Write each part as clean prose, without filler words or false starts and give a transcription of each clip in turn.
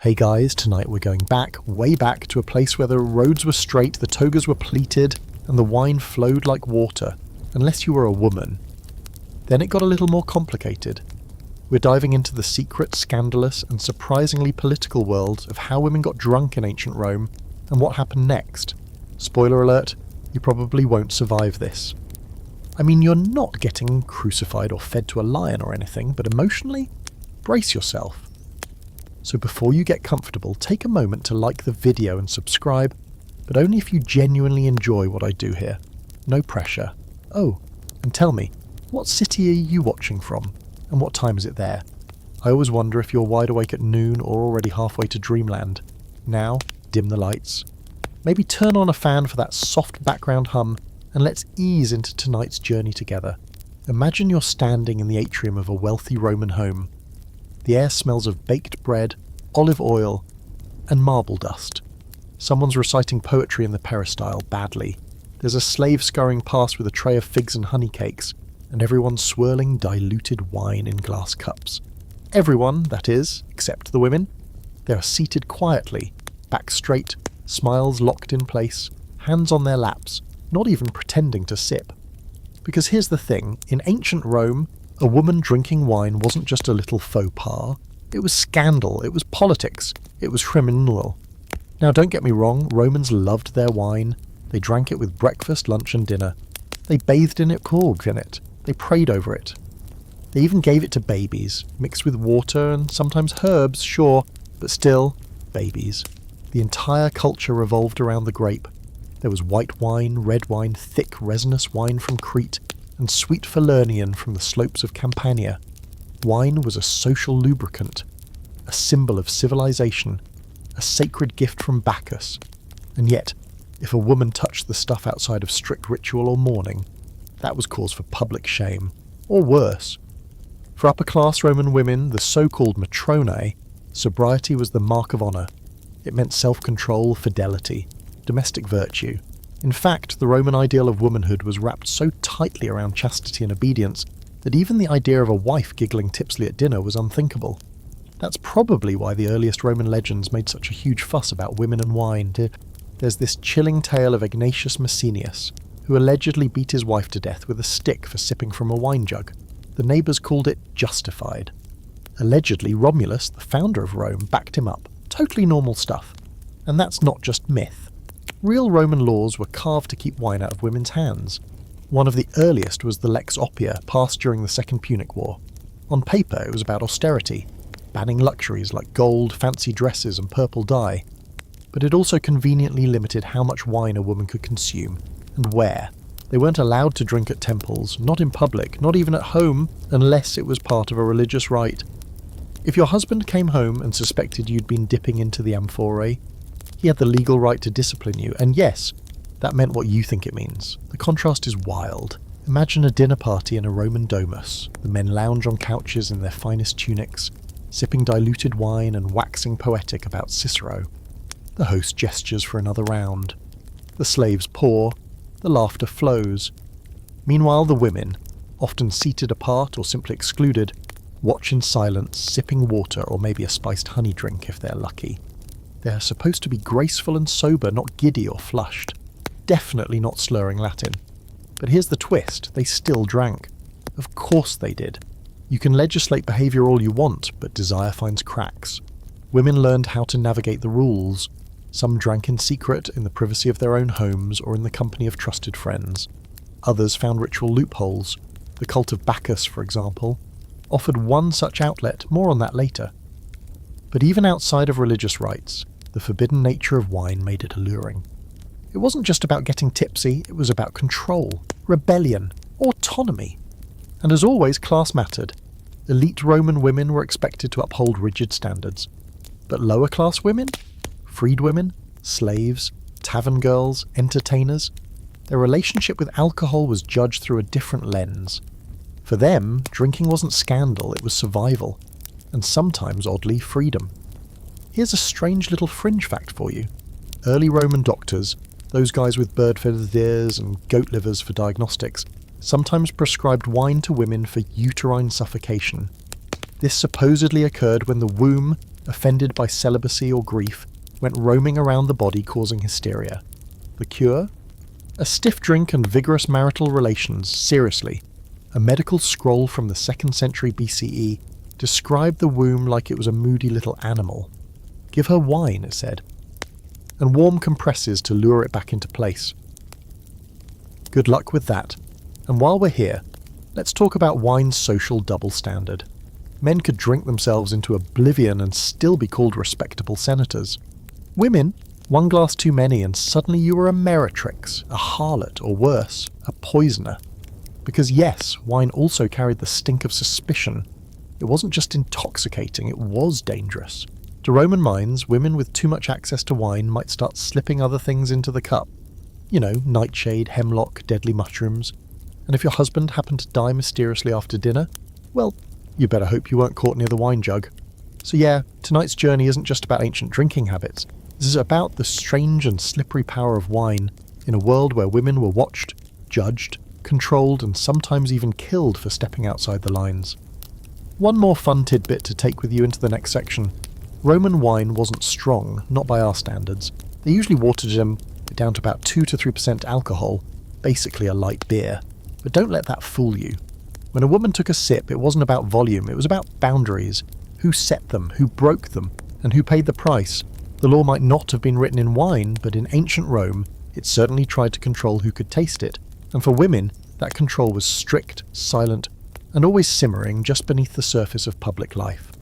Hey guys, tonight we're going back, way back, to a place where the roads were straight, the togas were pleated, and the wine flowed like water, unless you were a woman. Then it got a little more complicated. We're diving into the secret, scandalous, and surprisingly political world of how women got drunk in ancient Rome, and what happened next. Spoiler alert, you probably won't survive this. I mean, you're not getting crucified or fed to a lion or anything, but emotionally, brace yourself. So before you get comfortable, take a moment to like the video and subscribe, but only if you genuinely enjoy what I do here. No pressure. Oh, and tell me, what city are you watching from, and what time is it there? I always wonder if you're wide awake at noon or already halfway to dreamland. Now, dim the lights. Maybe turn on a fan for that soft background hum, and let's ease into tonight's journey together. Imagine you're standing in the atrium of a wealthy Roman home. The air smells of baked bread, olive oil, and marble dust. Someone's reciting poetry in the peristyle, badly. There's a slave scurrying past with a tray of figs and honey cakes, and everyone's swirling diluted wine in glass cups. Everyone, that is, except the women. They are seated quietly, back straight, smiles locked in place, hands on their laps, not even pretending to sip. Because here's the thing, in ancient Rome, a woman drinking wine wasn't just a little faux pas. It was scandal, it was politics, it was criminal. Now don't get me wrong, Romans loved their wine. They drank it with breakfast, lunch and dinner. They bathed in it, gorged in it. They prayed over it. They even gave it to babies, mixed with water and sometimes herbs, sure, but still, babies. The entire culture revolved around the grape. There was white wine, red wine, thick resinous wine from Crete, and sweet Falernian from the slopes of Campania. Wine was a social lubricant, a symbol of civilization, a sacred gift from Bacchus. And yet, if a woman touched the stuff outside of strict ritual or mourning, that was cause for public shame, or worse. For upper-class Roman women, the so-called Matronae, sobriety was the mark of honour. It meant self-control, fidelity, domestic virtue. In fact, the Roman ideal of womanhood was wrapped so tightly around chastity and obedience that even the idea of a wife giggling tipsily at dinner was unthinkable. That's probably why the earliest Roman legends made such a huge fuss about women and wine. There's this chilling tale of Ignatius Maecenas, who allegedly beat his wife to death with a stick for sipping from a wine jug. The neighbours called it justified. Allegedly, Romulus, the founder of Rome, backed him up. Totally normal stuff. And that's not just myth. Real Roman laws were carved to keep wine out of women's hands. One of the earliest was the Lex Oppia, passed during the Second Punic War. On paper, it was about austerity, banning luxuries like gold, fancy dresses and purple dye. But it also conveniently limited how much wine a woman could consume, and where. They weren't allowed to drink at temples, not in public, not even at home, unless it was part of a religious rite. If your husband came home and suspected you'd been dipping into the amphorae, he had the legal right to discipline you, and yes, that meant what you think it means. The contrast is wild. Imagine a dinner party in a Roman domus. The men lounge on couches in their finest tunics, sipping diluted wine and waxing poetic about Cicero. The host gestures for another round. The slaves pour, the laughter flows. Meanwhile, the women, often seated apart or simply excluded, watch in silence, sipping water or maybe a spiced honey drink if they're lucky. They're supposed to be graceful and sober, not giddy or flushed. Definitely not slurring Latin. But here's the twist, they still drank. Of course they did. You can legislate behaviour all you want, but desire finds cracks. Women learned how to navigate the rules. Some drank in secret, in the privacy of their own homes, or in the company of trusted friends. Others found ritual loopholes. The cult of Bacchus, for example, offered one such outlet, more on that later. But even outside of religious rites, the forbidden nature of wine made it alluring. It wasn't just about getting tipsy, it was about control, rebellion, autonomy. And as always, class mattered. Elite Roman women were expected to uphold rigid standards. But lower class women? Freed women? Slaves? Tavern girls? Entertainers? Their relationship with alcohol was judged through a different lens. For them, drinking wasn't scandal, it was survival. And sometimes, oddly, freedom. Here's a strange little fringe fact for you. Early Roman doctors, those guys with bird-feathered ears and goat livers for diagnostics, sometimes prescribed wine to women for uterine suffocation. This supposedly occurred when the womb offended by celibacy or grief, went roaming around the body causing hysteria. The cure? A stiff drink and vigorous marital relations. Seriously. A medical scroll from the 2nd century BCE described the womb like it was a moody little animal. Give her wine, it said, and warm compresses to lure it back into place. Good luck with that. And while we're here, let's talk about wine's social double standard. Men could drink themselves into oblivion and still be called respectable senators. Women, one glass too many and suddenly you were a meretrix, a harlot, or worse, a poisoner. Because yes, wine also carried the stink of suspicion. It wasn't just intoxicating, it was dangerous. To Roman minds, women with too much access to wine might start slipping other things into the cup. You know, nightshade, hemlock, deadly mushrooms. And if your husband happened to die mysteriously after dinner, well, you better hope you weren't caught near the wine jug. So yeah, tonight's journey isn't just about ancient drinking habits. This is about the strange and slippery power of wine in a world where women were watched, judged, controlled, and sometimes even killed for stepping outside the lines. One more fun tidbit to take with you into the next section. Roman wine wasn't strong, not by our standards. They usually watered them down to about 2 to 3% alcohol, basically a light beer. But don't let that fool you. When a woman took a sip, it wasn't about volume, it was about boundaries. Who set them, who broke them, and who paid the price. The law might not have been written in wine, but in ancient Rome, it certainly tried to control who could taste it. And for women, that control was strict, silent, and always simmering just beneath the surface of public life.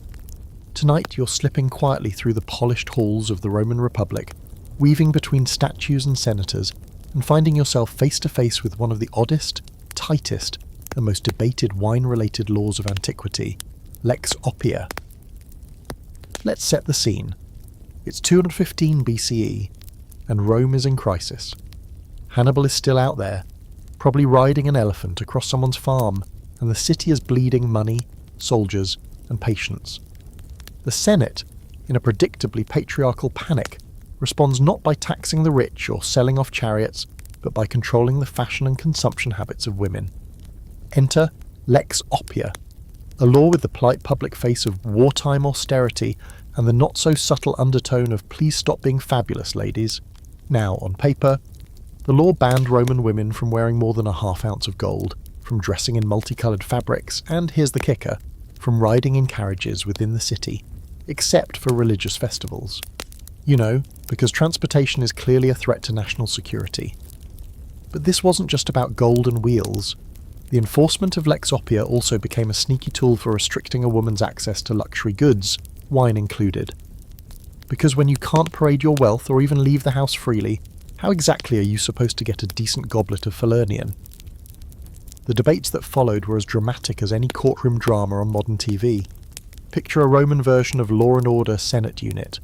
Tonight you're slipping quietly through the polished halls of the Roman Republic, weaving between statues and senators, and finding yourself face to face with one of the oddest, tightest, and most debated wine-related laws of antiquity, Lex Oppia. Let's set the scene. It's 215 BCE, and Rome is in crisis. Hannibal is still out there, probably riding an elephant across someone's farm, and the city is bleeding money, soldiers, and patience. The Senate, in a predictably patriarchal panic, responds not by taxing the rich or selling off chariots, but by controlling the fashion and consumption habits of women. Enter Lex Oppia, a law with the polite public face of wartime austerity and the not-so-subtle undertone of "please stop being fabulous, ladies." Now, on paper, the law banned Roman women from wearing more than a half ounce of gold, from dressing in multicoloured fabrics, and here's the kicker, from riding in carriages within the city, except for religious festivals. You know, because transportation is clearly a threat to national security. But this wasn't just about gold and wheels. The enforcement of Lex Oppia also became a sneaky tool for restricting a woman's access to luxury goods, wine included. Because when you can't parade your wealth or even leave the house freely, how exactly are you supposed to get a decent goblet of Falernian? The debates that followed were as dramatic as any courtroom drama on modern TV. Picture a Roman version of Law and Order Senate unit.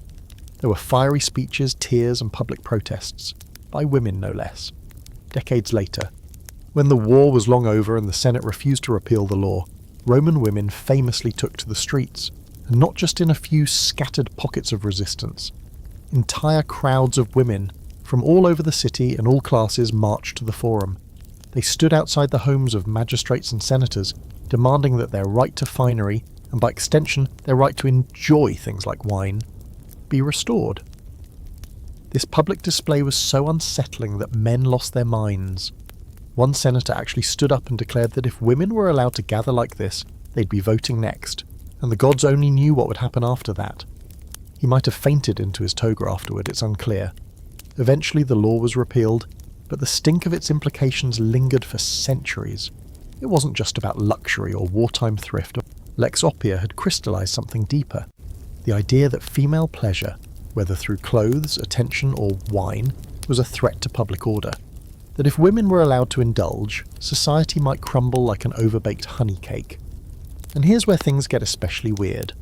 There were fiery speeches, tears, and public protests, by women no less. Decades later, when the war was long over and the Senate refused to repeal the law, Roman women famously took to the streets, and not just in a few scattered pockets of resistance. Entire crowds of women from all over the city and all classes marched to the forum. They stood outside the homes of magistrates and senators, demanding that their right to finery, and by extension their right to enjoy things like wine, be restored. This public display was so unsettling that men lost their minds. One senator actually stood up and declared that if women were allowed to gather like this, they'd be voting next, and the gods only knew what would happen after that. He might have fainted into his toga afterward, it's unclear. Eventually the law was repealed, but the stink of its implications lingered for centuries. It wasn't just about luxury or wartime thrift. Lex Oppia had crystallised something deeper. The idea that female pleasure, whether through clothes, attention, or wine, was a threat to public order. That if women were allowed to indulge, society might crumble like an overbaked honey cake. And here's where things get especially weird.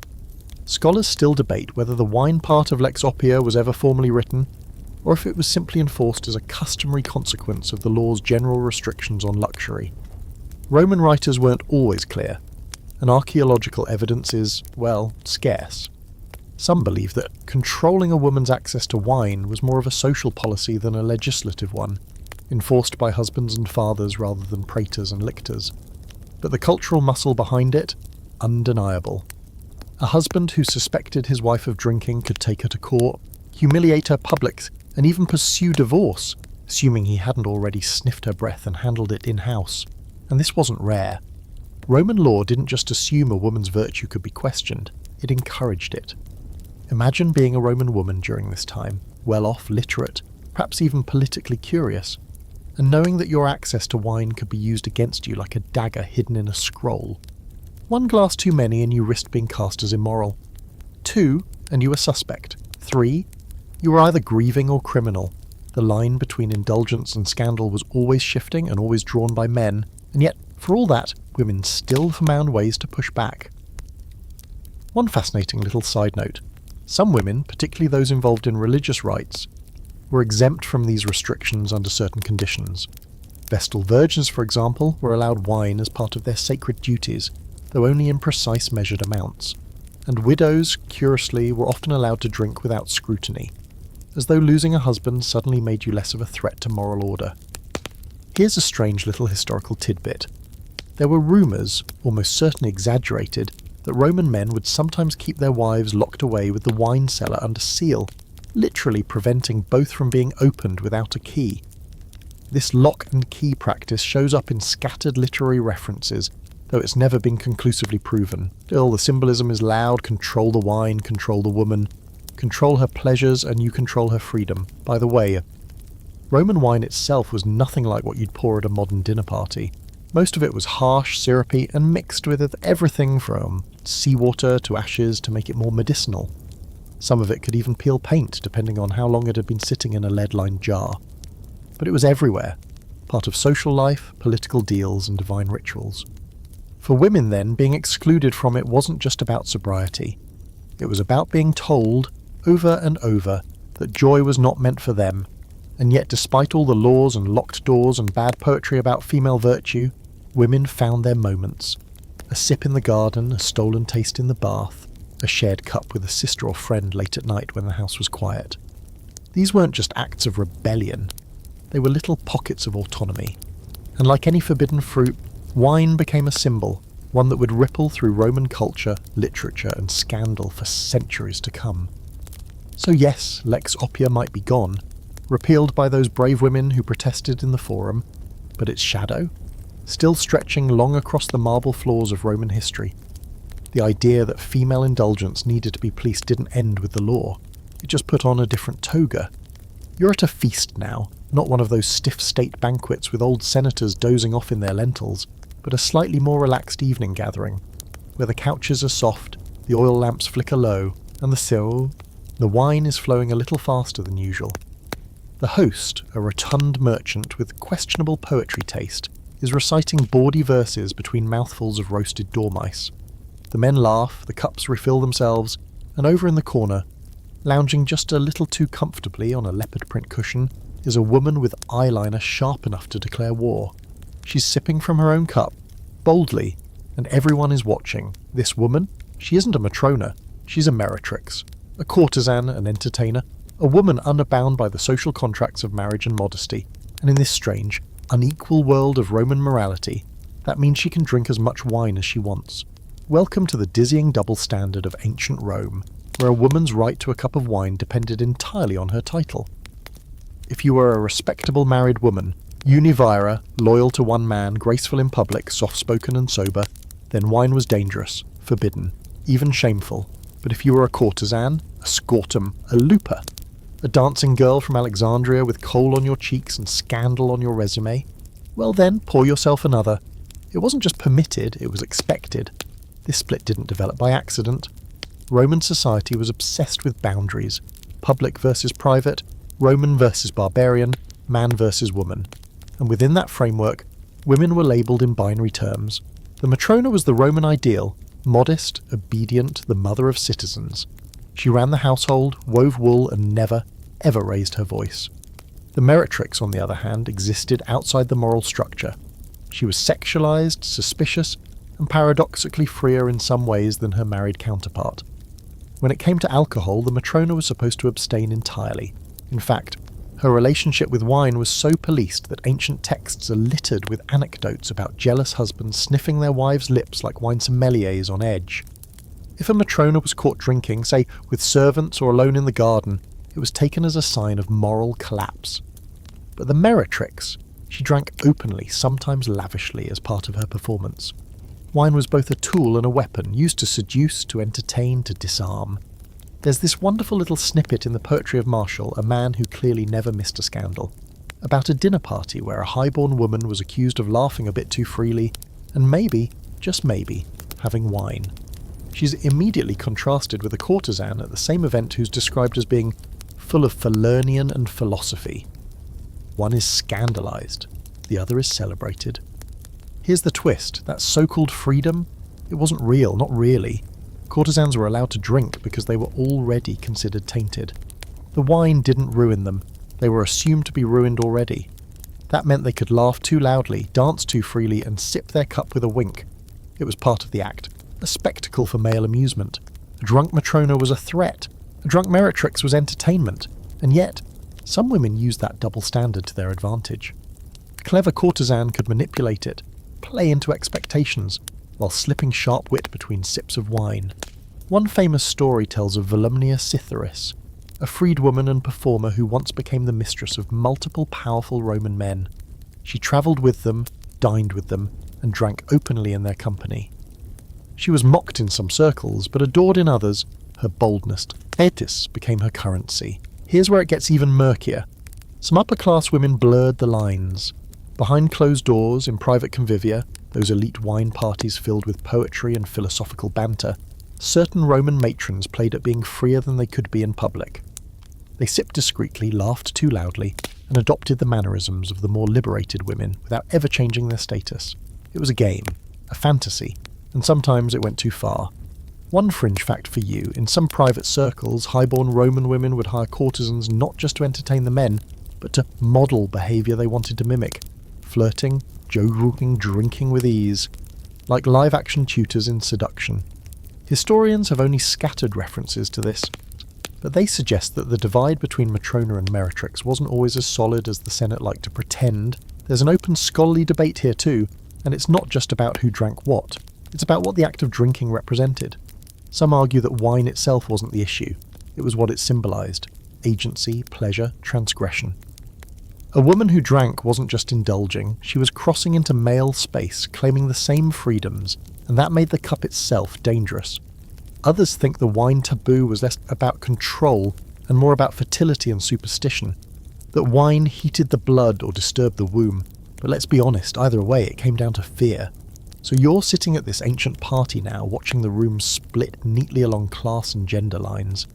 Scholars still debate whether the wine part of Lex Oppia was ever formally written, or if it was simply enforced as a customary consequence of the law's general restrictions on luxury. Roman writers weren't always clear, and archaeological evidence is, well, scarce. Some believe that controlling a woman's access to wine was more of a social policy than a legislative one, enforced by husbands and fathers rather than praetors and lictors. But the cultural muscle behind it, undeniable. A husband who suspected his wife of drinking could take her to court, humiliate her public, and even pursue divorce, assuming he hadn't already sniffed her breath and handled it in-house. And this wasn't rare. Roman law didn't just assume a woman's virtue could be questioned, it encouraged it. Imagine being a Roman woman during this time, well-off, literate, perhaps even politically curious, and knowing that your access to wine could be used against you like a dagger hidden in a scroll. 1 glass too many and you risked being cast as immoral. 2, and you were suspect. 3, you were either grieving or criminal. The line between indulgence and scandal was always shifting and always drawn by men, and yet, for all that, women still found ways to push back. One fascinating little side note. Some women, particularly those involved in religious rites, were exempt from these restrictions under certain conditions. Vestal virgins, for example, were allowed wine as part of their sacred duties, though only in precise measured amounts. And widows, curiously, were often allowed to drink without scrutiny, as though losing a husband suddenly made you less of a threat to moral order. Here's a strange little historical tidbit. There were rumours, almost certainly exaggerated, that Roman men would sometimes keep their wives locked away with the wine cellar under seal, literally preventing both from being opened without a key. This lock and key practice shows up in scattered literary references, though it's never been conclusively proven. Still, the symbolism is loud: control the wine, control the woman, control her pleasures, and you control her freedom. By the way, Roman wine itself was nothing like what you'd pour at a modern dinner party. Most of it was harsh, syrupy, and mixed with everything from seawater to ashes to make it more medicinal. Some of it could even peel paint, depending on how long it had been sitting in a lead-lined jar. But it was everywhere, part of social life, political deals, and divine rituals. For women then, being excluded from it wasn't just about sobriety. It was about being told, over and over, that joy was not meant for them, and yet despite all the laws and locked doors and bad poetry about female virtue, women found their moments. A sip in the garden, a stolen taste in the bath, a shared cup with a sister or friend late at night when the house was quiet. These weren't just acts of rebellion, they were little pockets of autonomy. And like any forbidden fruit, wine became a symbol, one that would ripple through Roman culture, literature, and scandal for centuries to come. So yes, Lex Oppia might be gone, repealed by those brave women who protested in the Forum, but its shadow? Still stretching long across the marble floors of Roman history. The idea that female indulgence needed to be policed didn't end with the law, it just put on a different toga. You're at a feast now, not one of those stiff state banquets with old senators dozing off in their lentils, but a slightly more relaxed evening gathering, where the couches are soft, the oil lamps flicker low, and the wine is flowing a little faster than usual. The host, a rotund merchant with questionable poetry taste, is reciting bawdy verses between mouthfuls of roasted dormice. The men laugh, the cups refill themselves, and over in the corner, lounging just a little too comfortably on a leopard print cushion, is a woman with eyeliner sharp enough to declare war. She's sipping from her own cup, boldly, and everyone is watching. This woman, she isn't a Matrona, she's a Meritrix, a courtesan, an entertainer, a woman unbound by the social contracts of marriage and modesty, and in this strange, unequal world of Roman morality, that means she can drink as much wine as she wants. Welcome to the dizzying double standard of ancient Rome, where a woman's right to a cup of wine depended entirely on her title. If you were a respectable married woman, univira, loyal to one man, graceful in public, soft-spoken and sober, then wine was dangerous, forbidden, even shameful. But if you were a courtesan, a scortum, a lupa, a dancing girl from Alexandria with coal on your cheeks and scandal on your resume, well then, pour yourself another. It wasn't just permitted, it was expected. This split didn't develop by accident. Roman society was obsessed with boundaries, public versus private, Roman versus barbarian, man versus woman. And within that framework, women were labelled in binary terms. The Matrona was the Roman ideal, modest, obedient, the mother of citizens. She ran the household, wove wool, and never, ever raised her voice. The Meritrix, on the other hand, existed outside the moral structure. She was sexualized, suspicious, and paradoxically freer in some ways than her married counterpart. When it came to alcohol, the Matrona was supposed to abstain entirely. In fact, her relationship with wine was so policed that ancient texts are littered with anecdotes about jealous husbands sniffing their wives' lips like wine sommeliers on edge. If a Matrona was caught drinking, say with servants or alone in the garden, it was taken as a sign of moral collapse. But the Meritrix, she drank openly, sometimes lavishly, as part of her performance. Wine was both a tool and a weapon, used to seduce, to entertain, to disarm. There's this wonderful little snippet in the poetry of Martial, a man who clearly never missed a scandal, about a dinner party where a high-born woman was accused of laughing a bit too freely, and maybe, just maybe, having wine. She's immediately contrasted with a courtesan at the same event who's described as being full of Falernian and philosophy. One is scandalised, the other is celebrated. Here's the twist, that so-called freedom, it wasn't real, not really. Courtesans were allowed to drink because they were already considered tainted. The wine didn't ruin them, they were assumed to be ruined already. That meant they could laugh too loudly, dance too freely, and sip their cup with a wink. It was part of the act, a spectacle for male amusement. A drunk Matrona was a threat, a drunk Meritrix was entertainment, and yet, some women used that double standard to their advantage. A clever courtesan could manipulate it, play into expectations, while slipping sharp wit between sips of wine. One famous story tells of Volumnia Cytheris, a freedwoman and performer who once became the mistress of multiple powerful Roman men. She travelled with them, dined with them, and drank openly in their company. She was mocked in some circles, but adored in others. Her boldness, etis, became her currency. Here's where it gets even murkier. Some upper-class women blurred the lines. Behind closed doors, in private convivia, those elite wine parties filled with poetry and philosophical banter, certain Roman matrons played at being freer than they could be in public. They sipped discreetly, laughed too loudly, and adopted the mannerisms of the more liberated women without ever changing their status. It was a game, a fantasy, and sometimes it went too far. One fringe fact for you, in some private circles, high-born Roman women would hire courtesans not just to entertain the men, but to model behaviour they wanted to mimic. Flirting, joke-rooking, drinking with ease. Like live-action tutors in seduction. Historians have only scattered references to this, but they suggest that the divide between Matrona and Meritrix wasn't always as solid as the Senate liked to pretend. There's an open scholarly debate here too, and it's not just about who drank what. It's about what the act of drinking represented. Some argue that wine itself wasn't the issue. It was what it symbolised. Agency, pleasure, transgression. A woman who drank wasn't just indulging, she was crossing into male space, claiming the same freedoms, and that made the cup itself dangerous. Others think the wine taboo was less about control and more about fertility and superstition. That wine heated the blood or disturbed the womb. But let's be honest, either way it came down to fear. So you're sitting at this ancient party now, watching the room split neatly along class and gender lines.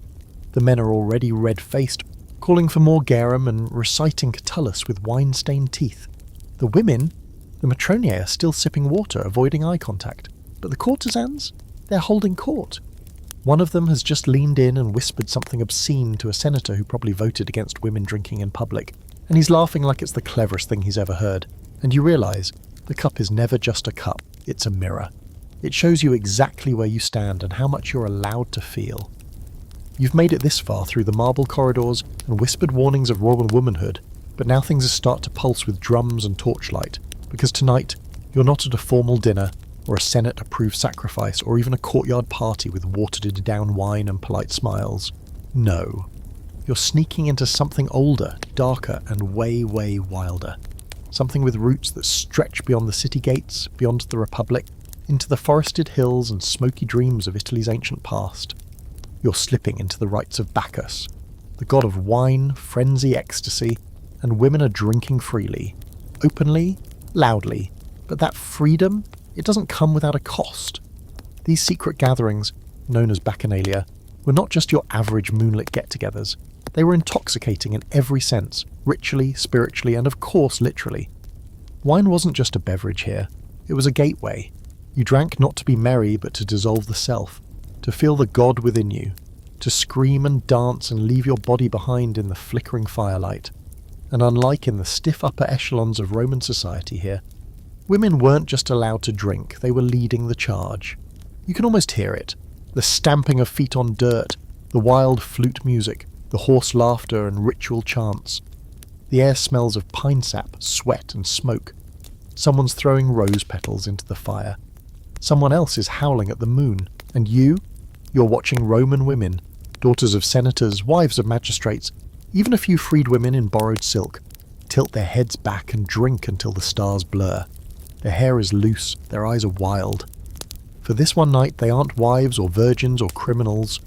The men are already red-faced, calling for more garum and reciting Catullus with wine-stained teeth. The women, the Matroniae, are still sipping water, avoiding eye contact. But the courtesans? They're holding court. One of them has just leaned in and whispered something obscene to a senator who probably voted against women drinking in public, and he's laughing like it's the cleverest thing he's ever heard. And you realise, the cup is never just a cup, it's a mirror. It shows you exactly where you stand and how much you're allowed to feel. You've made it this far through the marble corridors and whispered warnings of Roman womanhood, but now things start to pulse with drums and torchlight, because tonight, you're not at a formal dinner, or a Senate-approved sacrifice, or even a courtyard party with watered-down wine and polite smiles. No. You're sneaking into something older, darker, and way, way wilder. Something with roots that stretch beyond the city gates, beyond the Republic, into the forested hills and smoky dreams of Italy's ancient past. You're slipping into the rites of Bacchus, the god of wine, frenzy, ecstasy, and women are drinking freely. Openly, loudly. But that freedom, it doesn't come without a cost. These secret gatherings, known as Bacchanalia, were not just your average moonlit get-togethers. They were intoxicating in every sense, ritually, spiritually, and of course literally. Wine wasn't just a beverage here, it was a gateway. You drank not to be merry, but to dissolve the self, to feel the god within you, to scream and dance and leave your body behind in the flickering firelight. And unlike in the stiff upper echelons of Roman society here, women weren't just allowed to drink, they were leading the charge. You can almost hear it, the stamping of feet on dirt, the wild flute music, the hoarse laughter and ritual chants. The air smells of pine sap, sweat and smoke. Someone's throwing rose petals into the fire. Someone else is howling at the moon. And you? You're watching Roman women, daughters of senators, wives of magistrates, even a few freed women in borrowed silk, tilt their heads back and drink until the stars blur. Their hair is loose, their eyes are wild. For this one night they aren't wives or virgins or criminals.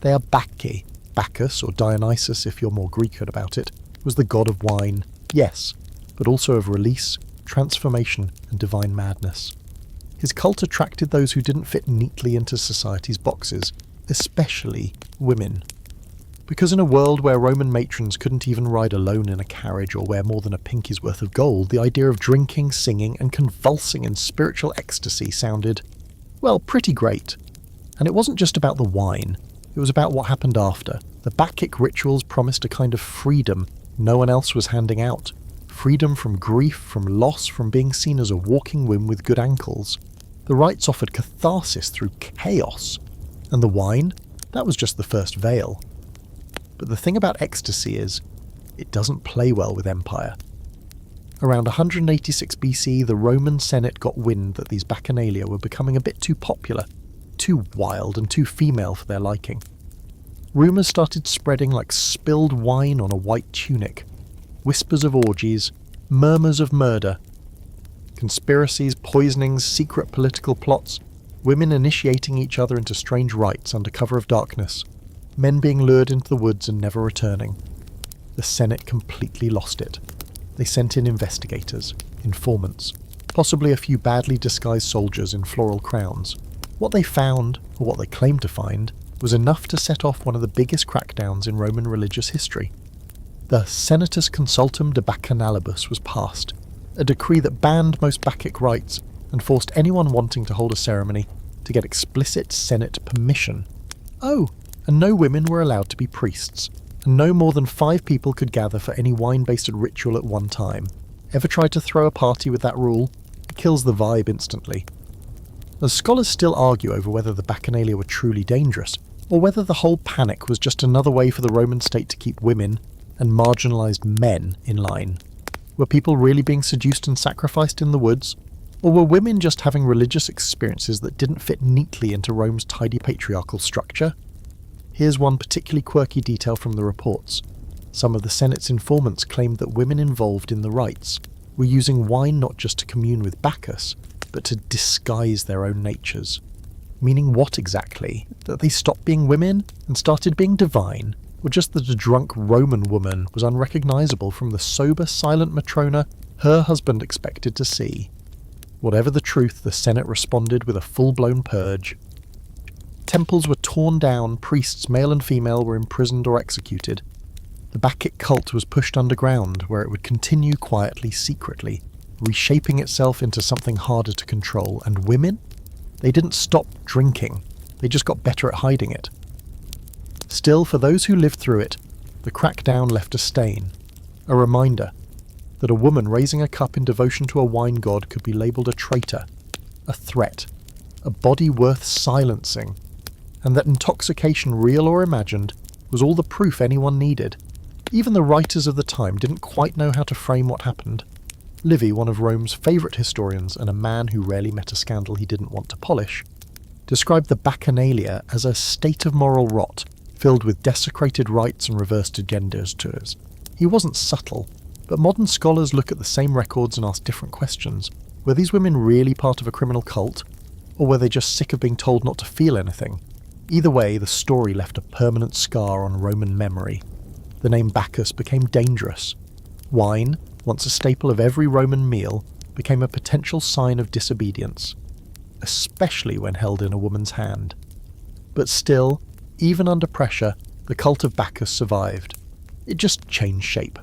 They are Bacchi. Bacchus, or Dionysus if you're more Greek about it, was the god of wine, yes, but also of release, transformation and divine madness. His cult attracted those who didn't fit neatly into society's boxes, especially women. Because in a world where Roman matrons couldn't even ride alone in a carriage or wear more than a pinky's worth of gold, the idea of drinking, singing and convulsing in spiritual ecstasy sounded, well, pretty great. And it wasn't just about the wine, it was about what happened after. The Bacchic rituals promised a kind of freedom no one else was handing out. Freedom from grief, from loss, from being seen as a walking whim with good ankles. The rites offered catharsis through chaos. And the wine? That was just the first veil. But the thing about ecstasy is, it doesn't play well with empire. Around 186 BC, the Roman Senate got wind that these Bacchanalia were becoming a bit too popular, too wild and too female for their liking. Rumours started spreading like spilled wine on a white tunic. Whispers of orgies, murmurs of murder. Conspiracies, poisonings, secret political plots, women initiating each other into strange rites under cover of darkness, men being lured into the woods and never returning. The Senate completely lost it. They sent in investigators, informants, possibly a few badly disguised soldiers in floral crowns. What they found, or what they claimed to find, was enough to set off one of the biggest crackdowns in Roman religious history. The Senatus Consultum de Bacchanalibus was passed, a decree that banned most Bacchic rites and forced anyone wanting to hold a ceremony to get explicit Senate permission. Oh, and no women were allowed to be priests, and no more than 5 people could gather for any wine-based ritual at one time. Ever tried to throw a party with that rule? It kills the vibe instantly. The scholars still argue over whether the Bacchanalia were truly dangerous, or whether the whole panic was just another way for the Roman state to keep women and marginalised men in line. Were people really being seduced and sacrificed in the woods? Or were women just having religious experiences that didn't fit neatly into Rome's tidy patriarchal structure? Here's one particularly quirky detail from the reports. Some of the Senate's informants claimed that women involved in the rites were using wine not just to commune with Bacchus, but to disguise their own natures. Meaning what exactly? That they stopped being women and started being divine? Or just that a drunk Roman woman was unrecognisable from the sober, silent Matrona her husband expected to see? Whatever the truth, the Senate responded with a full-blown purge. Temples were torn down, priests, male and female, were imprisoned or executed. The Bacchic cult was pushed underground, where it would continue quietly, secretly, reshaping itself into something harder to control. And women? They didn't stop drinking, they just got better at hiding it. Still, for those who lived through it, the crackdown left a stain, a reminder that a woman raising a cup in devotion to a wine god could be labelled a traitor, a threat, a body worth silencing, and that intoxication, real or imagined, was all the proof anyone needed. Even the writers of the time didn't quite know how to frame what happened. Livy, one of Rome's favourite historians and a man who rarely met a scandal he didn't want to polish, described the Bacchanalia as a state of moral rot, filled with desecrated rites and reversed agendas. He wasn't subtle, but modern scholars look at the same records and ask different questions. Were these women really part of a criminal cult? Or were they just sick of being told not to feel anything? Either way, the story left a permanent scar on Roman memory. The name Bacchus became dangerous. Wine, once a staple of every Roman meal, became a potential sign of disobedience, especially when held in a woman's hand. But still, even under pressure, the cult of Bacchus survived. It just changed shape.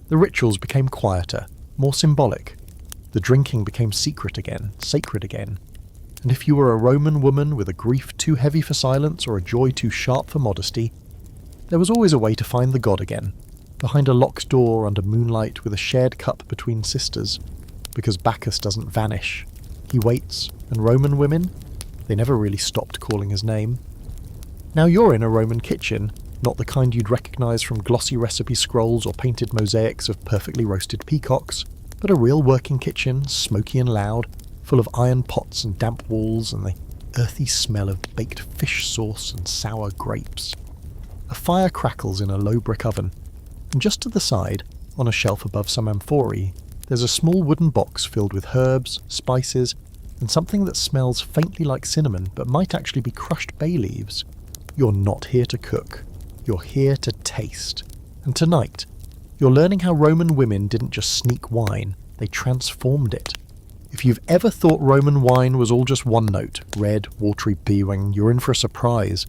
The rituals became quieter, more symbolic. The drinking became secret again, sacred again. And if you were a Roman woman with a grief too heavy for silence or a joy too sharp for modesty, there was always a way to find the god again, behind a locked door under moonlight with a shared cup between sisters, because Bacchus doesn't vanish. He waits, and Roman women, they never really stopped calling his name. Now you're in a Roman kitchen, not the kind you'd recognise from glossy recipe scrolls or painted mosaics of perfectly roasted peacocks, but a real working kitchen, smoky and loud, full of iron pots and damp walls, and the earthy smell of baked fish sauce and sour grapes. A fire crackles in a low brick oven, and just to the side, on a shelf above some amphorae, there's a small wooden box filled with herbs, spices, and something that smells faintly like cinnamon but might actually be crushed bay leaves. You're not here to cook. You're here to taste. And tonight, you're learning how Roman women didn't just sneak wine, they transformed it. If you've ever thought Roman wine was all just one note, red, watery peewing, you're in for a surprise.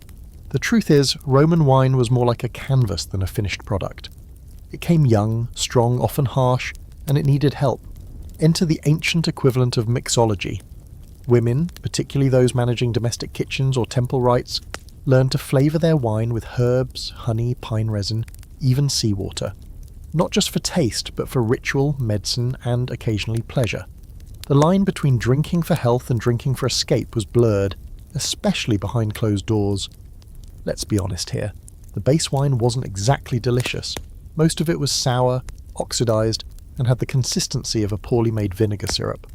The truth is, Roman wine was more like a canvas than a finished product. It came young, strong, often harsh, and it needed help. Enter the ancient equivalent of mixology. Women, particularly those managing domestic kitchens or temple rites, learned to flavour their wine with herbs, honey, pine resin, even seawater. Not just for taste, but for ritual, medicine, and occasionally pleasure. The line between drinking for health and drinking for escape was blurred, especially behind closed doors. Let's be honest here. The base wine wasn't exactly delicious. Most of it was sour, oxidised, and had the consistency of a poorly made vinegar syrup.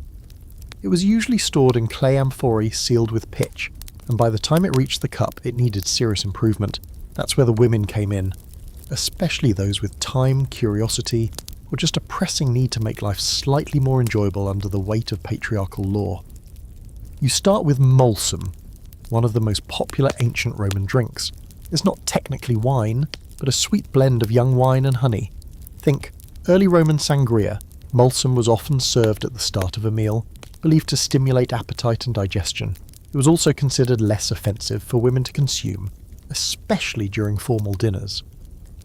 It was usually stored in clay amphorae sealed with pitch, and by the time it reached the cup it needed serious improvement. That's where the women came in, especially those with time, curiosity, or just a pressing need to make life slightly more enjoyable under the weight of patriarchal law. You start with mulsum, one of the most popular ancient Roman drinks. It's not technically wine, but a sweet blend of young wine and honey. Think early Roman sangria. Mulsum was often served at the start of a meal, believed to stimulate appetite and digestion. It was also considered less offensive for women to consume, especially during formal dinners.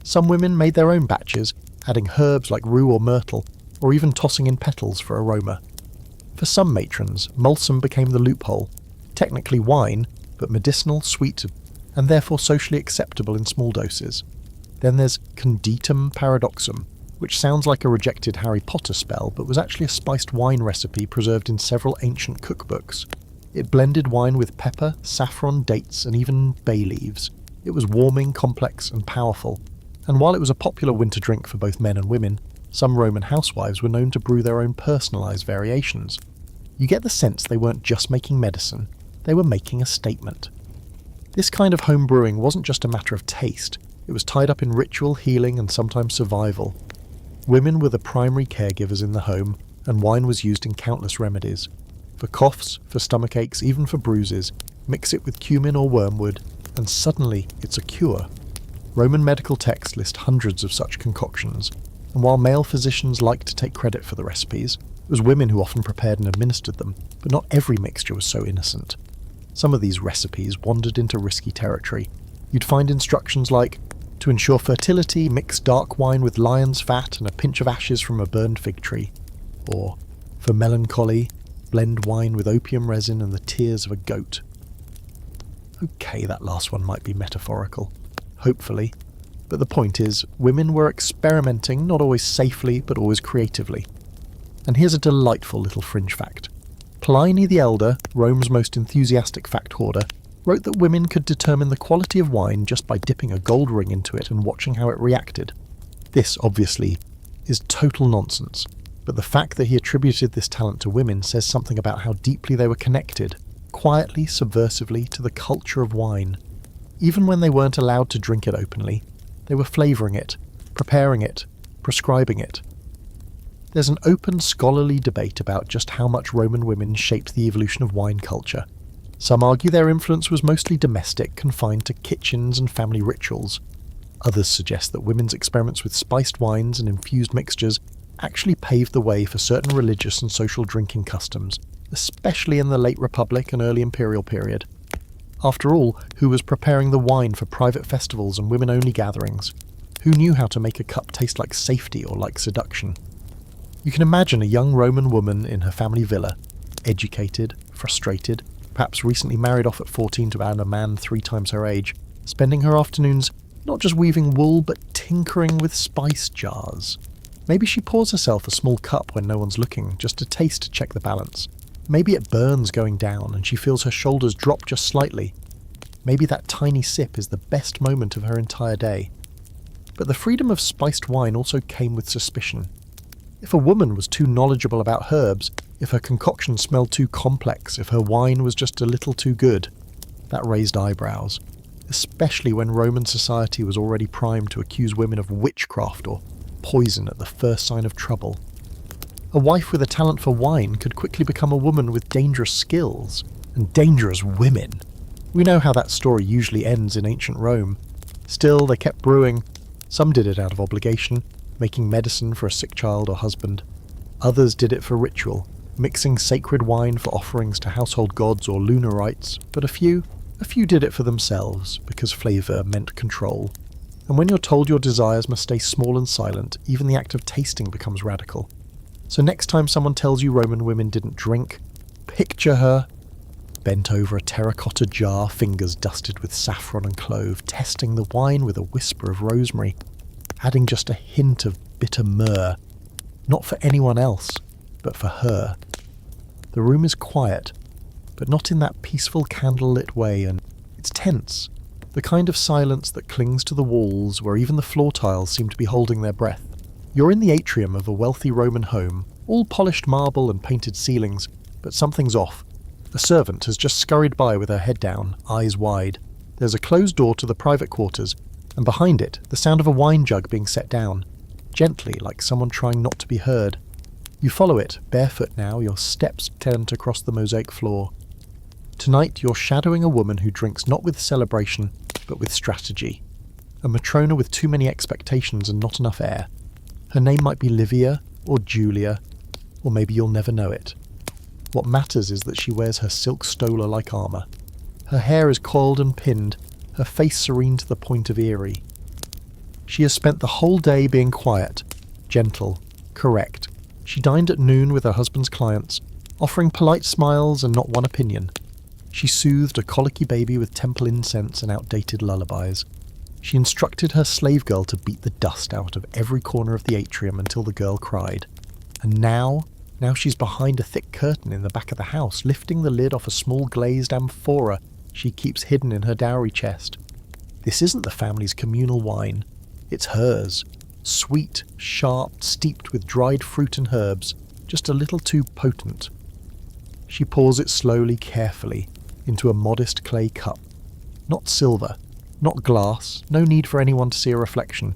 Some women made their own batches, adding herbs like rue or myrtle, or even tossing in petals for aroma. For some matrons, mulsum became the loophole. Technically wine, but medicinal, sweet, and therefore socially acceptable in small doses. Then there's conditum paradoxum, which sounds like a rejected Harry Potter spell, but was actually a spiced wine recipe preserved in several ancient cookbooks. It blended wine with pepper, saffron, dates, and even bay leaves. It was warming, complex, and powerful. And while it was a popular winter drink for both men and women, some Roman housewives were known to brew their own personalised variations. You get the sense they weren't just making medicine, they were making a statement. This kind of home brewing wasn't just a matter of taste, it was tied up in ritual, healing, and sometimes survival. Women were the primary caregivers in the home, and wine was used in countless remedies. For coughs, for stomach aches, even for bruises, mix it with cumin or wormwood, and suddenly it's a cure. Roman medical texts list hundreds of such concoctions, and while male physicians liked to take credit for the recipes, it was women who often prepared and administered them, but not every mixture was so innocent. Some of these recipes wandered into risky territory. You'd find instructions like, to ensure fertility, mix dark wine with lion's fat and a pinch of ashes from a burned fig tree. Or, for melancholy, blend wine with opium resin and the tears of a goat. Okay, that last one might be metaphorical. Hopefully. But the point is, women were experimenting, not always safely, but always creatively. And here's a delightful little fringe fact. Pliny the Elder, Rome's most enthusiastic fact hoarder, wrote that women could determine the quality of wine just by dipping a gold ring into it and watching how it reacted. This, obviously, is total nonsense, but the fact that he attributed this talent to women says something about how deeply they were connected, quietly, subversively, to the culture of wine. Even when they weren't allowed to drink it openly, they were flavouring it, preparing it, prescribing it. There's an open scholarly debate about just how much Roman women shaped the evolution of wine culture. Some argue their influence was mostly domestic, confined to kitchens and family rituals. Others suggest that women's experiments with spiced wines and infused mixtures actually paved the way for certain religious and social drinking customs, especially in the late Republic and early Imperial period. After all, who was preparing the wine for private festivals and women-only gatherings? Who knew how to make a cup taste like safety or like seduction? You can imagine a young Roman woman in her family villa, educated, frustrated, perhaps recently married off at 14 to a man 3 times her age, spending her afternoons not just weaving wool but tinkering with spice jars. Maybe she pours herself a small cup when no one's looking, just to taste to check the balance. Maybe it burns going down and she feels her shoulders drop just slightly. Maybe that tiny sip is the best moment of her entire day. But the freedom of spiced wine also came with suspicion. If a woman was too knowledgeable about herbs, if her concoction smelled too complex, if her wine was just a little too good, that raised eyebrows, especially when Roman society was already primed to accuse women of witchcraft or poison at the first sign of trouble. A wife with a talent for wine could quickly become a woman with dangerous skills, and dangerous women. We know how that story usually ends in ancient Rome. Still, they kept brewing. Some did it out of obligation, making medicine for a sick child or husband. Others did it for ritual, mixing sacred wine for offerings to household gods or lunar rites, but a few did it for themselves, because flavour meant control. And when you're told your desires must stay small and silent, even the act of tasting becomes radical. So next time someone tells you Roman women didn't drink, picture her bent over a terracotta jar, fingers dusted with saffron and clove, testing the wine with a whisper of rosemary, adding just a hint of bitter myrrh, not for anyone else, but for her. The room is quiet, but not in that peaceful candlelit way, and it's tense, the kind of silence that clings to the walls where even the floor tiles seem to be holding their breath. You're in the atrium of a wealthy Roman home, all polished marble and painted ceilings, but something's off. A servant has just scurried by with her head down, eyes wide. There's a closed door to the private quarters, and behind it, the sound of a wine jug being set down, gently like someone trying not to be heard. You follow it, barefoot now, your steps turn across the mosaic floor. Tonight you're shadowing a woman who drinks not with celebration, but with strategy. A Matrona with too many expectations and not enough air. Her name might be Livia, or Julia, or maybe you'll never know it. What matters is that she wears her silk stola-like armour. Her hair is coiled and pinned, her face serene to the point of eerie. She has spent the whole day being quiet, gentle, correct. She dined at noon with her husband's clients, offering polite smiles and not one opinion. She soothed a colicky baby with temple incense and outdated lullabies. She instructed her slave girl to beat the dust out of every corner of the atrium until the girl cried. And now she's behind a thick curtain in the back of the house, lifting the lid off a small glazed amphora she keeps hidden in her dowry chest. This isn't the family's communal wine. It's hers. Sweet, sharp, steeped with dried fruit and herbs, just a little too potent. She pours it slowly, carefully, into a modest clay cup. Not silver, not glass, no need for anyone to see a reflection.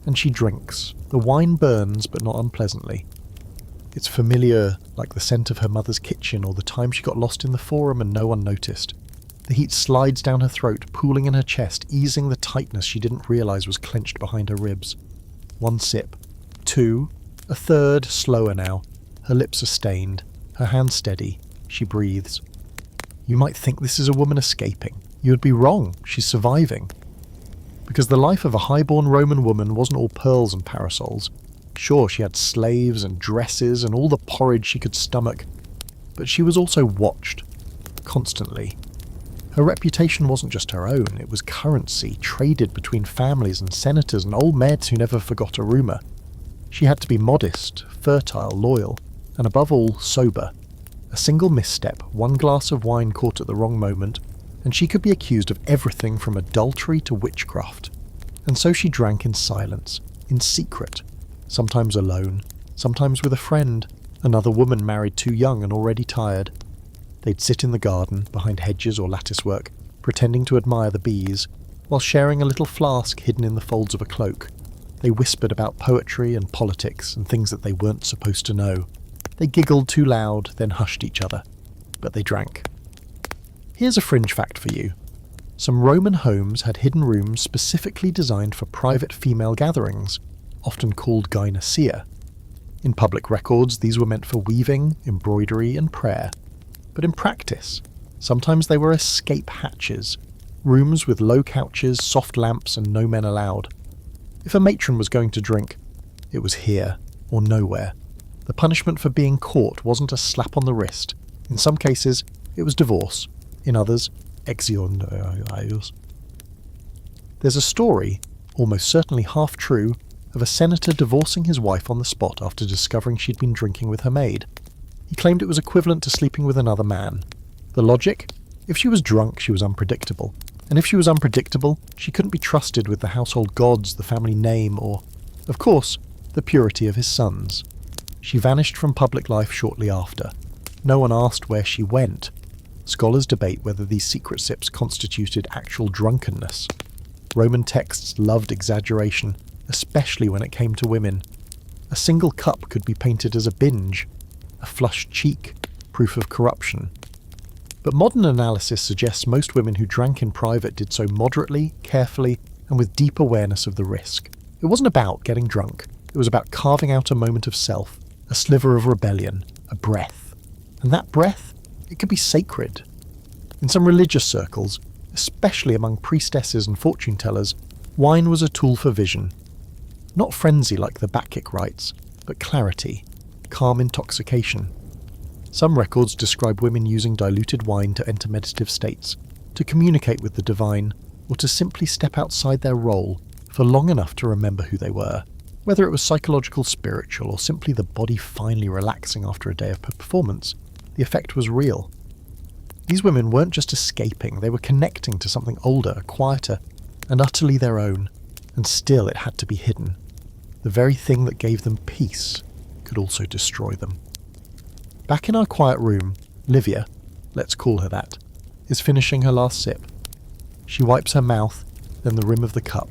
And she drinks. The wine burns, but not unpleasantly. It's familiar, like the scent of her mother's kitchen or the time she got lost in the forum and no one noticed. The heat slides down her throat, pooling in her chest, easing the tightness she didn't realise was clenched behind her ribs. One sip. Two. A third, slower now. Her lips are stained. Her hands steady. She breathes. You might think this is a woman escaping. You would be wrong. She's surviving. Because the life of a high-born Roman woman wasn't all pearls and parasols. Sure, she had slaves and dresses and all the porridge she could stomach, but she was also watched. Constantly. Her reputation wasn't just her own, it was currency, traded between families and senators and old maids who never forgot a rumour. She had to be modest, fertile, loyal, and above all, sober. A single misstep, one glass of wine caught at the wrong moment, and she could be accused of everything from adultery to witchcraft. And so she drank in silence, in secret, sometimes alone, sometimes with a friend, another woman married too young and already tired. They'd sit in the garden, behind hedges or latticework, pretending to admire the bees, while sharing a little flask hidden in the folds of a cloak. They whispered about poetry and politics and things that they weren't supposed to know. They giggled too loud, then hushed each other. But they drank. Here's a fringe fact for you. Some Roman homes had hidden rooms specifically designed for private female gatherings, often called gynaecea. In public records, these were meant for weaving, embroidery, and prayer. But in practice, sometimes they were escape hatches, rooms with low couches, soft lamps, and no men allowed. If a matron was going to drink, it was here or nowhere. The punishment for being caught wasn't a slap on the wrist. In some cases, it was divorce. In others, exeon. There's a story, almost certainly half true, of a senator divorcing his wife on the spot after discovering she'd been drinking with her maid. He claimed it was equivalent to sleeping with another man. The logic? If she was drunk, she was unpredictable. And if she was unpredictable, she couldn't be trusted with the household gods, the family name, or, of course, the purity of his sons. She vanished from public life shortly after. No one asked where she went. Scholars debate whether these secret sips constituted actual drunkenness. Roman texts loved exaggeration, especially when it came to women. A single cup could be painted as a binge, a flushed cheek, proof of corruption. But modern analysis suggests most women who drank in private did so moderately, carefully, and with deep awareness of the risk. It wasn't about getting drunk, it was about carving out a moment of self, a sliver of rebellion, a breath. And that breath, it could be sacred. In some religious circles, especially among priestesses and fortune-tellers, wine was a tool for vision. Not frenzy like the Bacchic rites, but clarity, calm intoxication. Some records describe women using diluted wine to enter meditative states, to communicate with the divine, or to simply step outside their role for long enough to remember who they were. Whether it was psychological, spiritual, or simply the body finally relaxing after a day of performance, the effect was real. These women weren't just escaping, they were connecting to something older, quieter, and utterly their own, and still it had to be hidden. The very thing that gave them peace could also destroy them. Back in our quiet room, Livia, let's call her that, is finishing her last sip. She wipes her mouth, then the rim of the cup.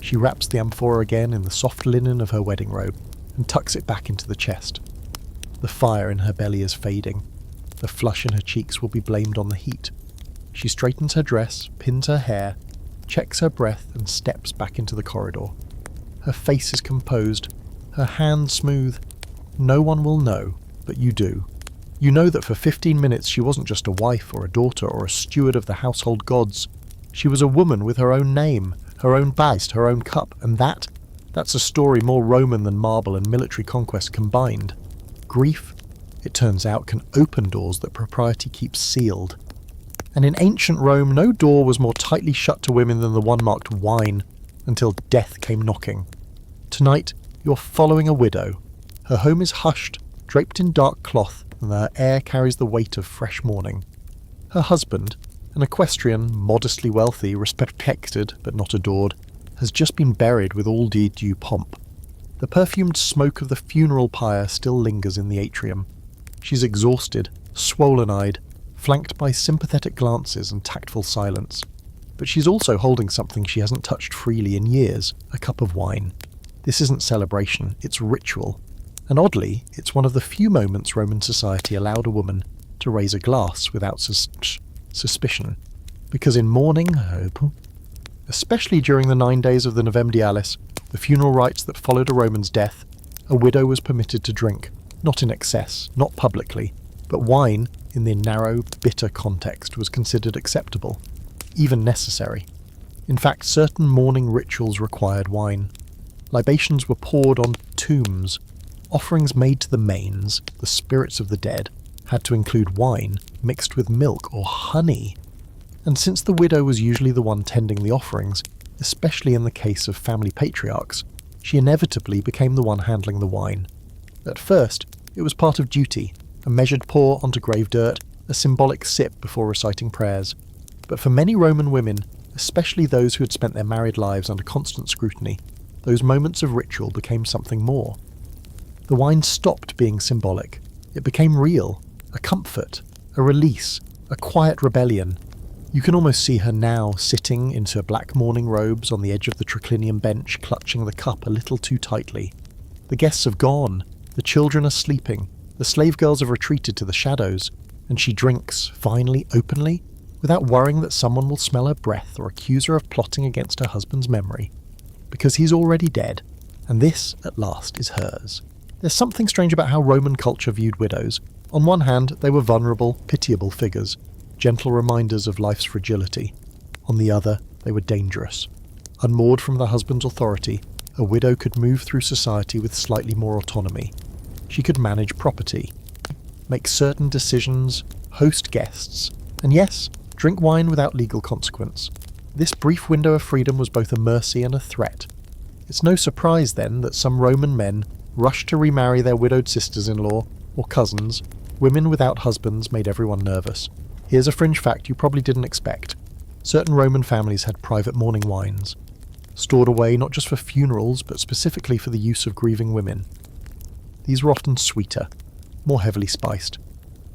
She wraps the amphora again in the soft linen of her wedding robe and tucks it back into the chest. The fire in her belly is fading. The flush in her cheeks will be blamed on the heat. She straightens her dress, pins her hair, checks her breath and steps back into the corridor. Her face is composed, her hands smooth. No one will know, but you do. You know that for 15 minutes she wasn't just a wife or a daughter or a steward of the household gods. She was a woman with her own name, her own bast, her own cup, and that's a story more Roman than marble and military conquest combined. Grief, it turns out, can open doors that propriety keeps sealed. And in ancient Rome, no door was more tightly shut to women than the one marked wine, until death came knocking. Tonight, you're following a widow. Her home is hushed, draped in dark cloth, and her air carries the weight of fresh mourning. Her husband, an equestrian, modestly wealthy, respected but not adored, has just been buried with all due pomp. The perfumed smoke of the funeral pyre still lingers in the atrium. She's exhausted, swollen-eyed, flanked by sympathetic glances and tactful silence. But she's also holding something she hasn't touched freely in years, a cup of wine. This isn't celebration, it's ritual. And oddly, it's one of the few moments Roman society allowed a woman to raise a glass without suspicion. Because in mourning, especially during the 9 days of the Novemdialis, the funeral rites that followed a Roman's death, a widow was permitted to drink, not in excess, not publicly, but wine, in the narrow, bitter context, was considered acceptable, even necessary. In fact, certain mourning rituals required wine. Libations were poured on tombs. Offerings made to the manes, the spirits of the dead, had to include wine mixed with milk or honey. And since the widow was usually the one tending the offerings, especially in the case of family patriarchs, she inevitably became the one handling the wine. At first, it was part of duty, a measured pour onto grave dirt, a symbolic sip before reciting prayers. But for many Roman women, especially those who had spent their married lives under constant scrutiny, those moments of ritual became something more. The wine stopped being symbolic. It became real, a comfort, a release, a quiet rebellion. You can almost see her now sitting into her black mourning robes on the edge of the triclinium bench, clutching the cup a little too tightly. The guests have gone, the children are sleeping, the slave girls have retreated to the shadows, and she drinks, finally, openly, without worrying that someone will smell her breath or accuse her of plotting against her husband's memory. Because he's already dead, and this, at last, is hers. There's something strange about how Roman culture viewed widows. On one hand, they were vulnerable, pitiable figures, gentle reminders of life's fragility. On the other, they were dangerous. Unmoored from the husband's authority, a widow could move through society with slightly more autonomy. She could manage property, make certain decisions, host guests, and yes, drink wine without legal consequence. This brief window of freedom was both a mercy and a threat. It's no surprise, then, that some Roman men rushed to remarry their widowed sisters-in-law, or cousins. Women without husbands made everyone nervous. Here's a fringe fact you probably didn't expect. Certain Roman families had private mourning wines, stored away not just for funerals, but specifically for the use of grieving women. These were often sweeter, more heavily spiced,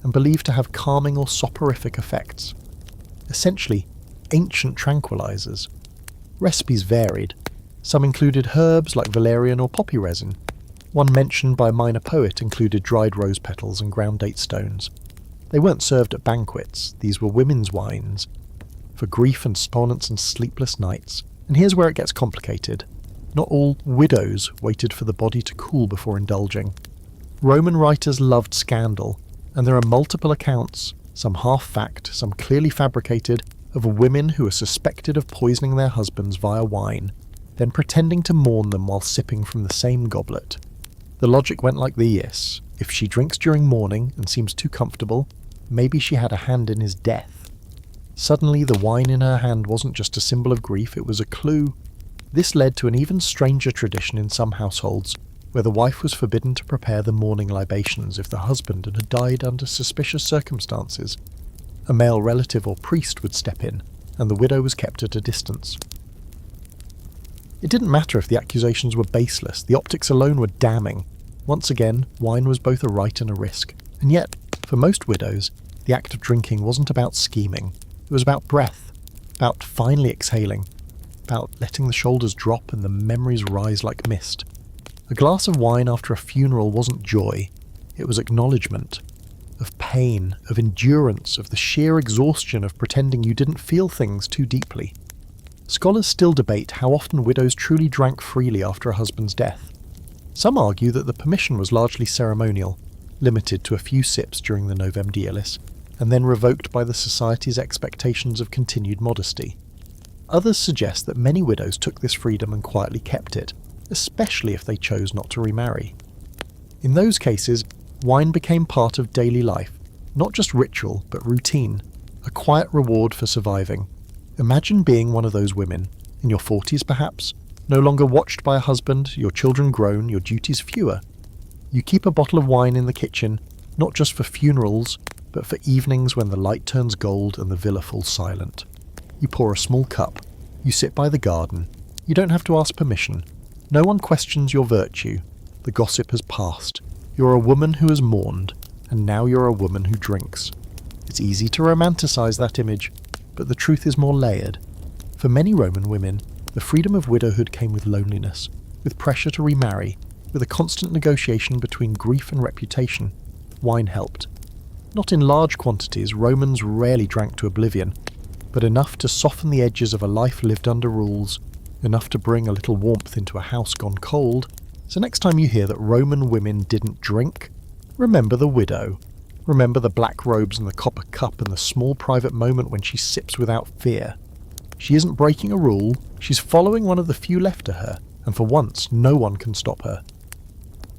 and believed to have calming or soporific effects. Essentially, ancient tranquilizers. Recipes varied. Some included herbs like valerian or poppy resin. One mentioned by a minor poet included dried rose petals and ground date stones. They weren't served at banquets, these were women's wines, for grief and sonance and sleepless nights. And here's where it gets complicated. Not all widows waited for the body to cool before indulging. Roman writers loved scandal, and there are multiple accounts, some half-fact, some clearly fabricated, of women who are suspected of poisoning their husbands via wine, then pretending to mourn them while sipping from the same goblet. The logic went like this: if she drinks during mourning and seems too comfortable, maybe she had a hand in his death. Suddenly the wine in her hand wasn't just a symbol of grief, it was a clue. This led to an even stranger tradition in some households, where the wife was forbidden to prepare the mourning libations if the husband had died under suspicious circumstances. A male relative or priest would step in, and the widow was kept at a distance. It didn't matter if the accusations were baseless, the optics alone were damning. Once again, wine was both a right and a risk. And yet, for most widows, the act of drinking wasn't about scheming. It was about breath, about finally exhaling, about letting the shoulders drop and the memories rise like mist. A glass of wine after a funeral wasn't joy, it was acknowledgement. Of pain, of endurance, of the sheer exhaustion of pretending you didn't feel things too deeply. Scholars still debate how often widows truly drank freely after a husband's death. Some argue that the permission was largely ceremonial, limited to a few sips during the Novem Dialis, and then revoked by the society's expectations of continued modesty. Others suggest that many widows took this freedom and quietly kept it, especially if they chose not to remarry. In those cases, wine became part of daily life, not just ritual, but routine, a quiet reward for surviving. Imagine being one of those women, in your 40s perhaps, no longer watched by a husband, your children grown, your duties fewer. You keep a bottle of wine in the kitchen, not just for funerals, but for evenings when the light turns gold and the villa falls silent. You pour a small cup, you sit by the garden, you don't have to ask permission. No one questions your virtue. The gossip has passed. You're a woman who has mourned, and now you're a woman who drinks. It's easy to romanticize that image, but the truth is more layered. For many Roman women, the freedom of widowhood came with loneliness, with pressure to remarry, with a constant negotiation between grief and reputation. Wine helped. Not in large quantities, Romans rarely drank to oblivion, but enough to soften the edges of a life lived under rules, enough to bring a little warmth into a house gone cold. So next time you hear that Roman women didn't drink, remember the widow. Remember the black robes and the copper cup and the small private moment when she sips without fear. She isn't breaking a rule, she's following one of the few left to her, and for once no one can stop her.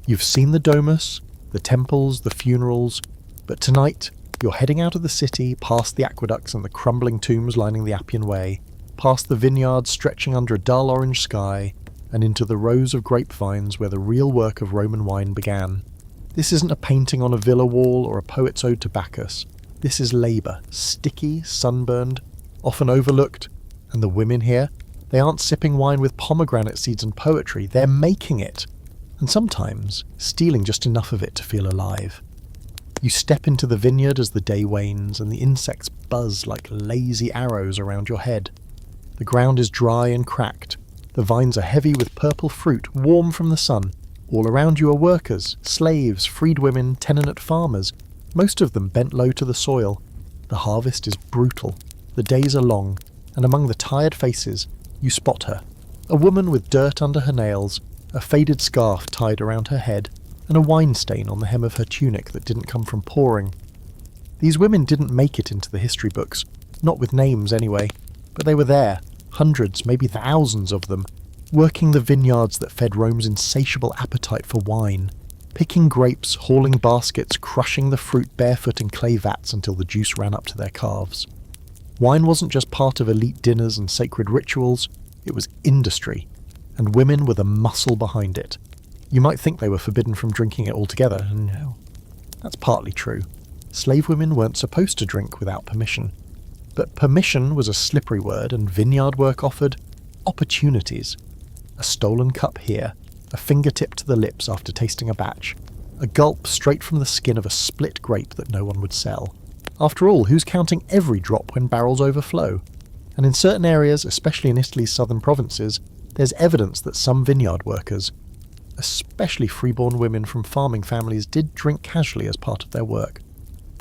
You've seen the domus, the temples, the funerals, but tonight you're heading out of the city, past the aqueducts and the crumbling tombs lining the Appian Way, past the vineyards stretching under a dull orange sky, and into the rows of grapevines where the real work of Roman wine began. This isn't a painting on a villa wall or a poet's ode to Bacchus. This is labour, sticky, sunburned, often overlooked, and the women here, they aren't sipping wine with pomegranate seeds and poetry, they're making it, and sometimes stealing just enough of it to feel alive. You step into the vineyard as the day wanes, and the insects buzz like lazy arrows around your head. The ground is dry and cracked. The vines are heavy with purple fruit, warm from the sun. All around you are workers, slaves, freedwomen, tenant farmers, most of them bent low to the soil. The harvest is brutal. The days are long, and among the tired faces, you spot her. A woman with dirt under her nails, a faded scarf tied around her head, and a wine stain on the hem of her tunic that didn't come from pouring. These women didn't make it into the history books, not with names anyway, but they were there, hundreds, maybe thousands of them, working the vineyards that fed Rome's insatiable appetite for wine, picking grapes, hauling baskets, crushing the fruit barefoot in clay vats until the juice ran up to their calves. Wine wasn't just part of elite dinners and sacred rituals, it was industry, and women were the muscle behind it. You might think they were forbidden from drinking it altogether, and no, that's partly true. Slave women weren't supposed to drink without permission. But permission was a slippery word, and vineyard work offered opportunities. A stolen cup here, a fingertip to the lips after tasting a batch, a gulp straight from the skin of a split grape that no one would sell. After all, who's counting every drop when barrels overflow? And in certain areas, especially in Italy's southern provinces, there's evidence that some vineyard workers, especially freeborn women from farming families, did drink casually as part of their work.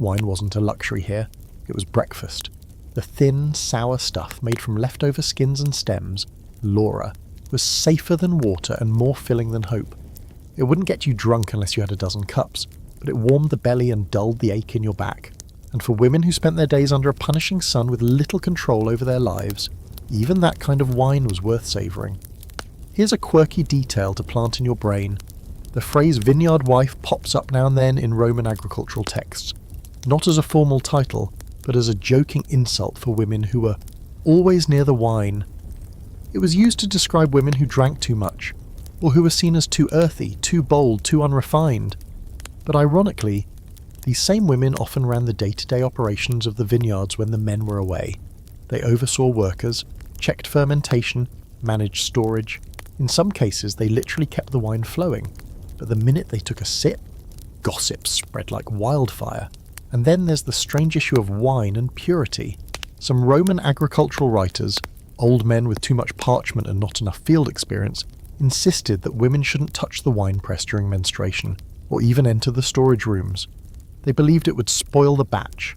Wine wasn't a luxury here, it was breakfast. The thin, sour stuff made from leftover skins and stems, Laura, was safer than water and more filling than hope. It wouldn't get you drunk unless you had a dozen cups, but it warmed the belly and dulled the ache in your back. And for women who spent their days under a punishing sun with little control over their lives, even that kind of wine was worth savouring. Here's a quirky detail to plant in your brain. The phrase vineyard wife pops up now and then in Roman agricultural texts, not as a formal title, but as a joking insult for women who were always near the wine. It was used to describe women who drank too much, or who were seen as too earthy, too bold, too unrefined. But ironically, these same women often ran the day-to-day operations of the vineyards when the men were away. They oversaw workers, checked fermentation, managed storage. In some cases, they literally kept the wine flowing. But the minute they took a sip, gossip spread like wildfire. And then there's the strange issue of wine and purity. Some Roman agricultural writers, old men with too much parchment and not enough field experience, insisted that women shouldn't touch the wine press during menstruation, or even enter the storage rooms. They believed it would spoil the batch.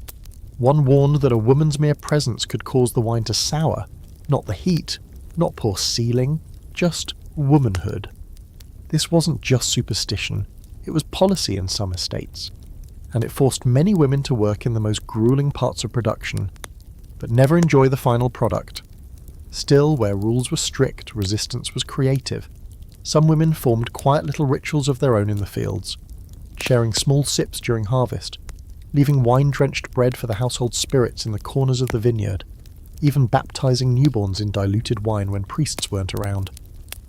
One warned that a woman's mere presence could cause the wine to sour, not the heat, not poor sealing, just womanhood. This wasn't just superstition, it was policy in some estates, and it forced many women to work in the most grueling parts of production, but never enjoy the final product. Still, where rules were strict, resistance was creative. Some women formed quiet little rituals of their own in the fields, sharing small sips during harvest, leaving wine-drenched bread for the household spirits in the corners of the vineyard, even baptizing newborns in diluted wine when priests weren't around.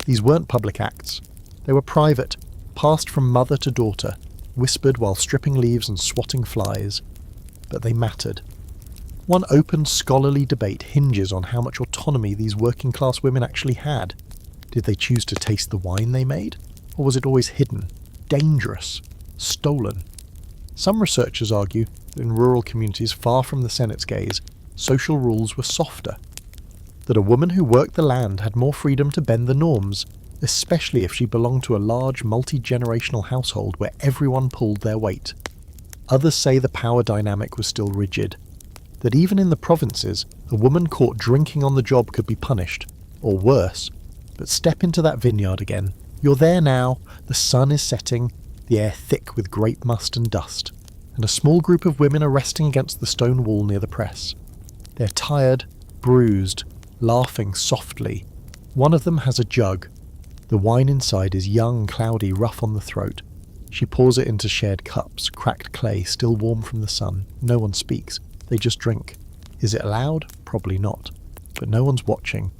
These weren't public acts. They were private, passed from mother to daughter, whispered while stripping leaves and swatting flies. But they mattered. One open scholarly debate hinges on how much autonomy these working-class women actually had. Did they choose to taste the wine they made? Or was it always hidden, dangerous, stolen? Some researchers argue that in rural communities far from the Senate's gaze, social rules were softer. That a woman who worked the land had more freedom to bend the norms, especially if she belonged to a large multi-generational household where everyone pulled their weight. Others say the power dynamic was still rigid. That even in the provinces, a woman caught drinking on the job could be punished, or worse. But step into that vineyard again. You're there now, the sun is setting, the air thick with grape must and dust, and a small group of women are resting against the stone wall near the press. They're tired, bruised, laughing softly. One of them has a jug. The wine inside is young, cloudy, rough on the throat. She pours it into shared cups, cracked clay, still warm from the sun. No one speaks. They just drink. Is it allowed? Probably not. But no one's watching.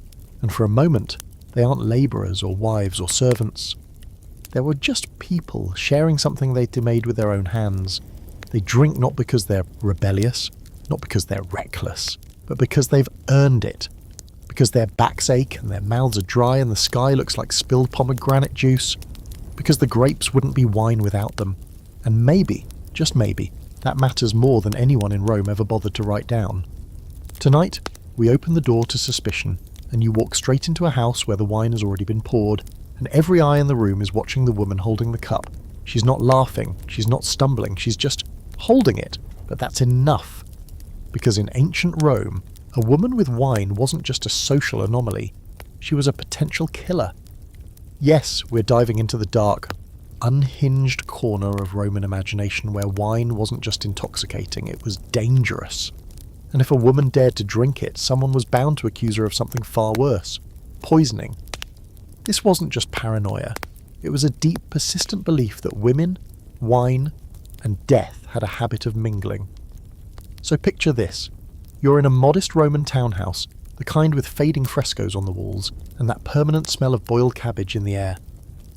And for a moment, they aren't labourers or wives or servants. They were just people sharing something they'd made with their own hands. They drink not because they're rebellious, not because they're reckless, but because they've earned it. Because their backs ache and their mouths are dry and the sky looks like spilled pomegranate juice. Because the grapes wouldn't be wine without them. And maybe, just maybe, that matters more than anyone in Rome ever bothered to write down. Tonight, we open the door to suspicion, and you walk straight into a house where the wine has already been poured, and every eye in the room is watching the woman holding the cup. She's not laughing, she's not stumbling, she's just holding it, but that's enough. Because in ancient Rome, a woman with wine wasn't just a social anomaly, she was a potential killer. Yes, we're diving into the dark, unhinged corner of Roman imagination where wine wasn't just intoxicating, it was dangerous. And if a woman dared to drink it, someone was bound to accuse her of something far worse, poisoning. This wasn't just paranoia, it was a deep, persistent belief that women, wine, and death had a habit of mingling. So picture this. You're in a modest Roman townhouse, the kind with fading frescoes on the walls, and that permanent smell of boiled cabbage in the air.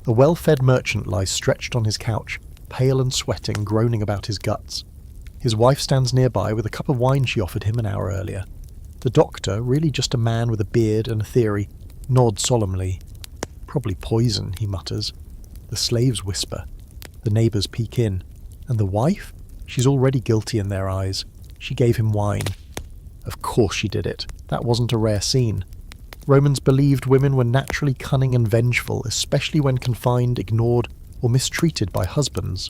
A well-fed merchant lies stretched on his couch, pale and sweating, groaning about his guts. His wife stands nearby with a cup of wine she offered him an hour earlier. The doctor, really just a man with a beard and a theory, nods solemnly. "Probably poison," he mutters. The slaves whisper. The neighbours peek in. And the wife? She's already guilty in their eyes. She gave him wine. Of course she did it. That wasn't a rare scene. Romans believed women were naturally cunning and vengeful, especially when confined, ignored, or mistreated by husbands.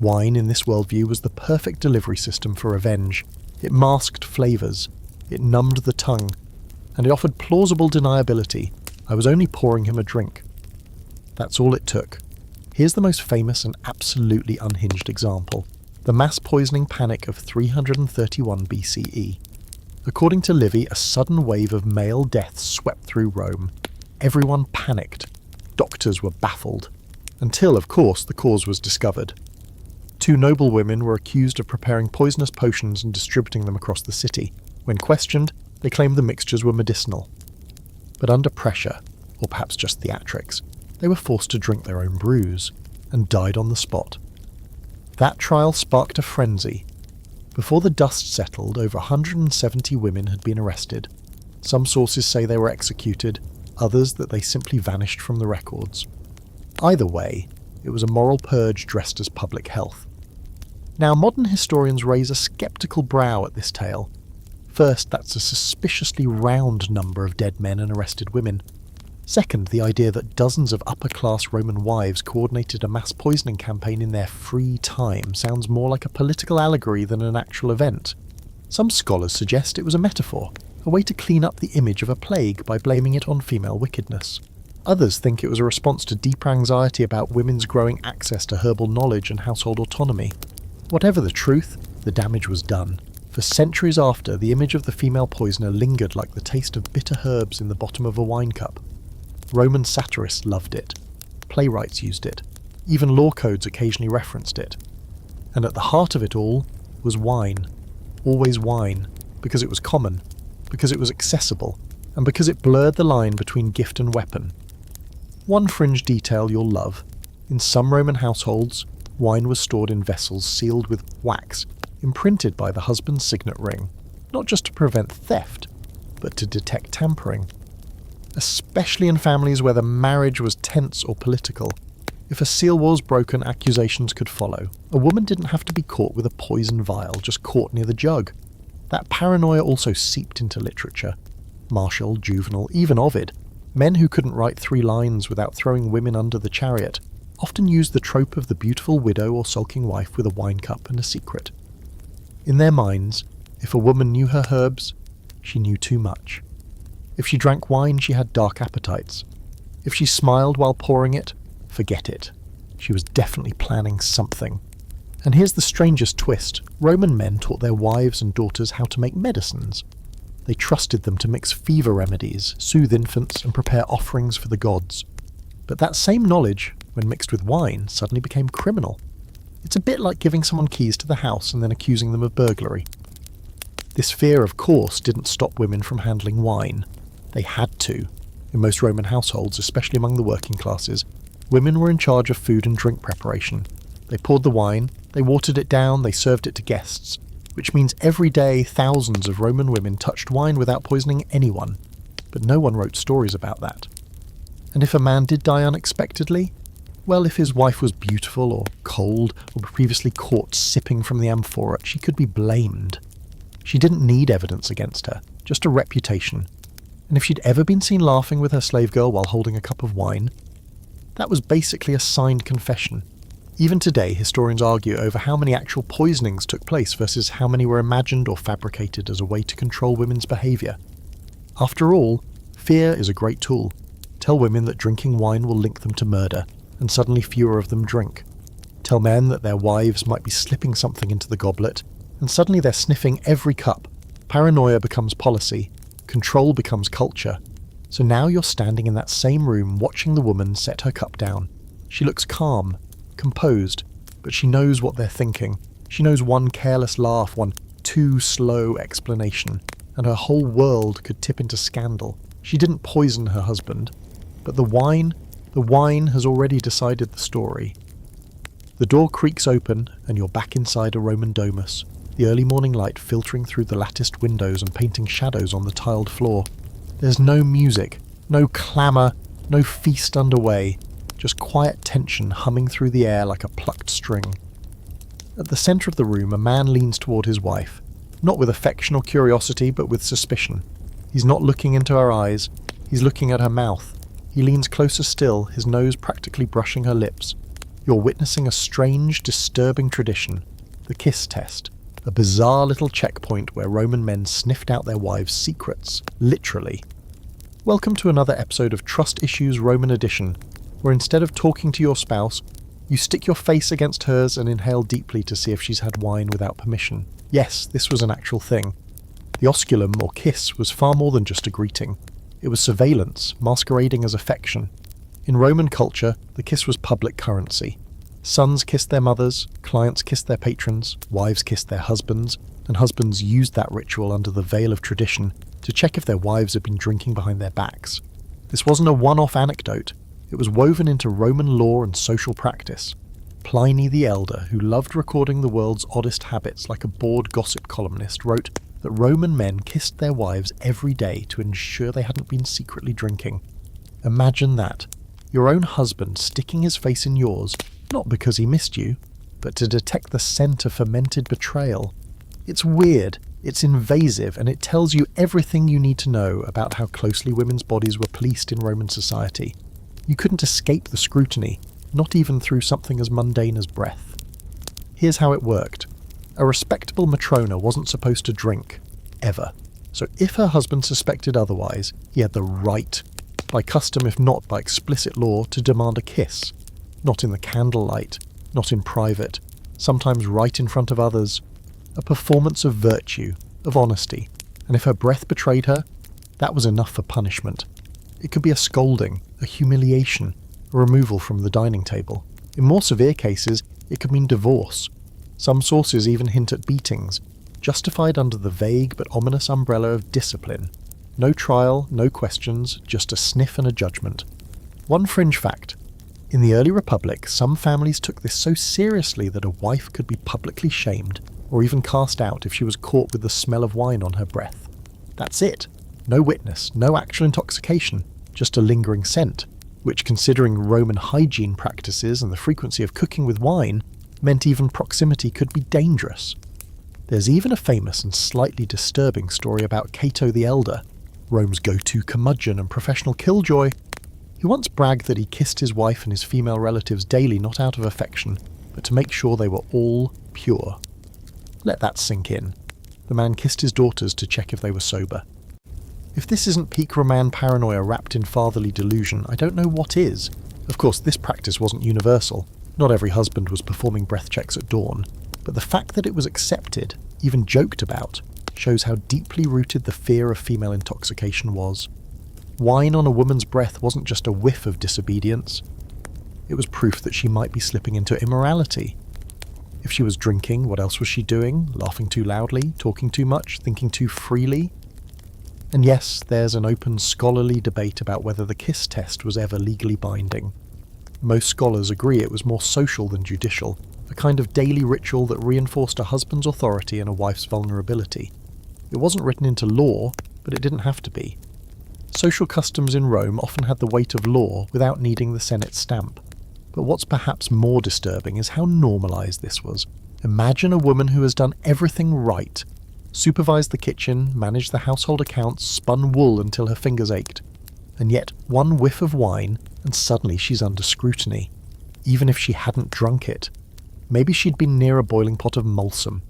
Wine, in this worldview, was the perfect delivery system for revenge. It masked flavours. It numbed the tongue. And it offered plausible deniability. I was only pouring him a drink. That's all it took. Here's the most famous and absolutely unhinged example. The mass poisoning panic of 331 BCE. According to Livy, a sudden wave of male deaths swept through Rome. Everyone panicked. Doctors were baffled. Until, of course, the cause was discovered. 2 noble women were accused of preparing poisonous potions and distributing them across the city. When questioned, they claimed the mixtures were medicinal. But under pressure, or perhaps just theatrics, they were forced to drink their own brews, and died on the spot. That trial sparked a frenzy. Before the dust settled, over 170 women had been arrested. Some sources say they were executed, others that they simply vanished from the records. Either way, it was a moral purge dressed as public health. Now, modern historians raise a sceptical brow at this tale. First, that's a suspiciously round number of dead men and arrested women. Second, the idea that dozens of upper-class Roman wives coordinated a mass poisoning campaign in their free time sounds more like a political allegory than an actual event. Some scholars suggest it was a metaphor, a way to clean up the image of a plague by blaming it on female wickedness. Others think it was a response to deeper anxiety about women's growing access to herbal knowledge and household autonomy. Whatever the truth, the damage was done. For centuries after, the image of the female poisoner lingered like the taste of bitter herbs in the bottom of a wine cup. Roman satirists loved it. Playwrights used it. Even law codes occasionally referenced it. And at the heart of it all was wine. Always wine. Because it was common. Because it was accessible. And because it blurred the line between gift and weapon. One fringe detail you'll love. In some Roman households, wine was stored in vessels sealed with wax, imprinted by the husband's signet ring, not just to prevent theft, but to detect tampering. Especially in families where the marriage was tense or political. If a seal was broken, accusations could follow. A woman didn't have to be caught with a poison vial, just caught near the jug. That paranoia also seeped into literature. Martial, Juvenal, even Ovid. Men who couldn't write 3 lines without throwing women under the chariot often used the trope of the beautiful widow or sulking wife with a wine cup and a secret. In their minds, if a woman knew her herbs, she knew too much. If she drank wine, she had dark appetites. If she smiled while pouring it, forget it. She was definitely planning something. And here's the strangest twist. Roman men taught their wives and daughters how to make medicines. They trusted them to mix fever remedies, soothe infants, and prepare offerings for the gods. But that same knowledge, when mixed with wine, suddenly became criminal. It's a bit like giving someone keys to the house and then accusing them of burglary. This fear, of course, didn't stop women from handling wine. They had to. In most Roman households, especially among the working classes, women were in charge of food and drink preparation. They poured the wine, they watered it down, they served it to guests, which means every day thousands of Roman women touched wine without poisoning anyone. But no one wrote stories about that. And if a man did die unexpectedly, well, if his wife was beautiful or cold or previously caught sipping from the amphora, she could be blamed. She didn't need evidence against her, just a reputation. And if she'd ever been seen laughing with her slave girl while holding a cup of wine, that was basically a signed confession. Even today, historians argue over how many actual poisonings took place versus how many were imagined or fabricated as a way to control women's behaviour. After all, fear is a great tool. Tell women that drinking wine will link them to murder, and suddenly fewer of them drink. Tell men that their wives might be slipping something into the goblet, and suddenly they're sniffing every cup. Paranoia becomes policy. Control becomes culture. So now you're standing in that same room watching the woman set her cup down. She looks calm, composed, but she knows what they're thinking. She knows one careless laugh, one too slow explanation, and her whole world could tip into scandal. She didn't poison her husband, but the wine has already decided the story. The door creaks open, and you're back inside a Roman domus, the early morning light filtering through the latticed windows and painting shadows on the tiled floor. There's no music, no clamour, no feast underway, just quiet tension humming through the air like a plucked string. At the centre of the room, a man leans toward his wife, not with affection or curiosity, but with suspicion. He's not looking into her eyes, he's looking at her mouth. He leans closer still, his nose practically brushing her lips. You're witnessing a strange, disturbing tradition, the kiss test, a bizarre little checkpoint where Roman men sniffed out their wives' secrets, literally. Welcome to another episode of Trust Issues Roman Edition, where instead of talking to your spouse, you stick your face against hers and inhale deeply to see if she's had wine without permission. Yes, this was an actual thing. The osculum, or kiss, was far more than just a greeting. It was surveillance, masquerading as affection. In Roman culture, the kiss was public currency. Sons kissed their mothers, clients kissed their patrons, wives kissed their husbands, and husbands used that ritual under the veil of tradition to check if their wives had been drinking behind their backs. This wasn't a one-off anecdote. It was woven into Roman law and social practice. Pliny the Elder, who loved recording the world's oddest habits like a bored gossip columnist, wrote that Roman men kissed their wives every day to ensure they hadn't been secretly drinking. Imagine that. Your own husband sticking his face in yours, not because he missed you, but to detect the scent of fermented betrayal. It's weird, it's invasive, and it tells you everything you need to know about how closely women's bodies were policed in Roman society. You couldn't escape the scrutiny, not even through something as mundane as breath. Here's how it worked. A respectable Matrona wasn't supposed to drink, ever. So if her husband suspected otherwise, he had the right, by custom if not by explicit law, to demand a kiss. Not in the candlelight, not in private, sometimes right in front of others. A performance of virtue, of honesty, and if her breath betrayed her, that was enough for punishment. It could be a scolding, a humiliation, a removal from the dining table. In more severe cases, it could mean divorce. Some sources even hint at beatings, justified under the vague but ominous umbrella of discipline. No trial, no questions, just a sniff and a judgment. One fringe fact. In the early Republic, some families took this so seriously that a wife could be publicly shamed, or even cast out if she was caught with the smell of wine on her breath. That's it. No witness, no actual intoxication, just a lingering scent, which, considering Roman hygiene practices and the frequency of cooking with wine, meant even proximity could be dangerous. There's even a famous and slightly disturbing story about Cato the Elder, Rome's go-to curmudgeon and professional killjoy. He once bragged that he kissed his wife and his female relatives daily not out of affection, but to make sure they were all pure. Let that sink in. The man kissed his daughters to check if they were sober. If this isn't peak Roman paranoia wrapped in fatherly delusion, I don't know what is. Of course, this practice wasn't universal. Not every husband was performing breath checks at dawn, but the fact that it was accepted, even joked about, shows how deeply rooted the fear of female intoxication was. Wine on a woman's breath wasn't just a whiff of disobedience. It was proof that she might be slipping into immorality. If she was drinking, what else was she doing? Laughing too loudly, talking too much, thinking too freely? And yes, there's an open scholarly debate about whether the kiss test was ever legally binding. Most scholars agree it was more social than judicial, a kind of daily ritual that reinforced a husband's authority and a wife's vulnerability. It wasn't written into law, but it didn't have to be. Social customs in Rome often had the weight of law without needing the Senate's stamp. But what's perhaps more disturbing is how normalised this was. Imagine a woman who has done everything right, supervised the kitchen, managed the household accounts, spun wool until her fingers ached, and yet one whiff of wine and suddenly she's under scrutiny, even if she hadn't drunk it. Maybe she'd been near a boiling pot of mulsum.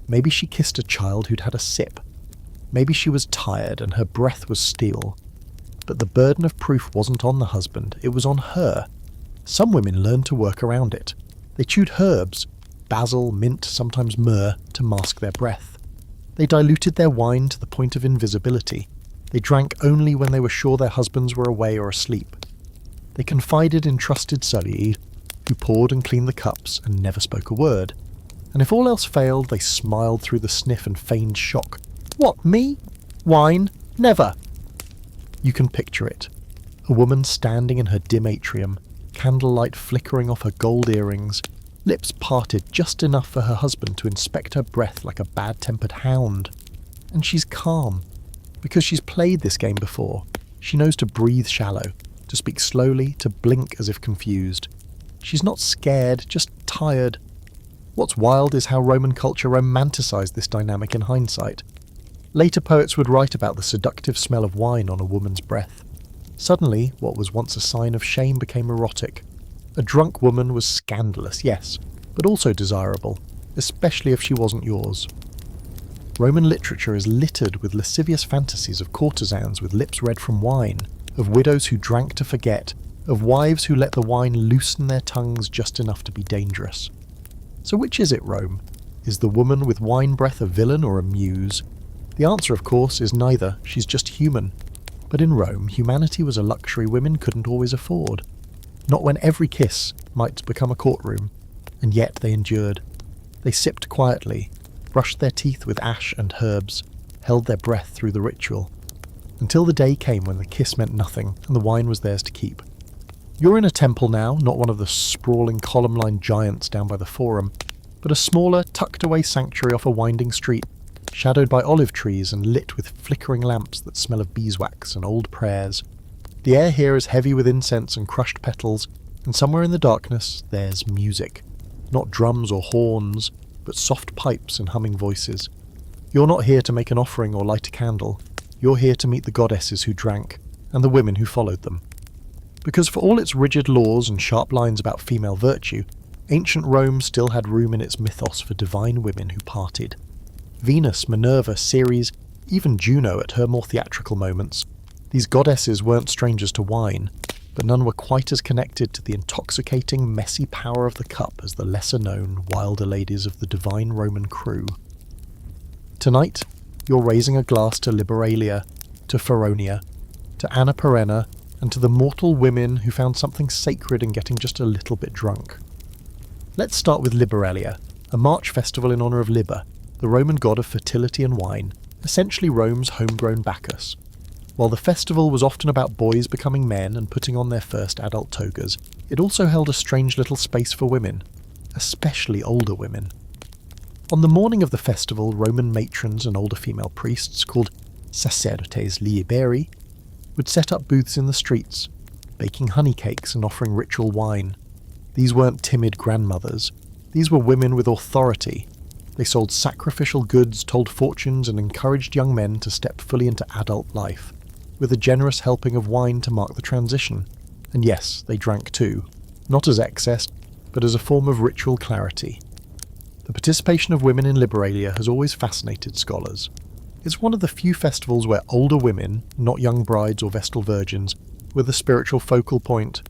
Maybe she kissed a child who'd had a sip. Maybe she was tired and her breath was steel. But the burden of proof wasn't on the husband, it was on her. Some women learned to work around it. They chewed herbs, basil, mint, sometimes myrrh, to mask their breath. They diluted their wine to the point of invisibility. They drank only when they were sure their husbands were away or asleep. They confided in trusted sommeliers, who poured and cleaned the cups and never spoke a word. And if all else failed, they smiled through the sniff and feigned shock. What, me? Wine? Never! You can picture it. A woman standing in her dim atrium, candlelight flickering off her gold earrings, lips parted just enough for her husband to inspect her breath like a bad-tempered hound. And she's calm. Because she's played this game before, she knows to breathe shallow, to speak slowly, to blink as if confused. She's not scared, just tired. What's wild is how Roman culture romanticised this dynamic in hindsight. Later poets would write about the seductive smell of wine on a woman's breath. Suddenly, what was once a sign of shame became erotic. A drunk woman was scandalous, yes, but also desirable, especially if she wasn't yours. Roman literature is littered with lascivious fantasies of courtesans with lips red from wine, of widows who drank to forget, of wives who let the wine loosen their tongues just enough to be dangerous. So which is it, Rome? Is the woman with wine breath a villain or a muse? The answer, of course, is neither. She's just human. But in Rome, humanity was a luxury women couldn't always afford. Not when every kiss might become a courtroom, and yet they endured. They sipped quietly, brushed their teeth with ash and herbs, held their breath through the ritual, until the day came when the kiss meant nothing and the wine was theirs to keep. You're in a temple now, not one of the sprawling column-lined giants down by the Forum, but a smaller, tucked-away sanctuary off a winding street, shadowed by olive trees and lit with flickering lamps that smell of beeswax and old prayers. The air here is heavy with incense and crushed petals, and somewhere in the darkness there's music. Not drums or horns, but soft pipes and humming voices. You're not here to make an offering or light a candle. You're here to meet the goddesses who drank, and the women who followed them. Because for all its rigid laws and sharp lines about female virtue, ancient Rome still had room in its mythos for divine women who partied. Venus, Minerva, Ceres, even Juno at her more theatrical moments. These goddesses weren't strangers to wine, but none were quite as connected to the intoxicating, messy power of the cup as the lesser-known, wilder ladies of the divine Roman crew. Tonight, you're raising a glass to Liberalia, to Feronia, to Anna Perenna, and to the mortal women who found something sacred in getting just a little bit drunk. Let's start with Liberalia, a March festival in honour of Liber, the Roman god of fertility and wine, essentially Rome's homegrown Bacchus. While the festival was often about boys becoming men and putting on their first adult togas, it also held a strange little space for women, especially older women. On the morning of the festival, Roman matrons and older female priests, called sacerdotes liberi, would set up booths in the streets, baking honey cakes and offering ritual wine. These weren't timid grandmothers. These were women with authority. They sold sacrificial goods, told fortunes, and encouraged young men to step fully into adult life, with a generous helping of wine to mark the transition. And yes, they drank too, not as excess, but as a form of ritual clarity. The participation of women in Liberalia has always fascinated scholars. It's one of the few festivals where older women, not young brides or vestal virgins, were the spiritual focal point.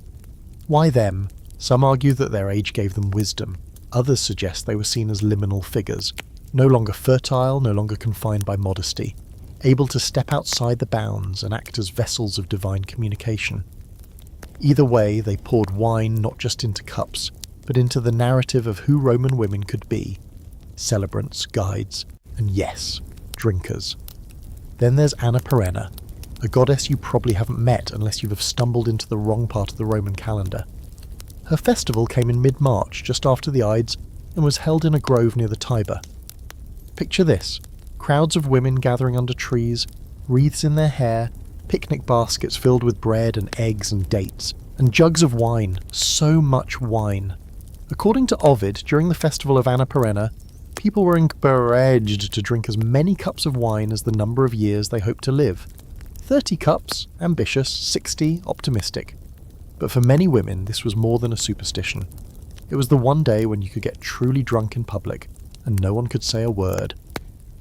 Why them? Some argue that their age gave them wisdom. Others suggest they were seen as liminal figures, no longer fertile, no longer confined by modesty, able to step outside the bounds and act as vessels of divine communication. Either way, they poured wine not just into cups, but into the narrative of who Roman women could be. Celebrants, guides, and yes, drinkers. Then there's Anna Perenna, a goddess you probably haven't met unless you have stumbled into the wrong part of the Roman calendar. Her festival came in mid-March, just after the Ides, and was held in a grove near the Tiber. Picture this: crowds of women gathering under trees, wreaths in their hair, picnic baskets filled with bread and eggs and dates, and jugs of wine, so much wine. According to Ovid, during the festival of Anna Perenna, people were encouraged to drink as many cups of wine as the number of years they hoped to live. 30 cups, ambitious; 60, optimistic. But for many women, this was more than a superstition. It was the one day when you could get truly drunk in public, and no one could say a word.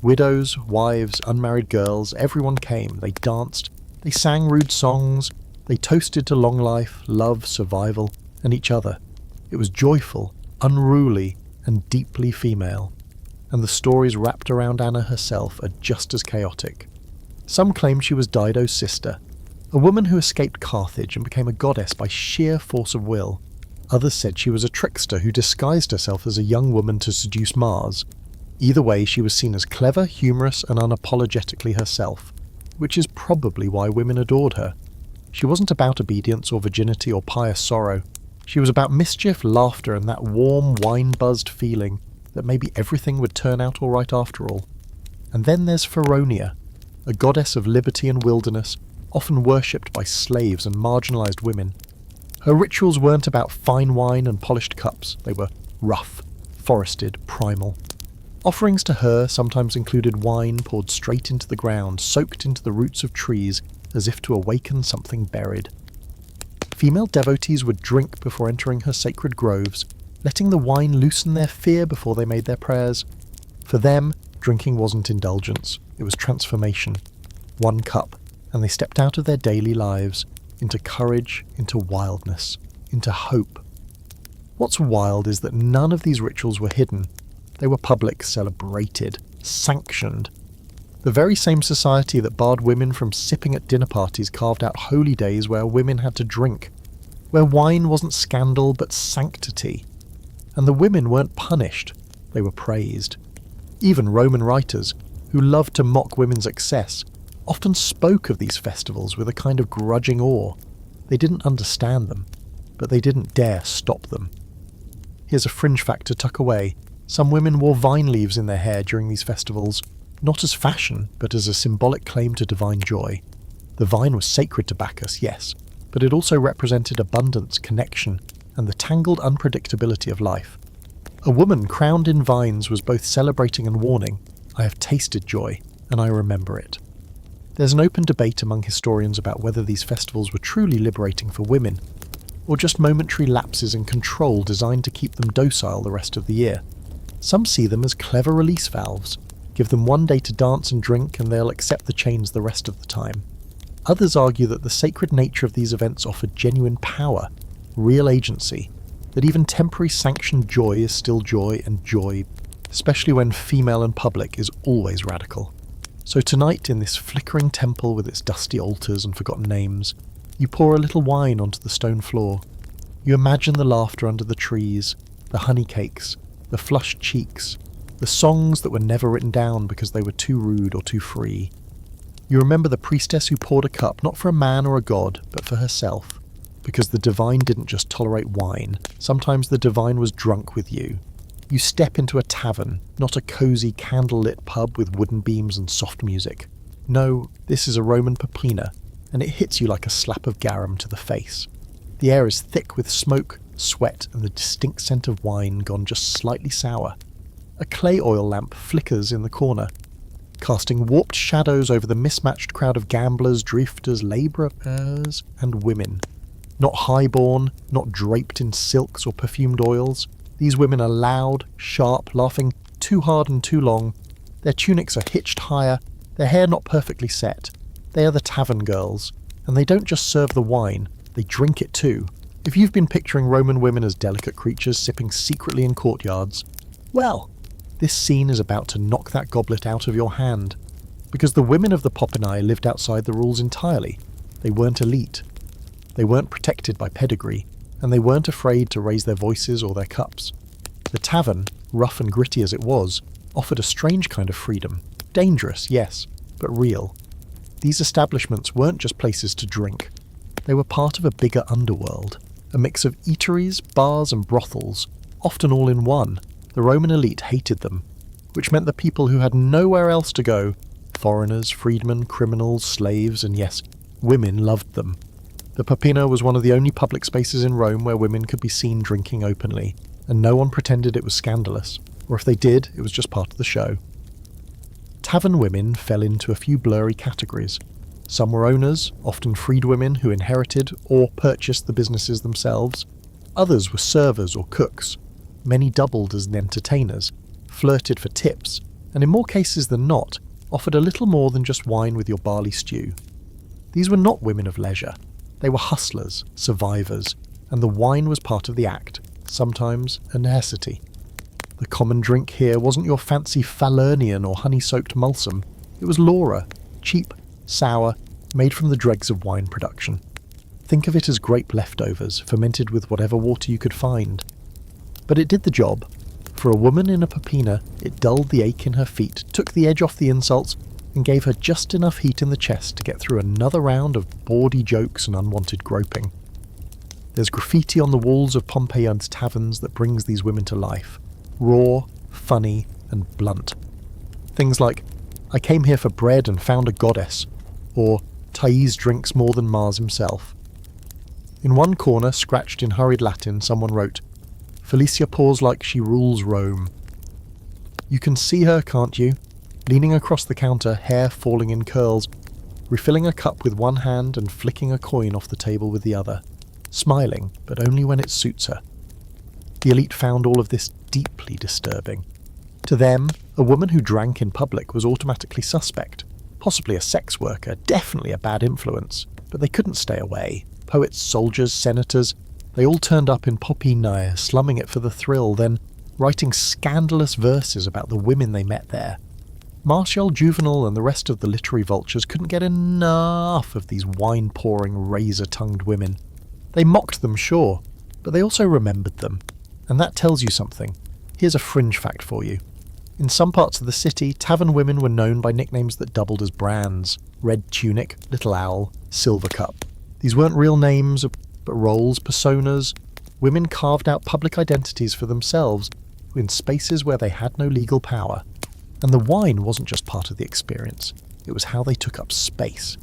Widows, wives, unmarried girls, everyone came. They danced, they sang rude songs, they toasted to long life, love, survival, and each other. It was joyful, unruly, and deeply female. And the stories wrapped around Anna herself are just as chaotic. Some claim she was Dido's sister, a woman who escaped Carthage and became a goddess by sheer force of will. Others said she was a trickster who disguised herself as a young woman to seduce Mars. Either way, she was seen as clever, humorous, and unapologetically herself, which is probably why women adored her. She wasn't about obedience or virginity or pious sorrow. She was about mischief, laughter, and that warm, wine-buzzed feeling that maybe everything would turn out all right after all. And then there's Feronia, a goddess of liberty and wilderness, often worshipped by slaves and marginalised women. Her rituals weren't about fine wine and polished cups, they were rough, forested, primal. Offerings to her sometimes included wine poured straight into the ground, soaked into the roots of trees, as if to awaken something buried. Female devotees would drink before entering her sacred groves, letting the wine loosen their fear before they made their prayers. For them, drinking wasn't indulgence, it was transformation. One cup, and they stepped out of their daily lives, into courage, into wildness, into hope. What's wild is that none of these rituals were hidden. They were public, celebrated, sanctioned. The very same society that barred women from sipping at dinner parties carved out holy days where women had to drink, where wine wasn't scandal but sanctity. And the women weren't punished, they were praised. Even Roman writers, who loved to mock women's excess, often spoke of these festivals with a kind of grudging awe. They didn't understand them, but they didn't dare stop them. Here's a fringe fact to tuck away. Some women wore vine leaves in their hair during these festivals, not as fashion, but as a symbolic claim to divine joy. The vine was sacred to Bacchus, yes, but it also represented abundance, connection, and the tangled unpredictability of life. A woman crowned in vines was both celebrating and warning, I have tasted joy, and I remember it. There's an open debate among historians about whether these festivals were truly liberating for women, or just momentary lapses in control designed to keep them docile the rest of the year. Some see them as clever release valves. Give them one day to dance and drink and they'll accept the chains the rest of the time. Others argue that the sacred nature of these events offered genuine power, real agency, that even temporary sanctioned joy is still joy, and joy, especially when female and public, is always radical. So tonight, in this flickering temple with its dusty altars and forgotten names, you pour a little wine onto the stone floor. You imagine the laughter under the trees, the honey cakes, the flushed cheeks, the songs that were never written down because they were too rude or too free. You remember the priestess who poured a cup not for a man or a god, but for herself, because the divine didn't just tolerate wine, sometimes the divine was drunk with you. You step into a tavern, not a cosy candle-lit pub with wooden beams and soft music. No, this is a Roman popina, and it hits you like a slap of garum to the face. The air is thick with smoke, sweat, and the distinct scent of wine gone just slightly sour. A clay oil lamp flickers in the corner, casting warped shadows over the mismatched crowd of gamblers, drifters, labourers, and women. Not highborn, not draped in silks or perfumed oils. These women are loud, sharp, laughing too hard and too long. Their tunics are hitched higher, their hair not perfectly set. They are the tavern girls, and they don't just serve the wine, they drink it too. If you've been picturing Roman women as delicate creatures sipping secretly in courtyards, well, this scene is about to knock that goblet out of your hand. Because the women of the Popinae lived outside the rules entirely. They weren't elite. They weren't protected by pedigree, and they weren't afraid to raise their voices or their cups. The tavern, rough and gritty as it was, offered a strange kind of freedom. Dangerous, yes, but real. These establishments weren't just places to drink. They were part of a bigger underworld, a mix of eateries, bars and brothels, often all in one. The Roman elite hated them, which meant the people who had nowhere else to go, foreigners, freedmen, criminals, slaves, and yes, women loved them. The Popina was one of the only public spaces in Rome where women could be seen drinking openly, and no one pretended it was scandalous, or if they did, it was just part of the show. Tavern women fell into a few blurry categories. Some were owners, often freedwomen who inherited or purchased the businesses themselves. Others were servers or cooks. Many doubled as entertainers, flirted for tips, and in more cases than not, offered a little more than just wine with your barley stew. These were not women of leisure. They were hustlers, survivors, and the wine was part of the act, sometimes a necessity. The common drink here wasn't your fancy Falernian or honey-soaked mulsum. It was Laura, cheap, sour, made from the dregs of wine production. Think of it as grape leftovers, fermented with whatever water you could find. But it did the job. For a woman in a Popina, it dulled the ache in her feet, took the edge off the insults, and gave her just enough heat in the chest to get through another round of bawdy jokes and unwanted groping. There's graffiti on the walls of Pompeian's taverns that brings these women to life. Raw, funny, and blunt. Things like, "I came here for bread and found a goddess," or Thais drinks more than Mars himself. In one corner, scratched in hurried Latin, someone wrote, Felicia pours like she rules Rome. You can see her, can't you? Leaning across the counter, hair falling in curls, refilling a cup with one hand and flicking a coin off the table with the other, smiling, but only when it suits her. The elite found all of this deeply disturbing. To them, a woman who drank in public was automatically suspect, possibly a sex worker, definitely a bad influence, but they couldn't stay away. Poets, soldiers, senators, they all turned up in Popinae, slumming it for the thrill, then writing scandalous verses about the women they met there. Martial, Juvenal, and the rest of the literary vultures couldn't get enough of these wine-pouring, razor-tongued women. They mocked them, sure, but they also remembered them. And that tells you something. Here's a fringe fact for you. In some parts of the city, tavern women were known by nicknames that doubled as brands. Red Tunic, Little Owl, Silver Cup. These weren't real names, but roles, personas. Women carved out public identities for themselves in spaces where they had no legal power. And the wine wasn't just part of the experience, it was how they took up space.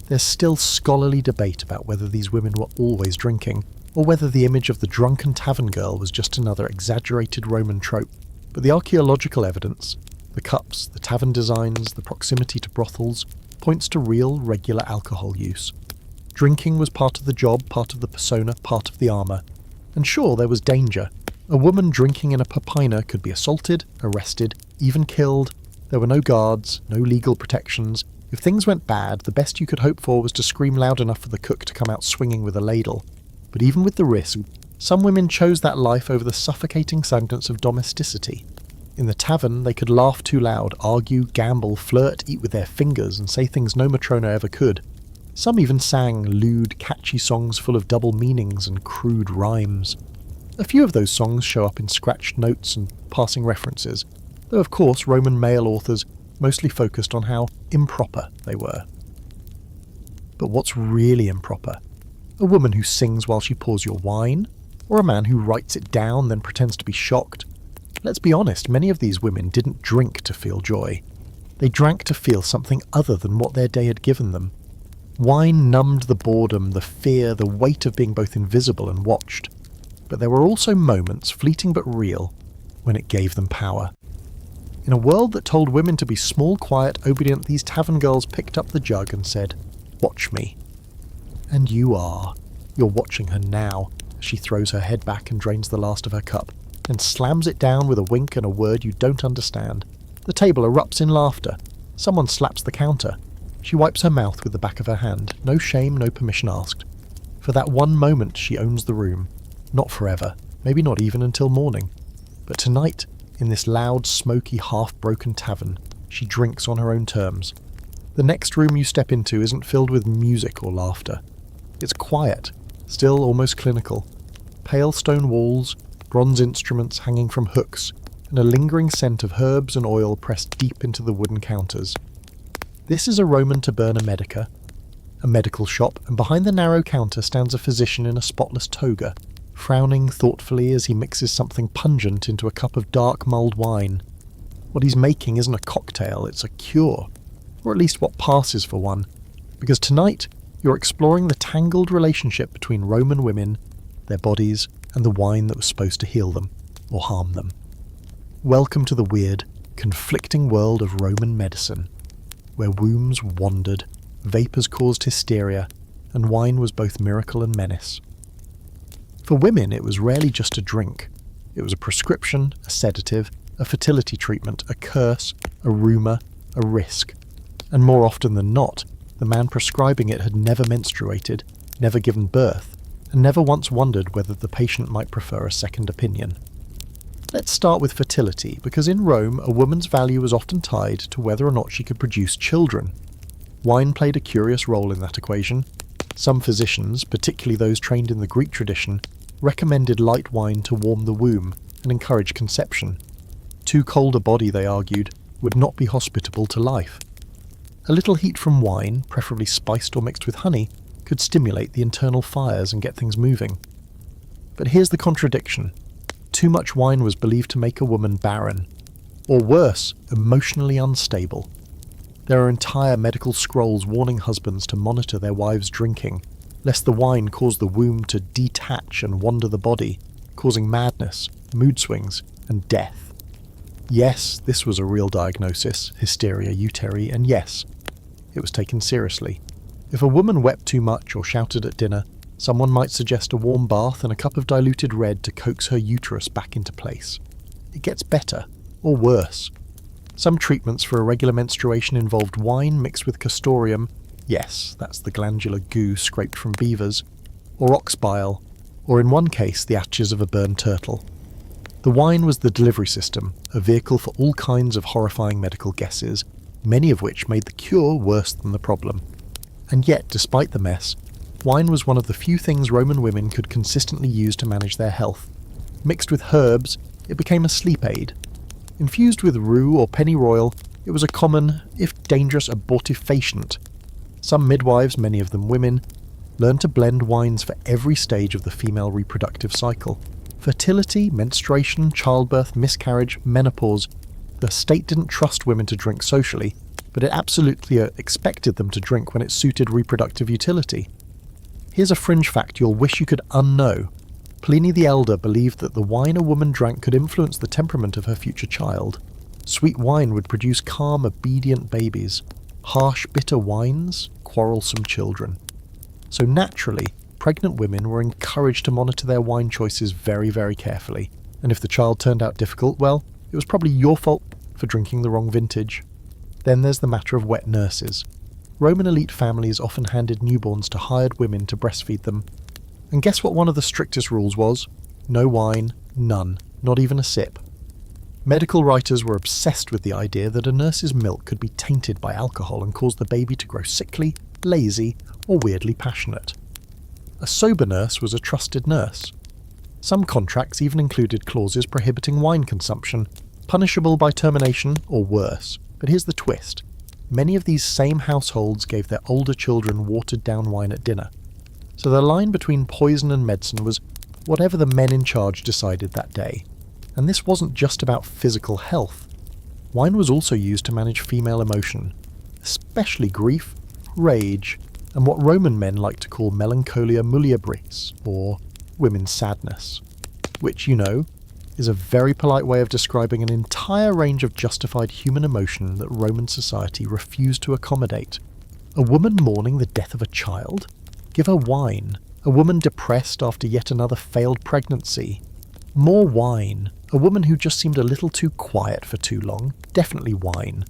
There's still scholarly debate about whether these women were always drinking, or whether the image of the drunken tavern girl was just another exaggerated Roman trope. But the archaeological evidence, the cups, the tavern designs, the proximity to brothels, points to real, regular alcohol use. Drinking was part of the job, part of the persona, part of the armour. And sure, there was danger. A woman drinking in a popina could be assaulted, arrested, even killed. There were no guards, no legal protections. If things went bad, the best you could hope for was to scream loud enough for the cook to come out swinging with a ladle. But even with the risk, some women chose that life over the suffocating semblance of domesticity. In the tavern, they could laugh too loud, argue, gamble, flirt, eat with their fingers, and say things no Matrona ever could. Some even sang lewd, catchy songs full of double meanings and crude rhymes. A few of those songs show up in scratched notes and passing references, though of course Roman male authors mostly focused on how improper they were. But what's really improper? A woman who sings while she pours your wine? Or a man who writes it down then pretends to be shocked? Let's be honest, many of these women didn't drink to feel joy. They drank to feel something other than what their day had given them. Wine numbed the boredom, the fear, the weight of being both invisible and watched. But there were also moments, fleeting but real, when it gave them power. In a world that told women to be small, quiet, obedient, these tavern girls picked up the jug and said, "Watch me." And you are. You're watching her now, as she throws her head back and drains the last of her cup, and slams it down with a wink and a word you don't understand. The table erupts in laughter. Someone slaps the counter. She wipes her mouth with the back of her hand. No shame, no permission asked. For that one moment she owns the room. Not forever, maybe not even until morning. But tonight, in this loud, smoky, half-broken tavern, she drinks on her own terms. The next room you step into isn't filled with music or laughter. It's quiet, still almost clinical. Pale stone walls, bronze instruments hanging from hooks, and a lingering scent of herbs and oil pressed deep into the wooden counters. This is a Roman taberna medica, a medical shop, and behind the narrow counter stands a physician in a spotless toga, frowning thoughtfully as he mixes something pungent into a cup of dark mulled wine. What he's making isn't a cocktail, it's a cure, or at least what passes for one, because tonight you're exploring the tangled relationship between Roman women, their bodies, and the wine that was supposed to heal them, or harm them. Welcome to the weird, conflicting world of Roman medicine, where wombs wandered, vapours caused hysteria, and wine was both miracle and menace. For women, it was rarely just a drink. It was a prescription, a sedative, a fertility treatment, a curse, a rumour, a risk. And more often than not, the man prescribing it had never menstruated, never given birth, and never once wondered whether the patient might prefer a second opinion. Let's start with fertility, because in Rome, a woman's value was often tied to whether or not she could produce children. Wine played a curious role in that equation. Some physicians, particularly those trained in the Greek tradition, recommended light wine to warm the womb and encourage conception. Too cold a body, they argued, would not be hospitable to life. A little heat from wine, preferably spiced or mixed with honey, could stimulate the internal fires and get things moving. But here's the contradiction. Too much wine was believed to make a woman barren, or worse, emotionally unstable. There are entire medical scrolls warning husbands to monitor their wives' drinking, lest the wine cause the womb to detach and wander the body, causing madness, mood swings, and death. Yes, this was a real diagnosis, hysteria uteri, and yes, it was taken seriously. If a woman wept too much or shouted at dinner, someone might suggest a warm bath and a cup of diluted red to coax her uterus back into place. It gets better, or worse. Some treatments for irregular menstruation involved wine mixed with castoreum, yes, that's the glandular goo scraped from beavers, or ox bile, or in one case the ashes of a burned turtle. The wine was the delivery system, a vehicle for all kinds of horrifying medical guesses, many of which made the cure worse than the problem. And yet, despite the mess, wine was one of the few things Roman women could consistently use to manage their health. Mixed with herbs, it became a sleep aid. Infused with rue or pennyroyal, it was a common, if dangerous, abortifacient. Some midwives, many of them women, learned to blend wines for every stage of the female reproductive cycle. Fertility, menstruation, childbirth, miscarriage, menopause. The state didn't trust women to drink socially, but it absolutely expected them to drink when it suited reproductive utility. Here's a fringe fact you'll wish you could unknow. Pliny the Elder believed that the wine a woman drank could influence the temperament of her future child. Sweet wine would produce calm, obedient babies. Harsh, bitter wines, quarrelsome children. So naturally, pregnant women were encouraged to monitor their wine choices very, very carefully. And if the child turned out difficult, well, it was probably your fault for drinking the wrong vintage. Then there's the matter of wet nurses. Roman elite families often handed newborns to hired women to breastfeed them. And guess what one of the strictest rules was? No wine, none, not even a sip. Medical writers were obsessed with the idea that a nurse's milk could be tainted by alcohol and cause the baby to grow sickly, lazy, or weirdly passionate. A sober nurse was a trusted nurse. Some contracts even included clauses prohibiting wine consumption, punishable by termination or worse. But here's the twist. Many of these same households gave their older children watered-down wine at dinner. So the line between poison and medicine was whatever the men in charge decided that day. And this wasn't just about physical health. Wine was also used to manage female emotion, especially grief, rage, and what Roman men like to call melancholia muliebris, or women's sadness, which, you know, is a very polite way of describing an entire range of justified human emotion that Roman society refused to accommodate. A woman mourning the death of a child? Give her wine. A woman depressed after yet another failed pregnancy? More wine. A woman who just seemed a little too quiet for too long? Definitely wine.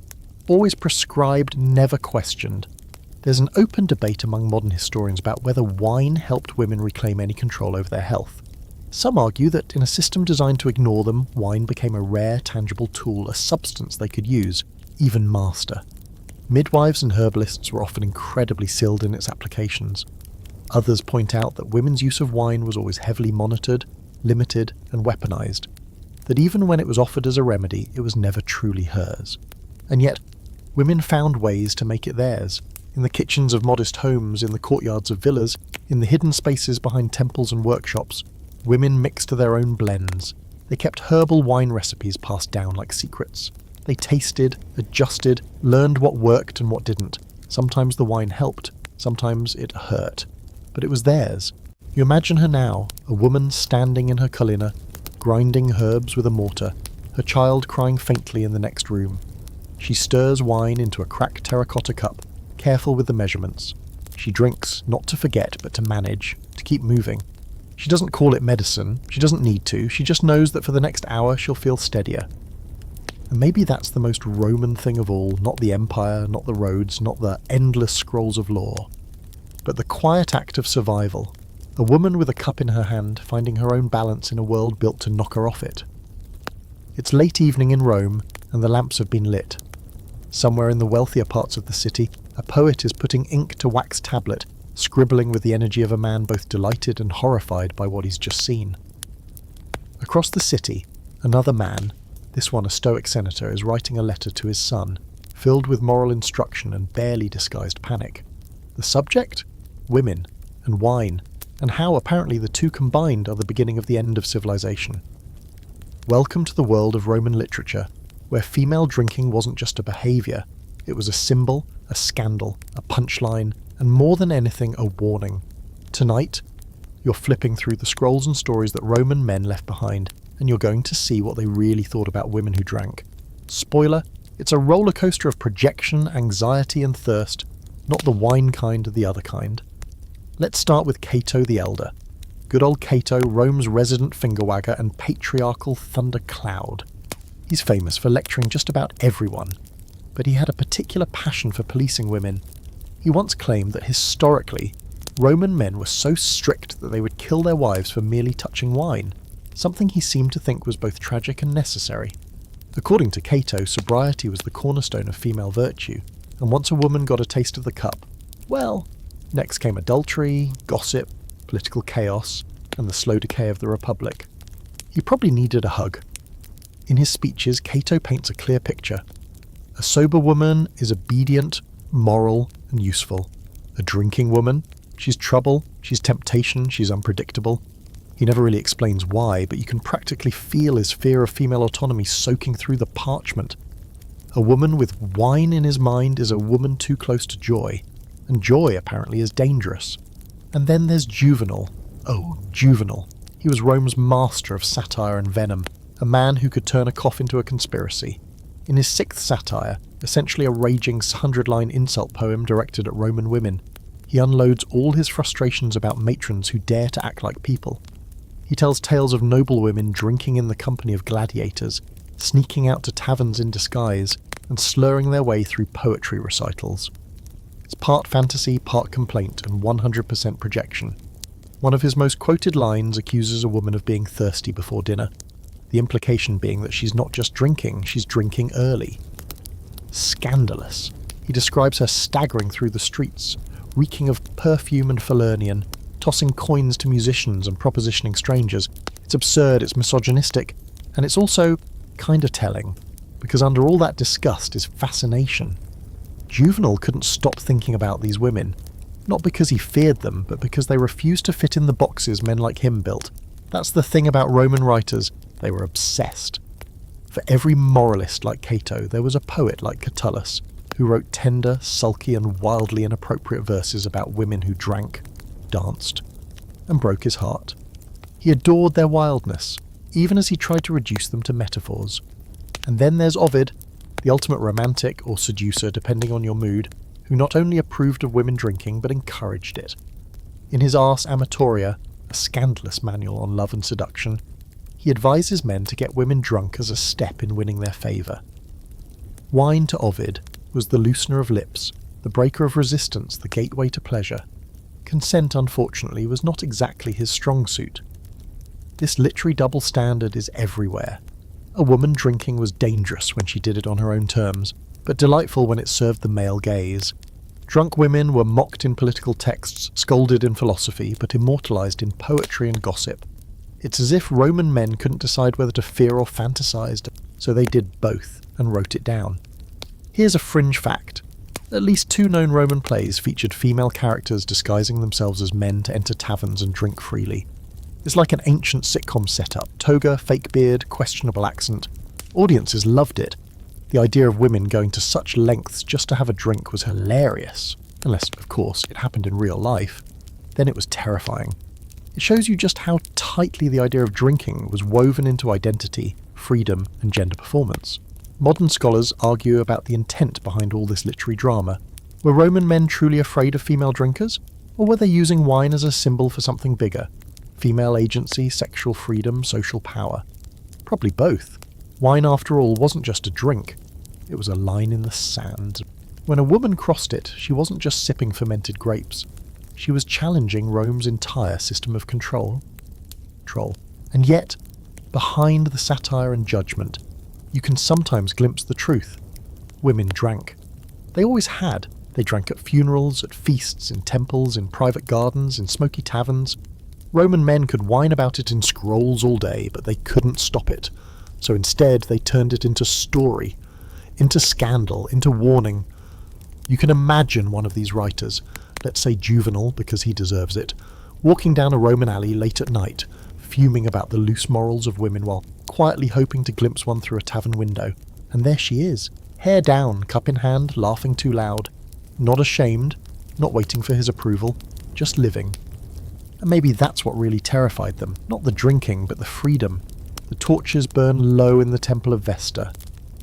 Always prescribed, never questioned. There's an open debate among modern historians about whether wine helped women reclaim any control over their health. Some argue that in a system designed to ignore them, wine became a rare, tangible tool, a substance they could use, even master. Midwives and herbalists were often incredibly skilled in its applications. Others point out that women's use of wine was always heavily monitored, limited, and weaponized. That even when it was offered as a remedy, it was never truly hers. And yet, women found ways to make it theirs. In the kitchens of modest homes, in the courtyards of villas, in the hidden spaces behind temples and workshops, women mixed their own blends. They kept herbal wine recipes passed down like secrets. They tasted, adjusted, learned what worked and what didn't. Sometimes the wine helped, sometimes it hurt. But it was theirs. You imagine her now, a woman standing in her culina, grinding herbs with a mortar, her child crying faintly in the next room. She stirs wine into a cracked terracotta cup, careful with the measurements. She drinks, not to forget, but to manage, to keep moving. She doesn't call it medicine, she doesn't need to, she just knows that for the next hour she'll feel steadier. And maybe that's the most Roman thing of all, not the empire, not the roads, not the endless scrolls of law, but the quiet act of survival. A woman with a cup in her hand, finding her own balance in a world built to knock her off it. It's late evening in Rome, and the lamps have been lit. Somewhere in the wealthier parts of the city, a poet is putting ink to wax tablet, scribbling with the energy of a man both delighted and horrified by what he's just seen. Across the city, another man, this one a stoic senator, is writing a letter to his son, filled with moral instruction and barely disguised panic. The subject? Women, and wine, and how apparently the two combined are the beginning of the end of civilization. Welcome to the world of Roman literature, where female drinking wasn't just a behaviour, It was a symbol, a scandal, a punchline, and more than anything, a warning. Tonight, you're flipping through the scrolls and stories that Roman men left behind, and you're going to see what they really thought about women who drank. Spoiler, it's a roller coaster of projection, anxiety, and thirst, not the wine kind, the other kind. Let's start with Cato the Elder. Good old Cato, Rome's resident fingerwagger and patriarchal thundercloud. He's famous for lecturing just about everyone, but he had a particular passion for policing women. He once claimed that historically, Roman men were so strict that they would kill their wives for merely touching wine, something he seemed to think was both tragic and necessary. According to Cato, sobriety was the cornerstone of female virtue, and once a woman got a taste of the cup, well, next came adultery, gossip, political chaos, and the slow decay of the Republic. He probably needed a hug. In his speeches, Cato paints a clear picture. A sober woman is obedient, moral, and useful. A drinking woman, she's trouble, she's temptation, she's unpredictable. He never really explains why, but you can practically feel his fear of female autonomy soaking through the parchment. A woman with wine in his mind is a woman too close to joy, and joy apparently is dangerous. And then there's Juvenal. Oh, Juvenal. He was Rome's master of satire and venom, a man who could turn a cough into a conspiracy. In his sixth satire, essentially a raging 100-line insult poem directed at Roman women, he unloads all his frustrations about matrons who dare to act like people. He tells tales of noble women drinking in the company of gladiators, sneaking out to taverns in disguise, and slurring their way through poetry recitals. It's part fantasy, part complaint, and 100% projection. One of his most quoted lines accuses a woman of being thirsty before dinner, the implication being that she's not just drinking, she's drinking early. Scandalous. He describes her staggering through the streets, reeking of perfume and Falernian, tossing coins to musicians and propositioning strangers. It's absurd, it's misogynistic, and it's also kind of telling, because under all that disgust is fascination. Juvenal couldn't stop thinking about these women, not because he feared them, but because they refused to fit in the boxes men like him built. That's the thing about Roman writers, they were obsessed. For every moralist like Cato, there was a poet like Catullus, who wrote tender, sulky, and wildly inappropriate verses about women who drank, danced, and broke his heart. He adored their wildness, even as he tried to reduce them to metaphors. And then there's Ovid, the ultimate romantic or seducer depending on your mood, who not only approved of women drinking but encouraged it. In his Ars Amatoria, a scandalous manual on love and seduction, he advises men to get women drunk as a step in winning their favour. Wine to Ovid was the loosener of lips, the breaker of resistance, the gateway to pleasure. Consent, unfortunately, was not exactly his strong suit. This literary double standard is everywhere. A woman drinking was dangerous when she did it on her own terms, but delightful when it served the male gaze. Drunk women were mocked in political texts, scolded in philosophy, but immortalised in poetry and gossip. It's as if Roman men couldn't decide whether to fear or fantasise, so they did both and wrote it down. Here's a fringe fact. At least 2 known Roman plays featured female characters disguising themselves as men to enter taverns and drink freely. It's like an ancient sitcom setup. Toga, fake beard, questionable accent. Audiences loved it. The idea of women going to such lengths just to have a drink was hilarious. Unless, of course, it happened in real life. Then it was terrifying. It shows you just how tightly the idea of drinking was woven into identity, freedom, and gender performance. Modern scholars argue about the intent behind all this literary drama. Were Roman men truly afraid of female drinkers? Or were they using wine as a symbol for something bigger? Female agency, sexual freedom, social power? Probably both. Wine, after all, wasn't just a drink. It was a line in the sand. When a woman crossed it, she wasn't just sipping fermented grapes. She was challenging Rome's entire system of control. And yet, behind the satire and judgment, you can sometimes glimpse the truth. Women drank. They always had. They drank at funerals, at feasts, in temples, in private gardens, in smoky taverns. Roman men could whine about it in scrolls all day, but they couldn't stop it. So instead, they turned it into story, into scandal, into warning. You can imagine one of these writers, let's say Juvenal, because he deserves it, walking down a Roman alley late at night, fuming about the loose morals of women while quietly hoping to glimpse one through a tavern window. And there she is, hair down, cup in hand, laughing too loud. Not ashamed, not waiting for his approval, just living. And maybe that's what really terrified them, not the drinking, but the freedom. The torches burn low in the temple of Vesta.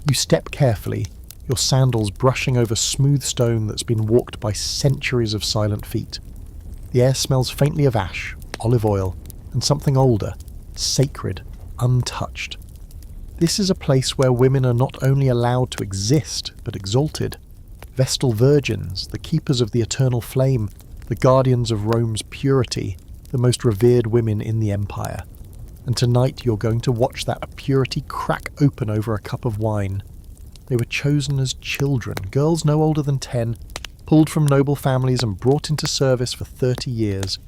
You step carefully, your sandals brushing over smooth stone that's been walked by centuries of silent feet. The air smells faintly of ash, olive oil, and something older, sacred, untouched. This is a place where women are not only allowed to exist, but exalted. Vestal virgins, the keepers of the eternal flame, the guardians of Rome's purity, the most revered women in the empire. And tonight you're going to watch that purity crack open over a cup of wine. They were chosen as children, girls no older than 10, pulled from noble families and brought into service for 30 years.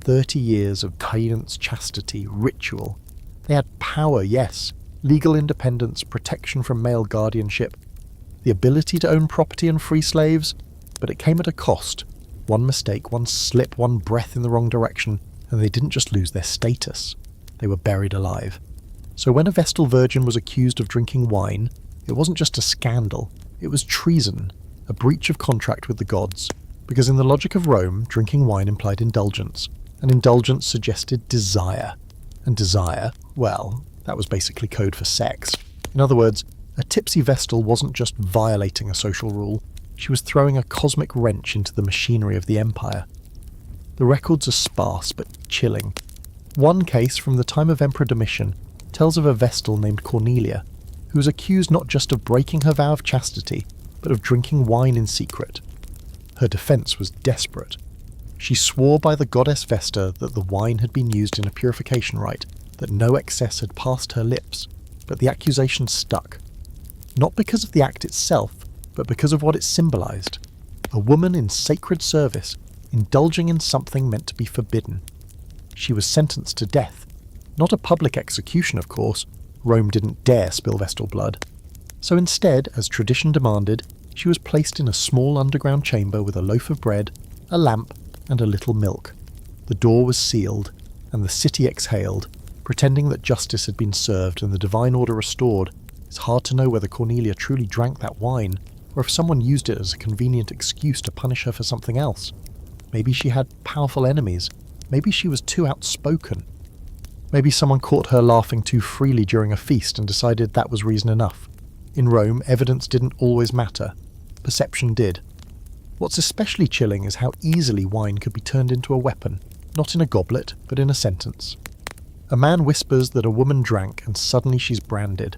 30 years of guidance, chastity, ritual. They had power, yes, legal independence, protection from male guardianship, the ability to own property and free slaves, but it came at a cost. One mistake, one slip, one breath in the wrong direction, and they didn't just lose their status. They were buried alive. So when a Vestal virgin was accused of drinking wine, it wasn't just a scandal, it was treason, a breach of contract with the gods, because in the logic of Rome, drinking wine implied indulgence, and indulgence suggested desire. And desire, well, that was basically code for sex. In other words, a tipsy Vestal wasn't just violating a social rule, she was throwing a cosmic wrench into the machinery of the empire. The records are sparse but chilling. One case from the time of Emperor Domitian tells of a Vestal named Cornelia, who was accused not just of breaking her vow of chastity, but of drinking wine in secret. Her defense was desperate. She swore by the goddess Vesta that the wine had been used in a purification rite, that no excess had passed her lips, but the accusation stuck. Not because of the act itself, but because of what it symbolized. A woman in sacred service, indulging in something meant to be forbidden. She was sentenced to death. Not a public execution, of course. Rome didn't dare spill Vestal blood. So instead, as tradition demanded, she was placed in a small underground chamber with a loaf of bread, a lamp, and a little milk. The door was sealed, and the city exhaled, pretending that justice had been served and the divine order restored. It's hard to know whether Cornelia truly drank that wine, or if someone used it as a convenient excuse to punish her for something else. Maybe she had powerful enemies. Maybe she was too outspoken. Maybe someone caught her laughing too freely during a feast and decided that was reason enough. In Rome, evidence didn't always matter. Perception did. What's especially chilling is how easily wine could be turned into a weapon, not in a goblet, but in a sentence. A man whispers that a woman drank and suddenly she's branded.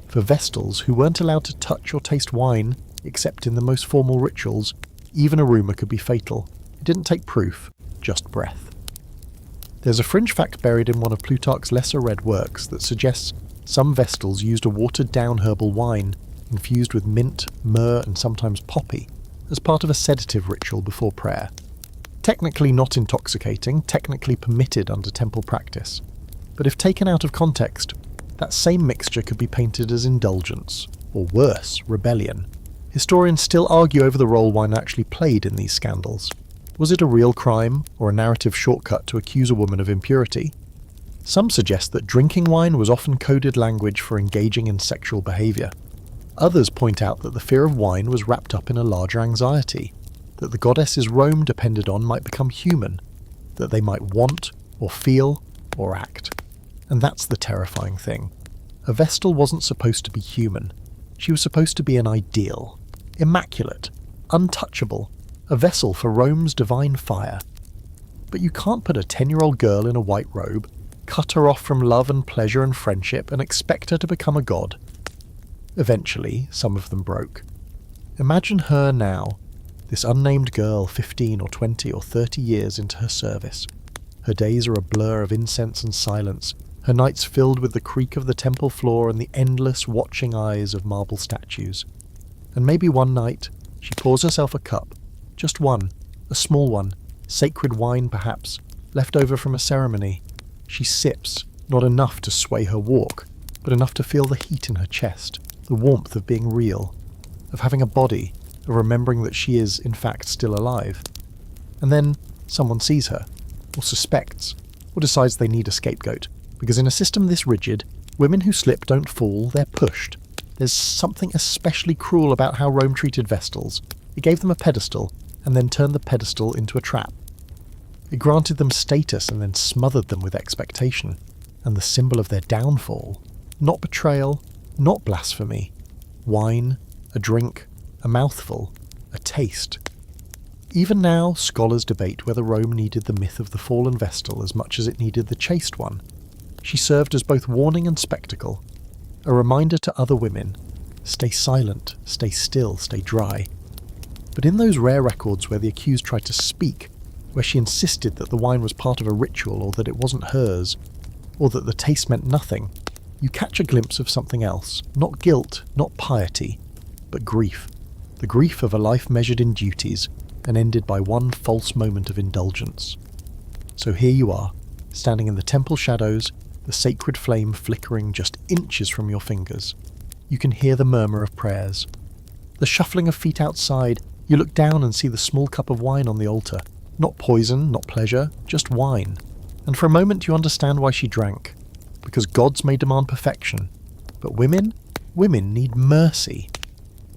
For Vestals, who weren't allowed to touch or taste wine, except in the most formal rituals, even a rumour could be fatal. It didn't take proof, just breath. There's a fringe fact buried in one of Plutarch's lesser-read works that suggests some Vestals used a watered-down herbal wine, infused with mint, myrrh and sometimes poppy, as part of a sedative ritual before prayer. Technically not intoxicating, technically permitted under temple practice. But if taken out of context, that same mixture could be painted as indulgence, or worse, rebellion. Historians still argue over the role wine actually played in these scandals. Was it a real crime, or a narrative shortcut to accuse a woman of impurity? Some suggest that drinking wine was often coded language for engaging in sexual behaviour. Others point out that the fear of wine was wrapped up in a larger anxiety, that the goddesses Rome depended on might become human, that they might want, or feel, or act. And that's the terrifying thing. A Vestal wasn't supposed to be human. She was supposed to be an ideal. Immaculate. Untouchable. A vessel for Rome's divine fire. But you can't put a 10-year-old girl in a white robe, cut her off from love and pleasure and friendship, and expect her to become a god. Eventually, some of them broke. Imagine her now, this unnamed girl 15 or 20 or 30 years into her service. Her days are a blur of incense and silence, her nights filled with the creak of the temple floor and the endless watching eyes of marble statues. And maybe one night, she pours herself a cup, just one, a small one, sacred wine perhaps, left over from a ceremony. She sips, not enough to sway her walk, but enough to feel the heat in her chest, the warmth of being real, of having a body, of remembering that she is, in fact, still alive. And then someone sees her, or suspects, or decides they need a scapegoat, because in a system this rigid, women who slip don't fall, they're pushed. There's something especially cruel about how Rome treated vestals. It gave them a pedestal, and then turned the pedestal into a trap. It granted them status and then smothered them with expectation, and the symbol of their downfall, not betrayal, not blasphemy, wine, a drink, a mouthful, a taste. Even now, scholars debate whether Rome needed the myth of the fallen vestal as much as it needed the chaste one. She served as both warning and spectacle, a reminder to other women, stay silent, stay still, stay dry. But in those rare records where the accused tried to speak, where she insisted that the wine was part of a ritual or that it wasn't hers, or that the taste meant nothing, you catch a glimpse of something else, not guilt, not piety, but grief. The grief of a life measured in duties and ended by one false moment of indulgence. So here you are, standing in the temple shadows, the sacred flame flickering just inches from your fingers. You can hear the murmur of prayers. The shuffling of feet outside, you look down and see the small cup of wine on the altar. Not poison, not pleasure, just wine. And for a moment you understand why she drank. Because gods may demand perfection. But women need mercy.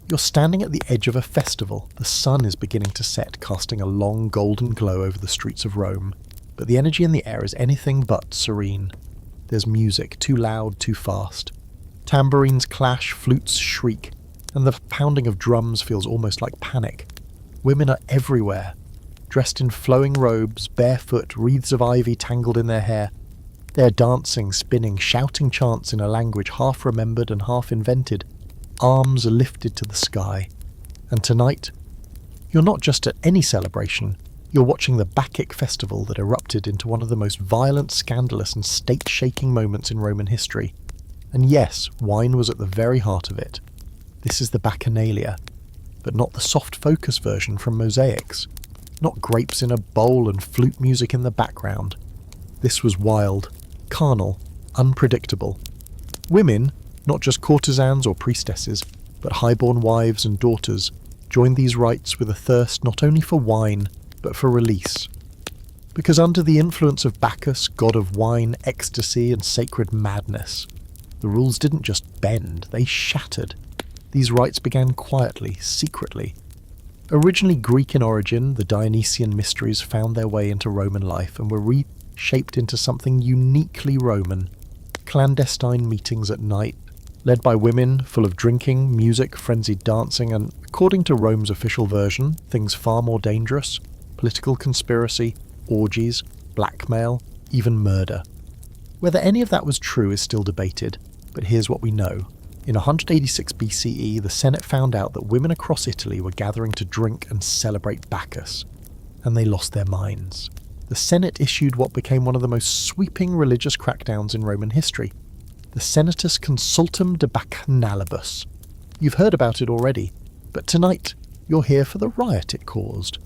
You're standing at the edge of a festival. The sun is beginning to set, casting a long golden glow over the streets of Rome. But the energy in the air is anything but serene. There's music, too loud, too fast. Tambourines clash, flutes shriek, and the pounding of drums feels almost like panic. Women are everywhere, dressed in flowing robes, barefoot, wreaths of ivy tangled in their hair. They're dancing, spinning, shouting chants in a language half remembered and half invented. Arms are lifted to the sky. And tonight, you're not just at any celebration, you're watching the Bacchic festival that erupted into one of the most violent, scandalous and state-shaking moments in Roman history. And yes, wine was at the very heart of it. This is the Bacchanalia, but not the soft focus version from Mosaics. Not grapes in a bowl and flute music in the background. This was wild, carnal, unpredictable. Women, not just courtesans or priestesses, but highborn wives and daughters, joined these rites with a thirst not only for wine, but for release. Because under the influence of Bacchus, god of wine, ecstasy, and sacred madness, the rules didn't just bend, they shattered. These rites began quietly, secretly. Originally Greek in origin, the Dionysian mysteries found their way into Roman life and were reshaped into something uniquely Roman. Clandestine meetings at night, led by women, full of drinking, music, frenzied dancing, and, according to Rome's official version, things far more dangerous: political conspiracy, orgies, blackmail, even murder. Whether any of that was true is still debated, but here's what we know. In 186 BCE, the Senate found out that women across Italy were gathering to drink and celebrate Bacchus, and they lost their minds. The Senate issued what became one of the most sweeping religious crackdowns in Roman history, the Senatus Consultum de Bacchanalibus. You've heard about it already, but tonight you're here for the riot it caused.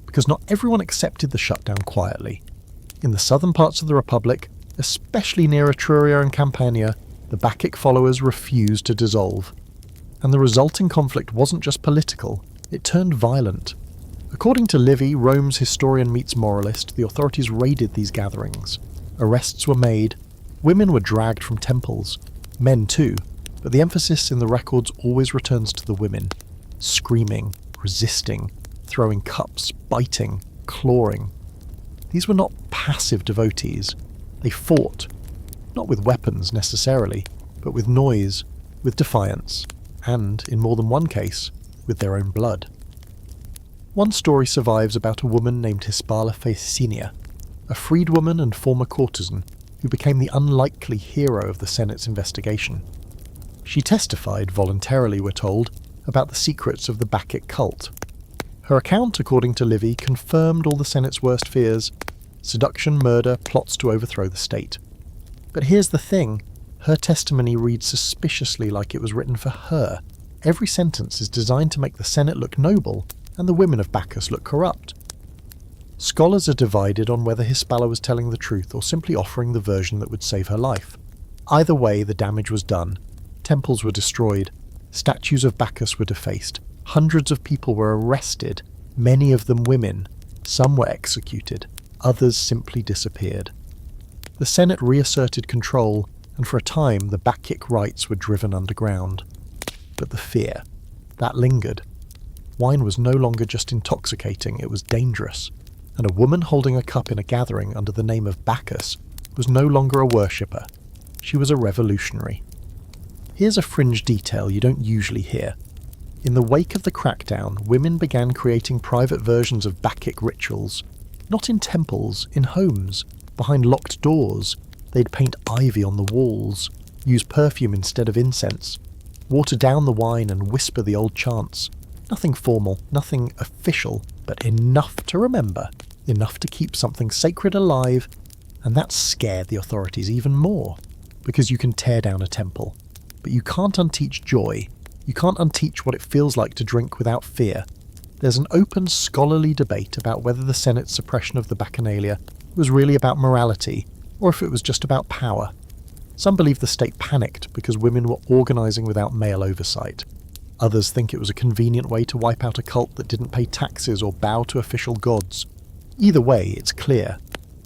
Because not everyone accepted the shutdown quietly. In the southern parts of the Republic, especially near Etruria and Campania, the Bacchic followers refused to dissolve. And the resulting conflict wasn't just political, it turned violent. According to Livy, Rome's historian meets moralist, the authorities raided these gatherings. Arrests were made, women were dragged from temples, men too, but the emphasis in the records always returns to the women, screaming, resisting, throwing cups, biting, clawing. These were not passive devotees. They fought, not with weapons necessarily, but with noise, with defiance, and, in more than one case, with their own blood. One story survives about a woman named Hispala Faecinia, a freedwoman and former courtesan who became the unlikely hero of the Senate's investigation. She testified, voluntarily we're told, about the secrets of the Bacchic cult. Her account, according to Livy, confirmed all the Senate's worst fears: seduction, murder, plots to overthrow the state. But here's the thing, her testimony reads suspiciously like it was written for her. Every sentence is designed to make the Senate look noble and the women of Bacchus look corrupt. Scholars are divided on whether Hispala was telling the truth or simply offering the version that would save her life. Either way, the damage was done. Temples were destroyed, statues of Bacchus were defaced, hundreds of people were arrested, many of them women. Some were executed, others simply disappeared. The Senate reasserted control, and for a time the Bacchic rites were driven underground. but the fear. That lingered. Wine was no longer just intoxicating, it was dangerous. And a woman holding a cup in a gathering under the name of Bacchus was no longer a worshipper. She was a revolutionary. Here's a fringe detail you don't usually hear. In the wake of the crackdown, women began creating private versions of Bacchic rituals. Not in temples, in homes, behind locked doors. They'd paint ivy on the walls, use perfume instead of incense, water down the wine and whisper the old chants. Nothing formal, nothing official, but enough to remember, enough to keep something sacred alive, and that scared the authorities even more, because you can tear down a temple, but you can't unteach joy. You can't unteach what it feels like to drink without fear. There's an open scholarly debate about whether the Senate's suppression of the Bacchanalia was really about morality, or if it was just about power. Some believe the state panicked because women were organising without male oversight. Others think it was a convenient way to wipe out a cult that didn't pay taxes or bow to official gods. Either way, it's clear.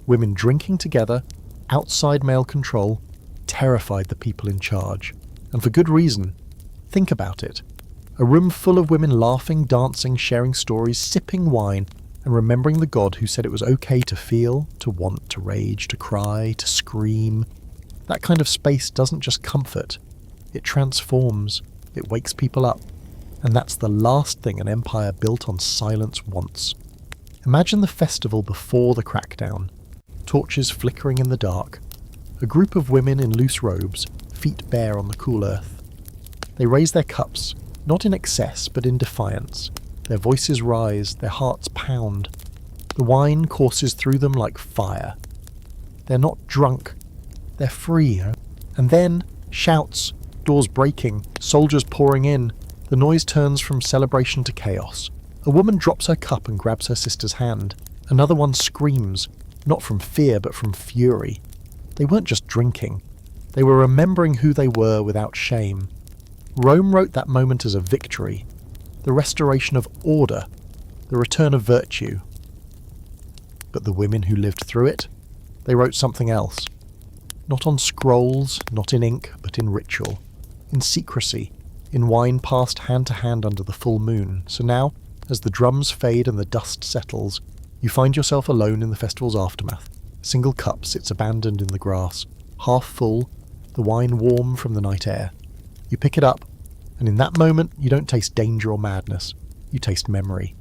Women drinking together, outside male control, terrified the people in charge. And for good reason. Think about it. A room full of women laughing, dancing, sharing stories, sipping wine, and remembering the God who said it was okay to feel, to want, to rage, to cry, to scream. That kind of space doesn't just comfort. It transforms. It wakes people up. And that's the last thing an empire built on silence wants. Imagine the festival before the crackdown. Torches flickering in the dark. A group of women in loose robes, feet bare on the cool earth. They raise their cups, not in excess but in defiance. Their voices rise, their hearts pound. The wine courses through them like fire. They're not drunk. They're free. And then, shouts, doors breaking, soldiers pouring in. The noise turns from celebration to chaos. A woman drops her cup and grabs her sister's hand. Another one screams, not from fear but from fury. They weren't just drinking. They were remembering who they were without shame. Rome wrote that moment as a victory, the restoration of order, the return of virtue. But the women who lived through it, they wrote something else. Not on scrolls, not in ink, but in ritual, in secrecy, in wine passed hand to hand under the full moon. So now, as the drums fade and the dust settles, you find yourself alone in the festival's aftermath. A single cup sits abandoned in the grass, half full, the wine warm from the night air. You pick it up, and in that moment you don't taste danger or madness, you taste memory.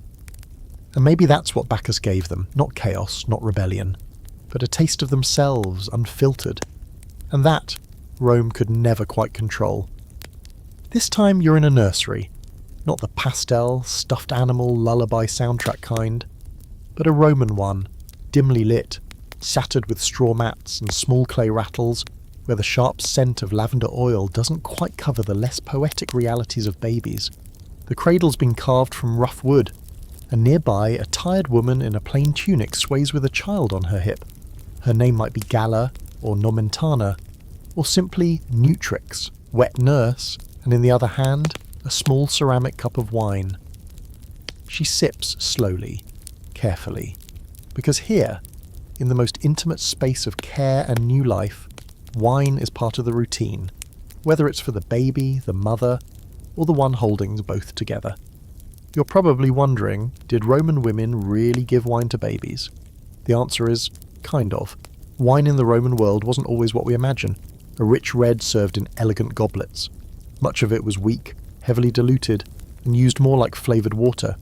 And maybe that's what Bacchus gave them, not chaos, not rebellion, but a taste of themselves, unfiltered. And that, Rome could never quite control. This time you're in a nursery, not the pastel, stuffed animal, lullaby soundtrack kind, but a Roman one, dimly lit, shattered with straw mats and small clay rattles, where the sharp scent of lavender oil doesn't quite cover the less poetic realities of babies. The cradle's been carved from rough wood, and nearby a tired woman in a plain tunic sways with a child on her hip. Her name might be Galla, or Nomentana, or simply Meritrix, wet nurse, and in the other hand, a small ceramic cup of wine. She sips slowly, carefully, because here, in the most intimate space of care and new life, wine is part of the routine, whether it's for the baby, the mother, or the one holding both together. You're probably wondering, did Roman women really give wine to babies? The answer is, kind of. Wine in the Roman world wasn't always what we imagine. A rich red served in elegant goblets. Much of it was weak, heavily diluted, and used more like flavoured water.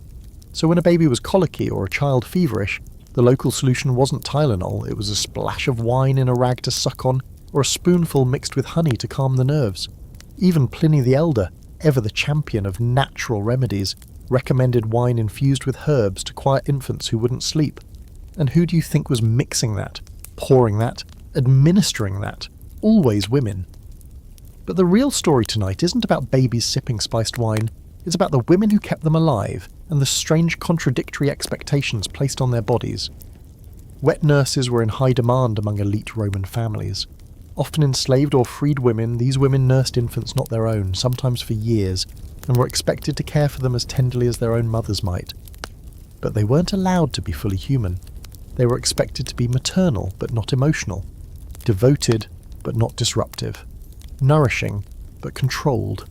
So when a baby was colicky or a child feverish, the local solution wasn't Tylenol, it was a splash of wine in a rag to suck on, or a spoonful mixed with honey to calm the nerves. Even Pliny the Elder, ever the champion of natural remedies, recommended wine infused with herbs to quiet infants who wouldn't sleep. And who do you think was mixing that, pouring that, administering that? Always women. But the real story tonight isn't about babies sipping spiced wine, it's about the women who kept them alive, and the strange contradictory expectations placed on their bodies. Wet nurses were in high demand among elite Roman families. Often enslaved or freed women, these women nursed infants not their own, sometimes for years, and were expected to care for them as tenderly as their own mothers might. But they weren't allowed to be fully human. They were expected to be maternal, but not emotional, devoted, but not disruptive, nourishing, but controlled.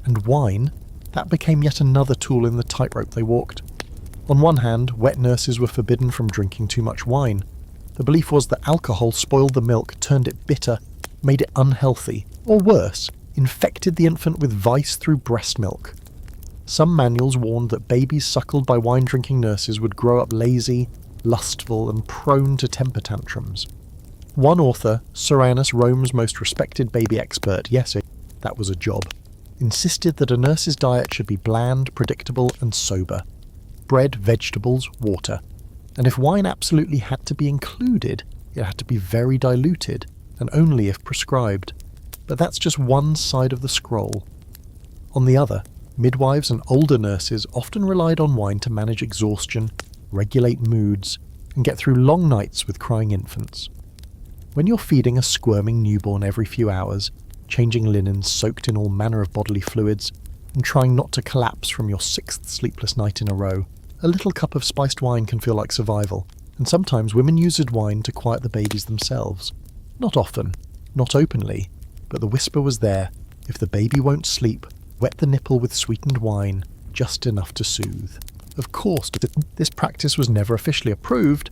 And wine, that became yet another tool in the tightrope they walked. On one hand, wet nurses were forbidden from drinking too much wine. The belief was that alcohol spoiled the milk, turned it bitter, made it unhealthy, or worse, infected the infant with vice through breast milk. Some manuals warned that babies suckled by wine-drinking nurses would grow up lazy, lustful, and prone to temper tantrums. One author, Soranus, Rome's most respected baby expert, yes, that was a job, insisted that a nurse's diet should be bland, predictable, and sober. Bread, vegetables, water. And if wine absolutely had to be included, it had to be very diluted, and only if prescribed. But that's just one side of the scroll. On the other, midwives and older nurses often relied on wine to manage exhaustion, regulate moods, and get through long nights with crying infants. When you're feeding a squirming newborn every few hours, changing linens soaked in all manner of bodily fluids, and trying not to collapse from your 6th sleepless night in a row, a little cup of spiced wine can feel like survival, and sometimes women used wine to quiet the babies themselves. Not often, not openly, but the whisper was there: if the baby won't sleep, wet the nipple with sweetened wine, just enough to soothe. Of course, this practice was never officially approved.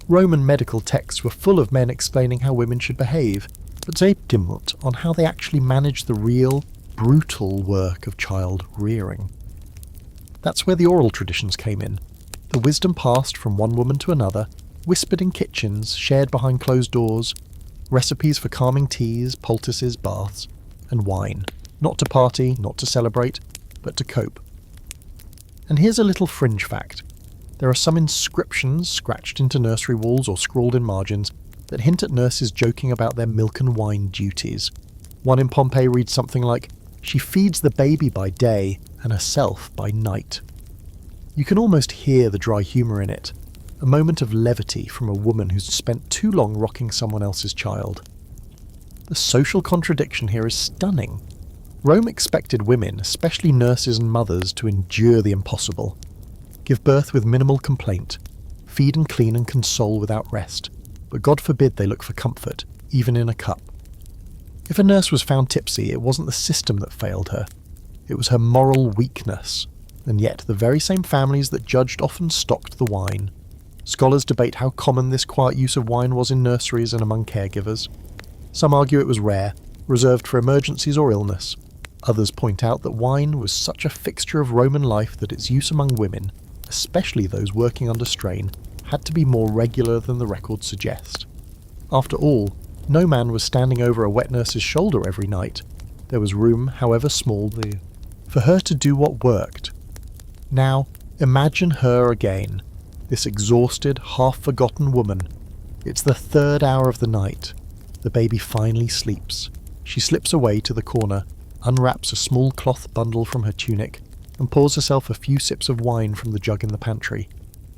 Roman medical texts were full of men explaining how women should behave, but they didn't on how they actually managed the real, brutal work of child rearing. That's where the oral traditions came in. The wisdom passed from one woman to another, whispered in kitchens, shared behind closed doors, recipes for calming teas, poultices, baths, and wine. Not to party, not to celebrate, but to cope. And here's a little fringe fact. There are some inscriptions scratched into nursery walls or scrawled in margins that hint at nurses joking about their milk and wine duties. One in Pompeii reads something like, "She feeds the baby by day and herself by night." You can almost hear the dry humour in it, a moment of levity from a woman who's spent too long rocking someone else's child. The social contradiction here is stunning. Rome expected women, especially nurses and mothers, to endure the impossible. Give birth with minimal complaint, feed and clean and console without rest, but God forbid they look for comfort, even in a cup. If a nurse was found tipsy, it wasn't the system that failed her. It was her moral weakness, and yet the very same families that judged often stocked the wine. Scholars debate how common this quiet use of wine was in nurseries and among caregivers. Some argue it was rare, reserved for emergencies or illness. Others point out that wine was such a fixture of Roman life that its use among women, especially those working under strain, had to be more regular than the records suggest. After all, no man was standing over a wet nurse's shoulder every night. There was room, however small, for her to do what worked. Now, imagine her again, this exhausted, half-forgotten woman. It's the 3rd hour of the night. The baby finally sleeps. She slips away to the corner, unwraps a small cloth bundle from her tunic, and pours herself a few sips of wine from the jug in the pantry.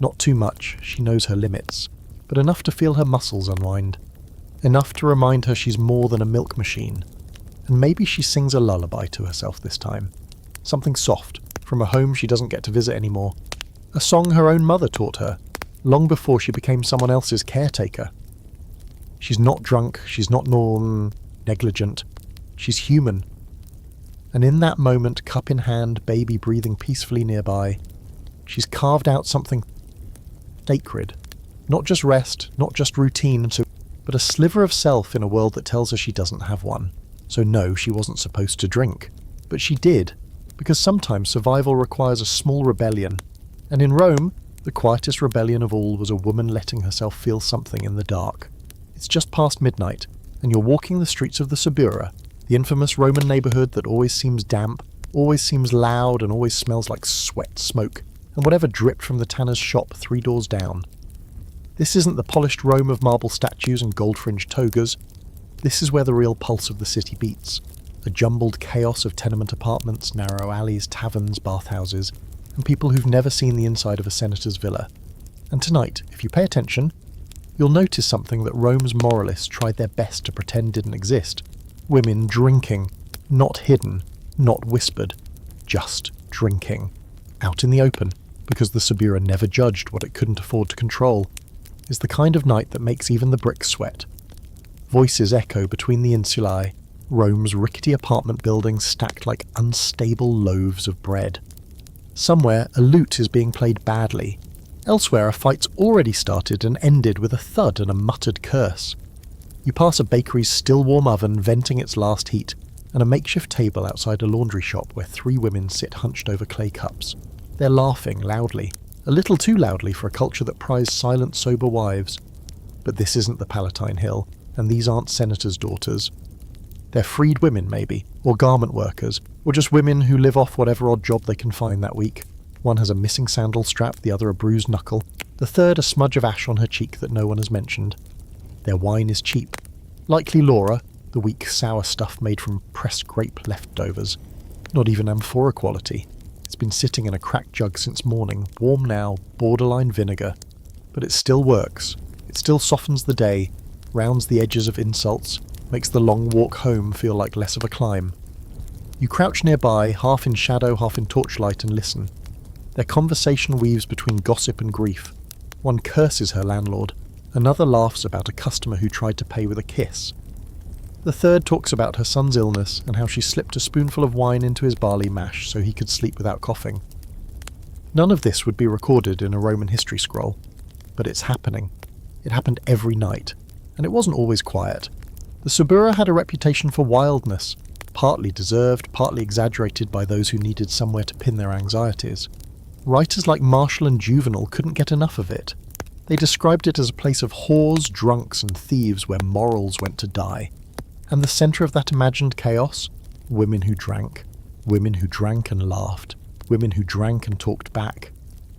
Not too much, she knows her limits, but enough to feel her muscles unwind. Enough to remind her she's more than a milk machine. And maybe she sings a lullaby to herself this time. Something soft, from a home she doesn't get to visit anymore. A song her own mother taught her, long before she became someone else's caretaker. She's not drunk, she's not negligent. She's human. And in that moment, cup in hand, baby breathing peacefully nearby, she's carved out something sacred. Not just rest, not just routine, but a sliver of self in a world that tells her she doesn't have one. So no, she wasn't supposed to drink. But she did, because sometimes survival requires a small rebellion. And in Rome, the quietest rebellion of all was a woman letting herself feel something in the dark. It's just past midnight, and you're walking the streets of the Suburra, the infamous Roman neighbourhood that always seems damp, always seems loud, and always smells like sweat, smoke, and whatever dripped from the tanner's shop 3 doors down. This isn't the polished Rome of marble statues and gold-fringed togas. This is where the real pulse of the city beats. A jumbled chaos of tenement apartments, narrow alleys, taverns, bathhouses, and people who've never seen the inside of a senator's villa. And tonight, if you pay attention, you'll notice something that Rome's moralists tried their best to pretend didn't exist. Women drinking. Not hidden, not whispered. Just drinking. Out in the open, because the Suburra never judged what it couldn't afford to control, is the kind of night that makes even the bricks sweat. Voices echo between the insulae, Rome's rickety apartment buildings stacked like unstable loaves of bread. Somewhere, a lute is being played badly. Elsewhere, a fight's already started and ended with a thud and a muttered curse. You pass a bakery's still-warm oven venting its last heat, and a makeshift table outside a laundry shop where 3 women sit hunched over clay cups. They're laughing loudly, a little too loudly for a culture that prized silent, sober wives. But this isn't the Palatine Hill, and these aren't senators' daughters. They're freed women, maybe, or garment workers, or just women who live off whatever odd job they can find that week. One has a missing sandal strap, the other a bruised knuckle, the third a smudge of ash on her cheek that no one has mentioned. Their wine is cheap. Likely Laura, the weak, sour stuff made from pressed grape leftovers. Not even amphora quality. It's been sitting in a cracked jug since morning, warm now, borderline vinegar. But it still works. It still softens the day, rounds the edges of insults, makes the long walk home feel like less of a climb. You crouch nearby, half in shadow, half in torchlight, and listen. Their conversation weaves between gossip and grief. One curses her landlord. Another laughs about a customer who tried to pay with a kiss. The third talks about her son's illness and how she slipped a spoonful of wine into his barley mash so he could sleep without coughing. None of this would be recorded in a Roman history scroll, but it's happening. It happened every night, and it wasn't always quiet. The Subura had a reputation for wildness, partly deserved, partly exaggerated by those who needed somewhere to pin their anxieties. Writers like Martial and Juvenal couldn't get enough of it. They described it as a place of whores, drunks, and thieves where morals went to die. And the centre of that imagined chaos? Women who drank and laughed, women who drank and talked back.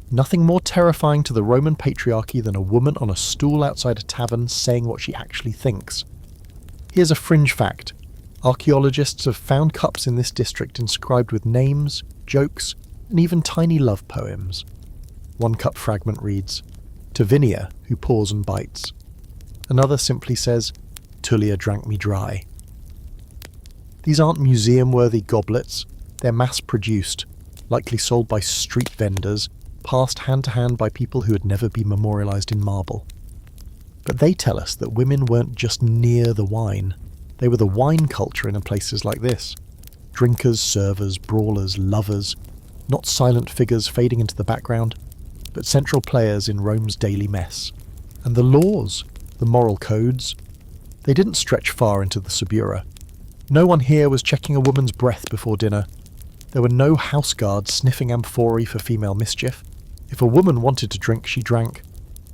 Nothing more terrifying to the Roman patriarchy than a woman on a stool outside a tavern saying what she actually thinks. Here's a fringe fact. Archaeologists have found cups in this district inscribed with names, jokes, and even tiny love poems. One cup fragment reads, "To Vinia, who pours and bites." Another simply says, "Tullia drank me dry." These aren't museum-worthy goblets. They're mass-produced, likely sold by street vendors, passed hand-to-hand by people who would never be memorialised in marble. But they tell us that women weren't just near the wine. They were the wine culture in places like this. Drinkers, servers, brawlers, lovers. Not silent figures fading into the background, but central players in Rome's daily mess. And the laws, the moral codes, they didn't stretch far into the Subura. No one here was checking a woman's breath before dinner. There were no house guards sniffing amphorae for female mischief. If a woman wanted to drink, she drank.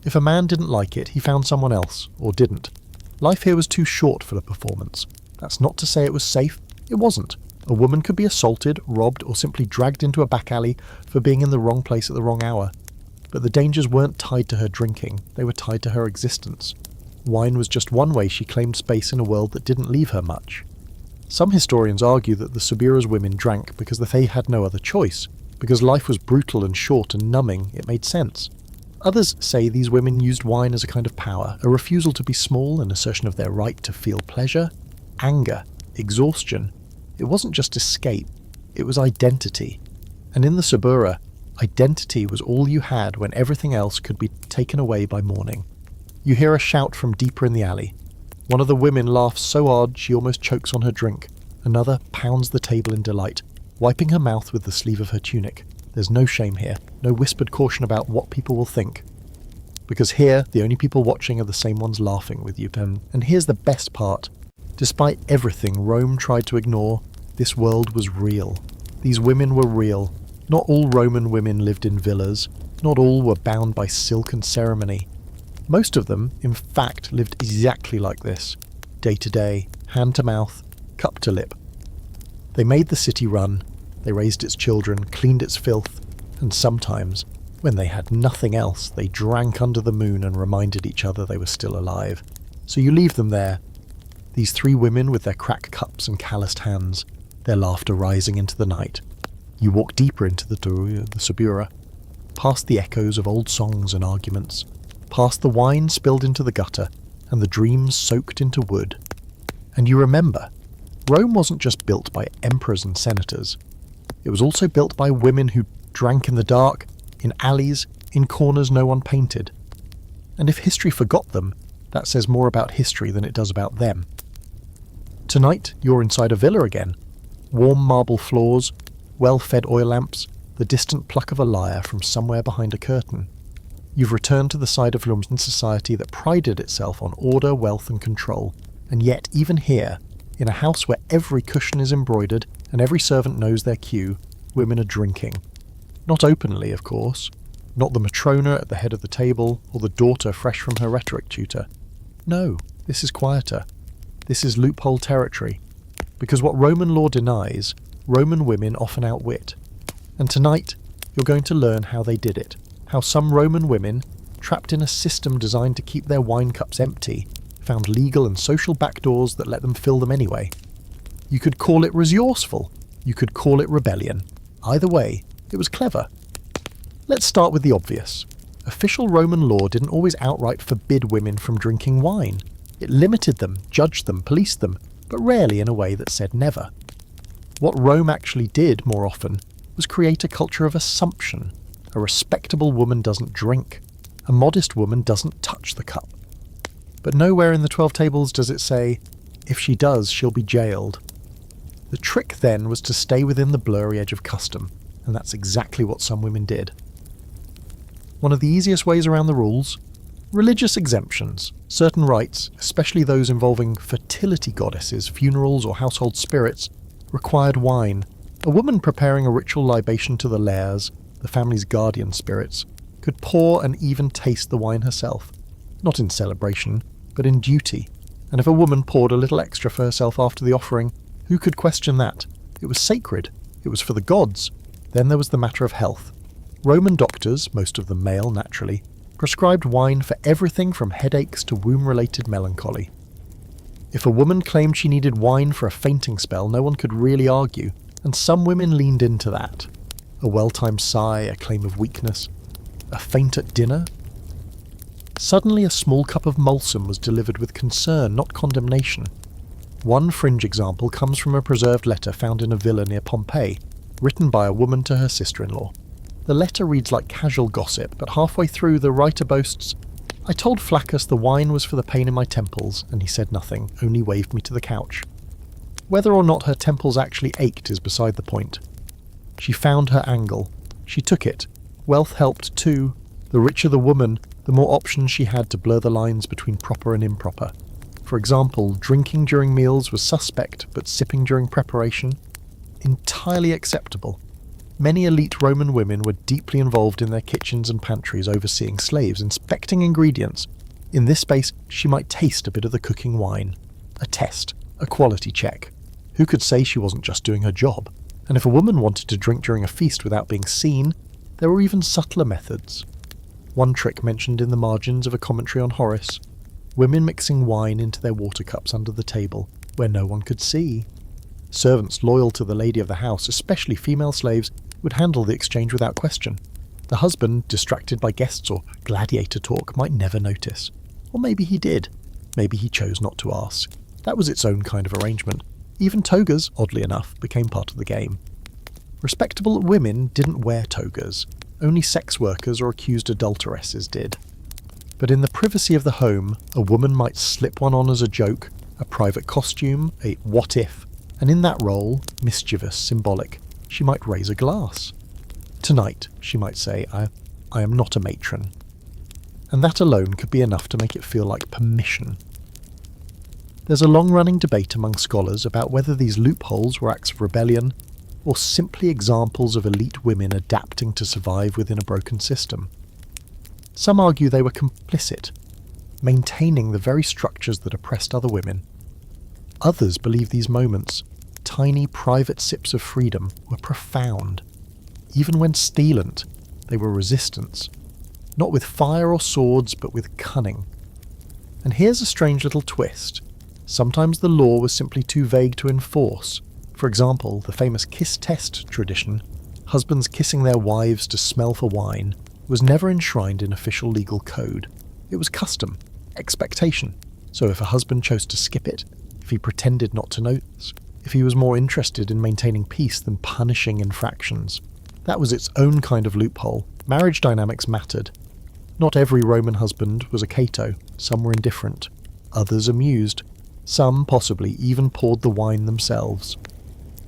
If a man didn't like it, he found someone else, or didn't. Life here was too short for the performance. That's not to say it was safe. It wasn't. A woman could be assaulted, robbed, or simply dragged into a back alley for being in the wrong place at the wrong hour. But the dangers weren't tied to her drinking. They were tied to her existence. Wine was just one way she claimed space in a world that didn't leave her much. Some historians argue that the Subura's women drank because they had no other choice. Because life was brutal and short and numbing, it made sense. Others say these women used wine as a kind of power, a refusal to be small, an assertion of their right to feel pleasure, anger, exhaustion. It wasn't just escape, it was identity. And in the Subura, identity was all you had when everything else could be taken away by morning. You hear a shout from deeper in the alley. One of the women laughs so odd she almost chokes on her drink. Another pounds the table in delight, wiping her mouth with the sleeve of her tunic. There's no shame here, no whispered caution about what people will think. Because here, the only people watching are the same ones laughing with you. And here's the best part. Despite everything Rome tried to ignore, this world was real. These women were real. Not all Roman women lived in villas. Not all were bound by silk and ceremony. Most of them, in fact, lived exactly like this. Day to day, hand to mouth, cup to lip. They made the city run. They raised its children, cleaned its filth, and sometimes, when they had nothing else, they drank under the moon and reminded each other they were still alive. So you leave them there. These 3 women with their cracked cups and calloused hands, their laughter rising into the night. You walk deeper into the Subura, past the echoes of old songs and arguments, past the wine spilled into the gutter, and the dreams soaked into wood. And you remember, Rome wasn't just built by emperors and senators. It was also built by women who drank in the dark, in alleys, in corners no one painted. And if history forgot them, that says more about history than it does about them. Tonight, you're inside a villa again. Warm marble floors, well-fed oil lamps, the distant pluck of a lyre from somewhere behind a curtain. You've returned to the side of Roman society that prided itself on order, wealth and control, and yet even here, in a house where every cushion is embroidered and every servant knows their cue, women are drinking. Not openly, of course. Not the Matrona at the head of the table, or the daughter fresh from her rhetoric tutor. No, this is quieter. This is loophole territory. Because what Roman law denies, Roman women often outwit. And tonight, you're going to learn how they did it. How some Roman women, trapped in a system designed to keep their wine cups empty, found legal and social backdoors that let them fill them anyway. You could call it resourceful. You could call it rebellion. Either way, it was clever. Let's start with the obvious. Official Roman law didn't always outright forbid women from drinking wine. It limited them, judged them, policed them, but rarely in a way that said never. What Rome actually did, more often, was create a culture of assumption. A respectable woman doesn't drink. A modest woman doesn't touch the cup. But nowhere in the 12 Tables does it say, if she does, she'll be jailed. The trick then was to stay within the blurry edge of custom, and that's exactly what some women did. One of the easiest ways around the rules? Religious exemptions. Certain rites, especially those involving fertility goddesses, funerals or household spirits, required wine. A woman preparing a ritual libation to the lares, the family's guardian spirits, could pour and even taste the wine herself. Not in celebration, but in duty. And if a woman poured a little extra for herself after the offering, who could question that? It was sacred. It was for the gods. Then there was the matter of health. Roman doctors, most of them male naturally, prescribed wine for everything from headaches to womb-related melancholy. If a woman claimed she needed wine for a fainting spell, no one could really argue, and some women leaned into that. A well-timed sigh, a claim of weakness. A faint at dinner? Suddenly a small cup of mulsum was delivered with concern, not condemnation. One fringe example comes from a preserved letter found in a villa near Pompeii, written by a woman to her sister-in-law. The letter reads like casual gossip, but halfway through the writer boasts, "I told Flaccus the wine was for the pain in my temples, and he said nothing, only waved me to the couch." Whether or not her temples actually ached is beside the point. She found her angle. She took it. Wealth helped too. The richer the woman, the more options she had to blur the lines between proper and improper. For example, drinking during meals was suspect, but sipping during preparation? Entirely acceptable. Many elite Roman women were deeply involved in their kitchens and pantries, overseeing slaves, inspecting ingredients. In this space, she might taste a bit of the cooking wine. A test, a quality check. Who could say she wasn't just doing her job? And if a woman wanted to drink during a feast without being seen, there were even subtler methods. One trick mentioned in the margins of a commentary on Horace: women mixing wine into their water cups under the table, where no one could see. Servants loyal to the lady of the house, especially female slaves, would handle the exchange without question. The husband, distracted by guests or gladiator talk, might never notice. Or maybe he did. Maybe he chose not to ask. That was its own kind of arrangement. Even togas, oddly enough, became part of the game. Respectable women didn't wear togas. Only sex workers or accused adulteresses did. But in the privacy of the home, a woman might slip one on as a joke, a private costume, a what if, and in that role, mischievous, symbolic, she might raise a glass. Tonight, she might say, I am not a matron. And that alone could be enough to make it feel like permission. There's a long-running debate among scholars about whether these loopholes were acts of rebellion or simply examples of elite women adapting to survive within a broken system. Some argue they were complicit, maintaining the very structures that oppressed other women. Others believe these moments, tiny private sips of freedom, were profound. Even when stilent, they were resistance, not with fire or swords, but with cunning. And here's a strange little twist. Sometimes the law was simply too vague to enforce. For example, the famous kiss test tradition, husbands kissing their wives to smell for wine, was never enshrined in official legal code. It was custom, expectation. So if a husband chose to skip it, if he pretended not to notice, if he was more interested in maintaining peace than punishing infractions, that was its own kind of loophole. Marriage dynamics mattered. Not every Roman husband was a Cato. Some were indifferent. Others amused. Some possibly even poured the wine themselves.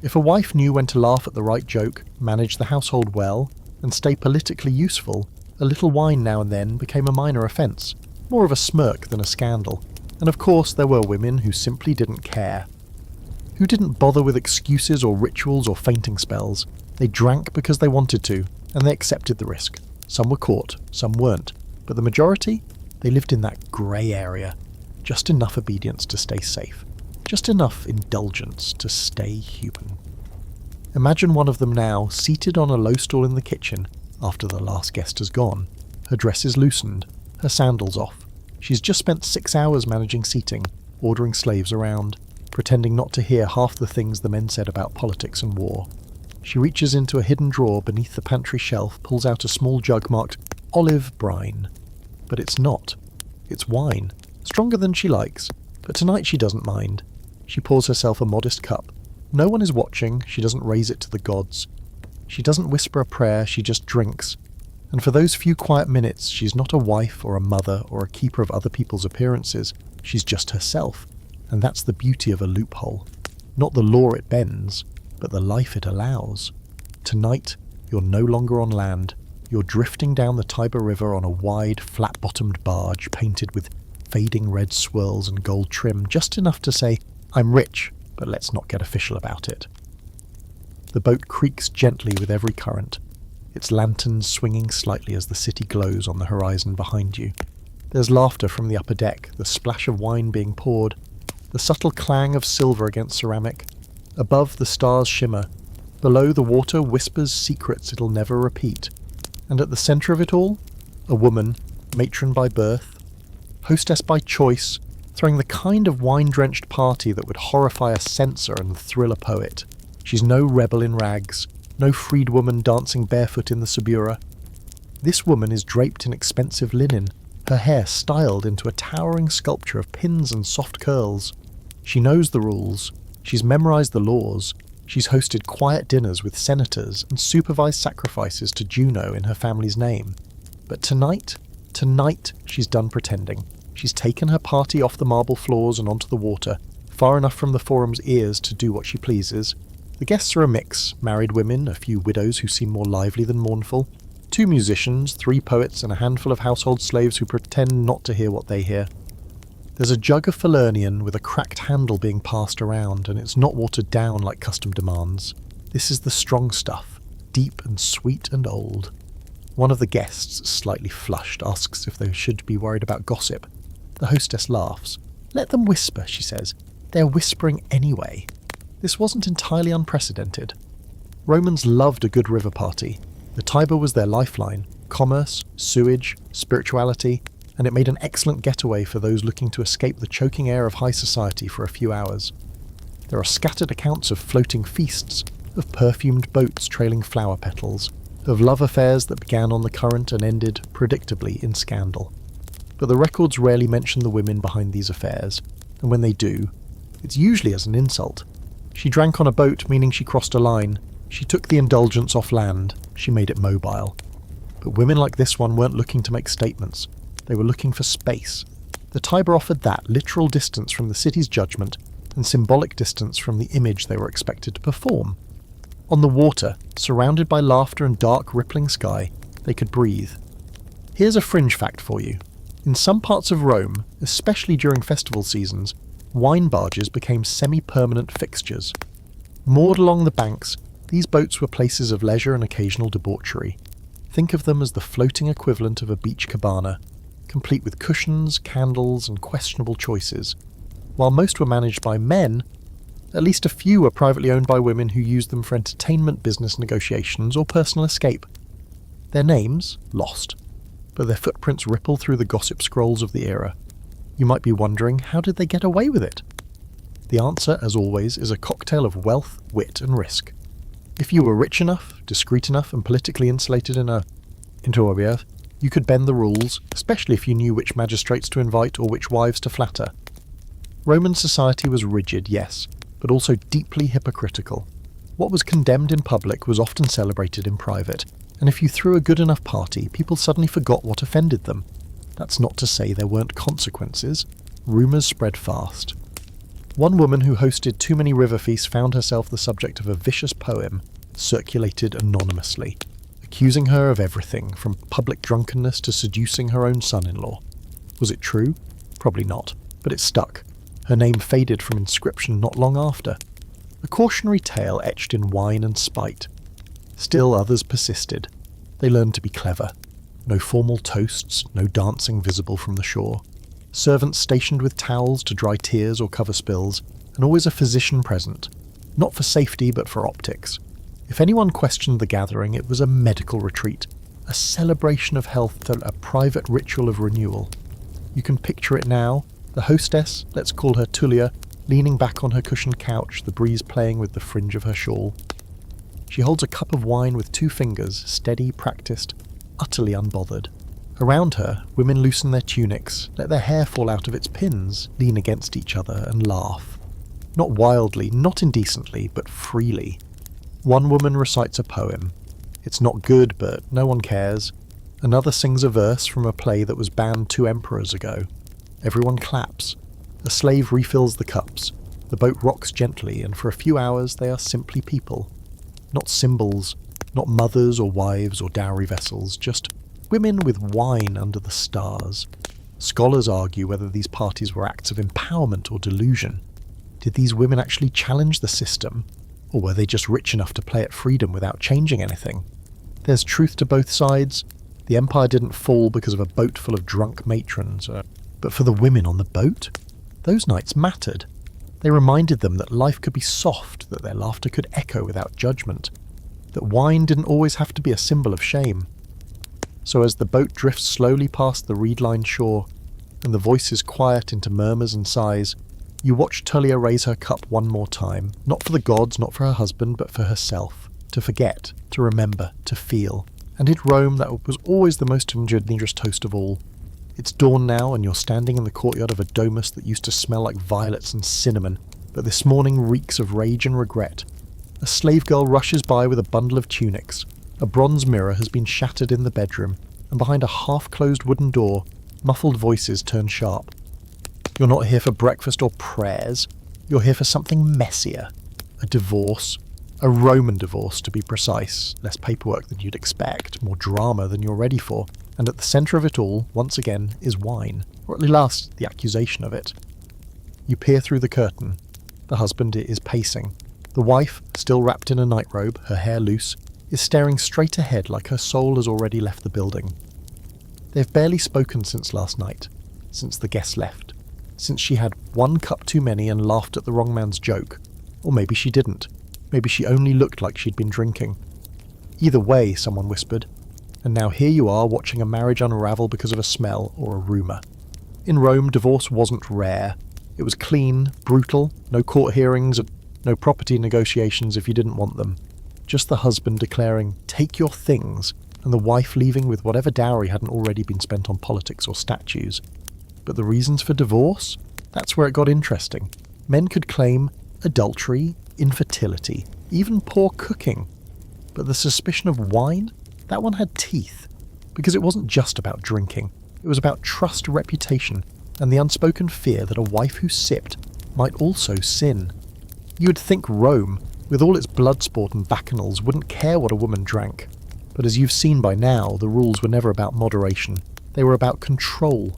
If a wife knew when to laugh at the right joke, manage the household well, and stay politically useful, a little wine now and then became a minor offence, more of a smirk than a scandal. And of course there were women who simply didn't care. Who didn't bother with excuses or rituals or fainting spells. They drank because they wanted to, and they accepted the risk. Some were caught, some weren't, but the majority, they lived in that grey area. Just enough obedience to stay safe. Just enough indulgence to stay human. Imagine one of them now, seated on a low stool in the kitchen, after the last guest has gone. Her dress is loosened, her sandals off. She's just spent 6 hours managing seating, ordering slaves around, pretending not to hear half the things the men said about politics and war. She reaches into a hidden drawer beneath the pantry shelf, pulls out a small jug marked olive brine. But it's not. It's wine. Stronger than she likes, but tonight she doesn't mind. She pours herself a modest cup. No one is watching, she doesn't raise it to the gods. She doesn't whisper a prayer, she just drinks. And for those few quiet minutes, she's not a wife or a mother or a keeper of other people's appearances. She's just herself. And that's the beauty of a loophole. Not the law it bends, but the life it allows. Tonight, you're no longer on land. You're drifting down the Tiber River on a wide, flat-bottomed barge painted with fading red swirls and gold trim, just enough to say, I'm rich, but let's not get official about it. The boat creaks gently with every current, its lanterns swinging slightly as the city glows on the horizon behind you. There's laughter from the upper deck, the splash of wine being poured, the subtle clang of silver against ceramic. Above, the stars shimmer. Below, the water whispers secrets it'll never repeat. And at the centre of it all, a woman, matron by birth, hostess by choice, throwing the kind of wine-drenched party that would horrify a censor and thrill a poet. She's no rebel in rags, no freedwoman dancing barefoot in the Subura. This woman is draped in expensive linen, her hair styled into a towering sculpture of pins and soft curls. She knows the rules, she's memorized the laws, she's hosted quiet dinners with senators and supervised sacrifices to Juno in her family's name. But tonight, she's done pretending. She's taken her party off the marble floors and onto the water, far enough from the forum's ears to do what she pleases. The guests are a mix, married women, a few widows who seem more lively than mournful, 2 musicians, 3 poets, and a handful of household slaves who pretend not to hear what they hear. There's a jug of Falernian with a cracked handle being passed around, and it's not watered down like custom demands. This is the strong stuff, deep and sweet and old. One of the guests, slightly flushed, asks if they should be worried about gossip. The hostess laughs. Let them whisper, she says. They're whispering anyway. This wasn't entirely unprecedented. Romans loved a good river party. The Tiber was their lifeline. Commerce, sewage, spirituality, and it made an excellent getaway for those looking to escape the choking air of high society for a few hours. There are scattered accounts of floating feasts, of perfumed boats trailing flower petals, of love affairs that began on the current and ended, predictably, in scandal. But the records rarely mention the women behind these affairs, and when they do, it's usually as an insult. She drank on a boat, meaning she crossed a line. She took the indulgence off land. She made it mobile. But women like this one weren't looking to make statements. They were looking for space. The Tiber offered that, literal distance from the city's judgment and symbolic distance from the image they were expected to perform. On the water, surrounded by laughter and dark rippling sky, they could breathe. Here's a fringe fact for you. In some parts of Rome, especially during festival seasons, wine barges became semi-permanent fixtures. Moored along the banks, these boats were places of leisure and occasional debauchery. Think of them as the floating equivalent of a beach cabana, complete with cushions, candles, and questionable choices. While most were managed by men, at least a few were privately owned by women who used them for entertainment, business negotiations, or personal escape. Their names, lost, but their footprints ripple through the gossip scrolls of the era. You might be wondering, how did they get away with it? The answer, as always, is a cocktail of wealth, wit, and risk. If you were rich enough, discreet enough, and politically insulated into a you could bend the rules, especially if you knew which magistrates to invite or which wives to flatter. Roman society was rigid, yes, but also deeply hypocritical. What was condemned in public was often celebrated in private, and if you threw a good enough party, people suddenly forgot what offended them. That's not to say there weren't consequences. Rumours spread fast. One woman who hosted too many river feasts found herself the subject of a vicious poem circulated anonymously, accusing her of everything from public drunkenness to seducing her own son-in-law. Was it true? Probably not, but it stuck. Her name faded from inscription not long after. A cautionary tale etched in wine and spite. Still others persisted. They learned to be clever. No formal toasts, no dancing visible from the shore. Servants stationed with towels to dry tears or cover spills, and always a physician present. Not for safety, but for optics. If anyone questioned the gathering, it was a medical retreat, a celebration of health, a private ritual of renewal. You can picture it now, the hostess, let's call her Tullia, leaning back on her cushioned couch, the breeze playing with the fringe of her shawl. She holds a cup of wine with 2 fingers, steady, practiced, utterly unbothered. Around her, women loosen their tunics, let their hair fall out of its pins, lean against each other and laugh. Not wildly, not indecently, but freely. One woman recites a poem. It's not good, but no one cares. Another sings a verse from a play that was banned 2 emperors ago. Everyone claps. A slave refills the cups. The boat rocks gently, and for a few hours they are simply people. Not symbols, not mothers or wives or dowry vessels, just women with wine under the stars. Scholars argue whether these parties were acts of empowerment or delusion. Did these women actually challenge the system, or were they just rich enough to play at freedom without changing anything? There's truth to both sides. The empire didn't fall because of a boat full of drunk matrons, but for the women on the boat? Those nights mattered. They reminded them that life could be soft, that their laughter could echo without judgment, that wine didn't always have to be a symbol of shame. So as the boat drifts slowly past the reed-lined shore, and the voices quiet into murmurs and sighs, you watch Tullia raise her cup one more time, not for the gods, not for her husband, but for herself, to forget, to remember, to feel. And in Rome, that was always the most dangerous toast of all. It's dawn now, and you're standing in the courtyard of a domus that used to smell like violets and cinnamon, but this morning reeks of rage and regret. A slave girl rushes by with a bundle of tunics. A bronze mirror has been shattered in the bedroom, and behind a half-closed wooden door, muffled voices turn sharp. You're not here for breakfast or prayers. You're here for something messier. A divorce. A Roman divorce, to be precise. Less paperwork than you'd expect, more drama than you're ready for. And at the centre of it all, once again, is wine. Or at least the accusation of it. You peer through the curtain. The husband is pacing. The wife, still wrapped in a nightrobe, her hair loose, is staring straight ahead like her soul has already left the building. They've barely spoken since last night, since the guests left, since she had 1 cup too many and laughed at the wrong man's joke. Or maybe she didn't. Maybe she only looked like she'd been drinking. Either way, someone whispered, and now here you are watching a marriage unravel because of a smell or a rumour. In Rome, divorce wasn't rare. It was clean, brutal, no court hearings, no property negotiations if you didn't want them. Just the husband declaring, "Take your things," and the wife leaving with whatever dowry hadn't already been spent on politics or statues. But the reasons for divorce? That's where it got interesting. Men could claim adultery, infertility, even poor cooking. But the suspicion of wine? That one had teeth. Because it wasn't just about drinking. It was about trust, reputation, and the unspoken fear that a wife who sipped might also sin. You would think Rome, with all its bloodsport and bacchanals, wouldn't care what a woman drank. But as you've seen by now, the rules were never about moderation. They were about control.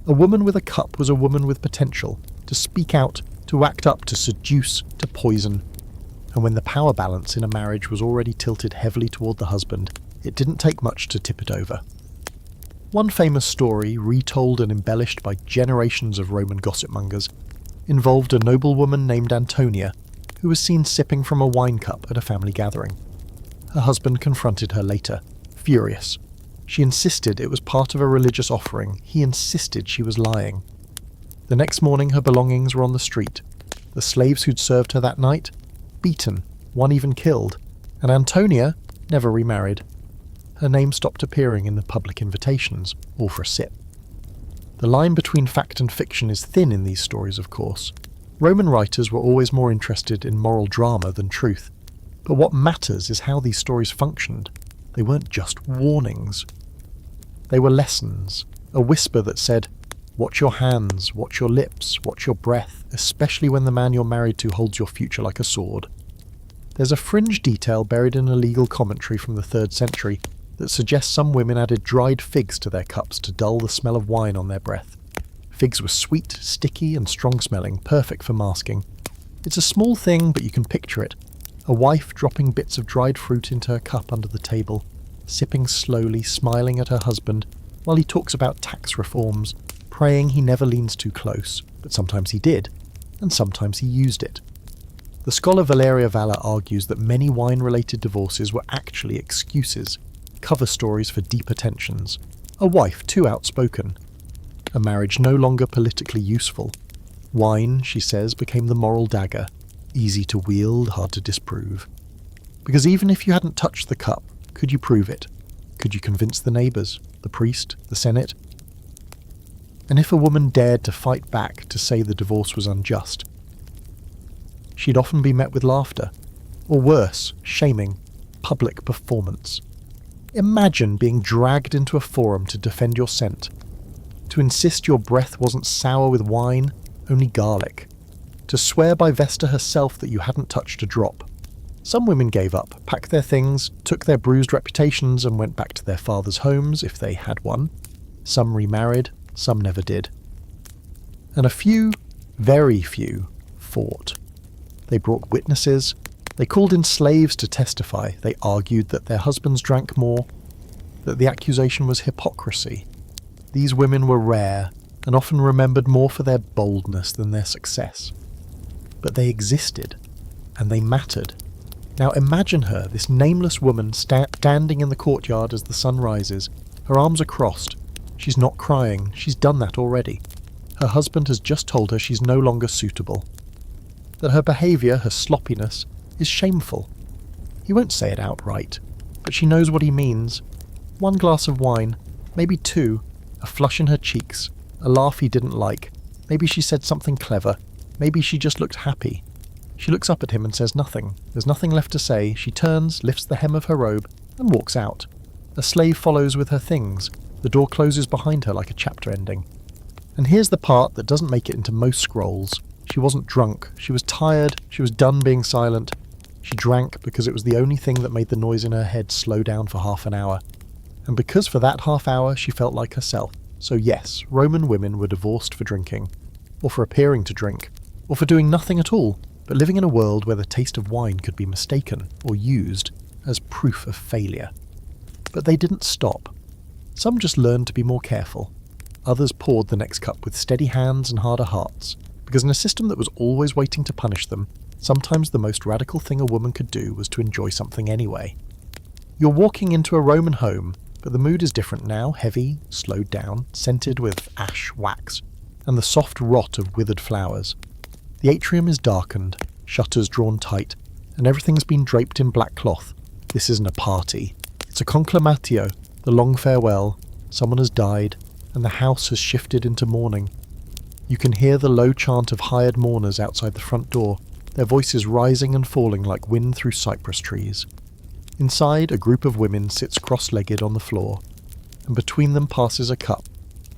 A woman with a cup was a woman with potential, to speak out, to act up, to seduce, to poison. And when the power balance in a marriage was already tilted heavily toward the husband, it didn't take much to tip it over. One famous story, retold and embellished by generations of Roman gossipmongers, involved a noblewoman named Antonia, who was seen sipping from a wine cup at a family gathering. Her husband confronted her later, furious. She insisted it was part of a religious offering. He insisted she was lying. The next morning her belongings were on the street. The slaves who'd served her that night, beaten, one even killed, and Antonia never remarried. Her name stopped appearing in the public invitations, all for a sip. The line between fact and fiction is thin in these stories, of course. Roman writers were always more interested in moral drama than truth. But what matters is how these stories functioned. They weren't just warnings. They were lessons, a whisper that said, Watch your hands, watch your lips, watch your breath, especially when the man you're married to holds your future like a sword. There's a fringe detail buried in a legal commentary from the 3rd century that suggests some women added dried figs to their cups to dull the smell of wine on their breath. Figs were sweet, sticky and strong-smelling, perfect for masking. It's a small thing, but you can picture it. A wife dropping bits of dried fruit into her cup under the table, sipping slowly, smiling at her husband, while he talks about tax reforms, praying he never leans too close, but sometimes he did, and sometimes he used it. The scholar Valeria Valla argues that many wine-related divorces were actually excuses, cover stories for deeper tensions, a wife too outspoken, a marriage no longer politically useful. Wine, she says, became the moral dagger, easy to wield, hard to disprove. Because even if you hadn't touched the cup, could you prove it? Could you convince the neighbours, the priest, the Senate? And if a woman dared to fight back to say the divorce was unjust, she'd often be met with laughter, or worse, shaming, public performance. Imagine being dragged into a forum to defend your scent, to insist your breath wasn't sour with wine, only garlic, to swear by Vesta herself that you hadn't touched a drop. Some women gave up, packed their things, took their bruised reputations and went back to their father's homes if they had one. Some remarried, some never did. And a few, very few, fought. They brought witnesses, they called in slaves to testify, they argued that their husbands drank more, that the accusation was hypocrisy. These women were rare, and often remembered more for their boldness than their success. But they existed, and they mattered. Now imagine her, this nameless woman, standing in the courtyard as the sun rises. Her arms are crossed. She's not crying, she's done that already. Her husband has just told her she's no longer suitable. That her behaviour, her sloppiness, is shameful. He won't say it outright, but she knows what he means. 1 glass of wine, maybe 2, a flush in her cheeks, a laugh he didn't like. Maybe she said something clever. Maybe she just looked happy. She looks up at him and says nothing. There's nothing left to say. She turns, lifts the hem of her robe, and walks out. A slave follows with her things. The door closes behind her like a chapter ending. And here's the part that doesn't make it into most scrolls. She wasn't drunk. She was tired. She was done being silent. She drank because it was the only thing that made the noise in her head slow down for half an hour. And because for that half hour she felt like herself. So yes, Roman women were divorced for drinking, or for appearing to drink, or for doing nothing at all, but living in a world where the taste of wine could be mistaken or used as proof of failure. But they didn't stop. Some just learned to be more careful. Others poured the next cup with steady hands and harder hearts, because in a system that was always waiting to punish them, sometimes the most radical thing a woman could do was to enjoy something anyway. You're walking into a Roman home, but the mood is different now, heavy, slowed down, scented with ash wax, and the soft rot of withered flowers. The atrium is darkened, shutters drawn tight, and everything's been draped in black cloth. This isn't a party. It's a conclamatio, the long farewell. Someone has died, and the house has shifted into mourning. You can hear the low chant of hired mourners outside the front door, their voices rising and falling like wind through cypress trees. Inside, a group of women sits cross-legged on the floor, and between them passes a cup,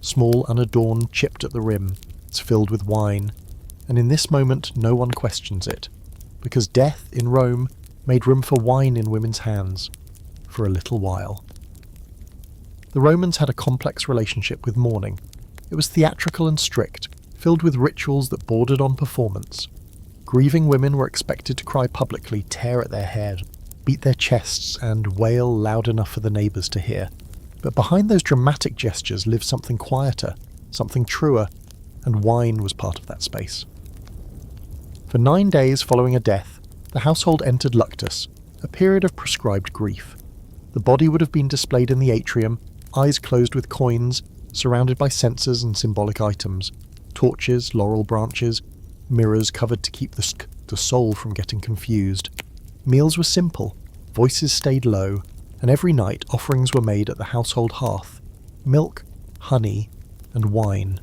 small, unadorned, chipped at the rim. It's filled with wine, and in this moment no one questions it, because death in Rome made room for wine in women's hands, for a little while. The Romans had a complex relationship with mourning. It was theatrical and strict, filled with rituals that bordered on performance. Grieving women were expected to cry publicly, tear at their hair, beat their chests, and wail loud enough for the neighbours to hear. But behind those dramatic gestures lived something quieter, something truer, and wine was part of that space. For 9 days following a death, the household entered luctus, a period of prescribed grief. The body would have been displayed in the atrium, eyes closed with coins, surrounded by censers and symbolic items, torches, laurel branches, mirrors covered to keep the soul from getting confused. Meals were simple, voices stayed low, and every night offerings were made at the household hearth: milk, honey, and wine.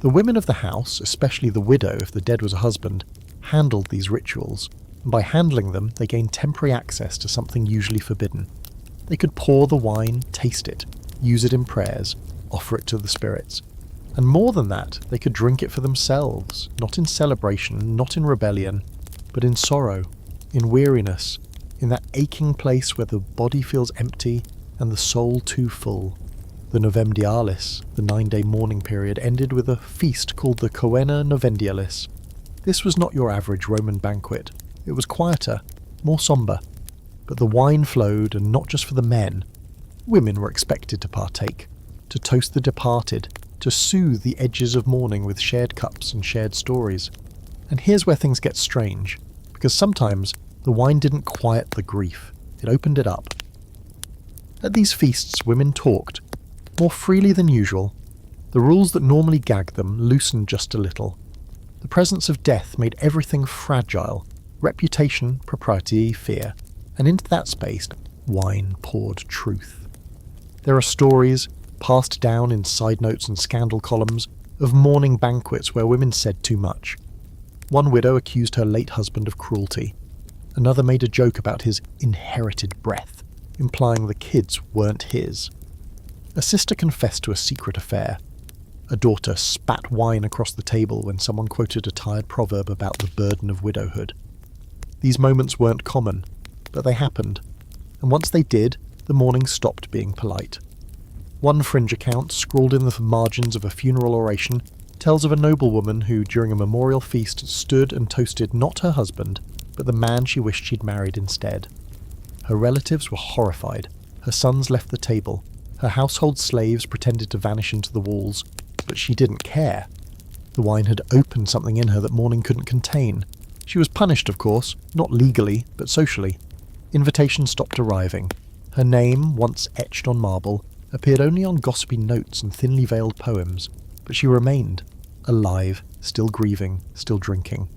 The women of the house, especially the widow if the dead was a husband, handled these rituals, and by handling them they gained temporary access to something usually forbidden. They could pour the wine, taste it, use it in prayers, offer it to the spirits. And more than that, they could drink it for themselves, not in celebration, not in rebellion, but in sorrow, in weariness, in that aching place where the body feels empty and the soul too full. The Novemdialis, the 9-day mourning period, ended with a feast called the Coena Novendialis. This was not your average Roman banquet. It was quieter, more sombre. But the wine flowed, and not just for the men. Women were expected to partake, to toast the departed, to soothe the edges of mourning with shared cups and shared stories. And here's where things get strange, because sometimes the wine didn't quiet the grief, it opened it up. At these feasts, women talked, more freely than usual. The rules that normally gagged them loosened just a little. The presence of death made everything fragile, reputation, propriety, fear, and into that space, wine poured truth. There are stories, passed down in side notes and scandal columns, of mourning banquets where women said too much. One widow accused her late husband of cruelty. Another made a joke about his inherited breath, implying the kids weren't his. A sister confessed to a secret affair. A daughter spat wine across the table when someone quoted a tired proverb about the burden of widowhood. These moments weren't common, but they happened, and once they did, the mourning stopped being polite. One fringe account, scrawled in the margins of a funeral oration, tells of a noblewoman who, during a memorial feast, stood and toasted not her husband, but the man she wished she'd married instead. Her relatives were horrified. Her sons left the table. Her household slaves pretended to vanish into the walls, but she didn't care. The wine had opened something in her that mourning couldn't contain. She was punished, of course, not legally, but socially. Invitations stopped arriving. Her name, once etched on marble, appeared only on gossipy notes and thinly veiled poems, but she remained, alive, still grieving, still drinking.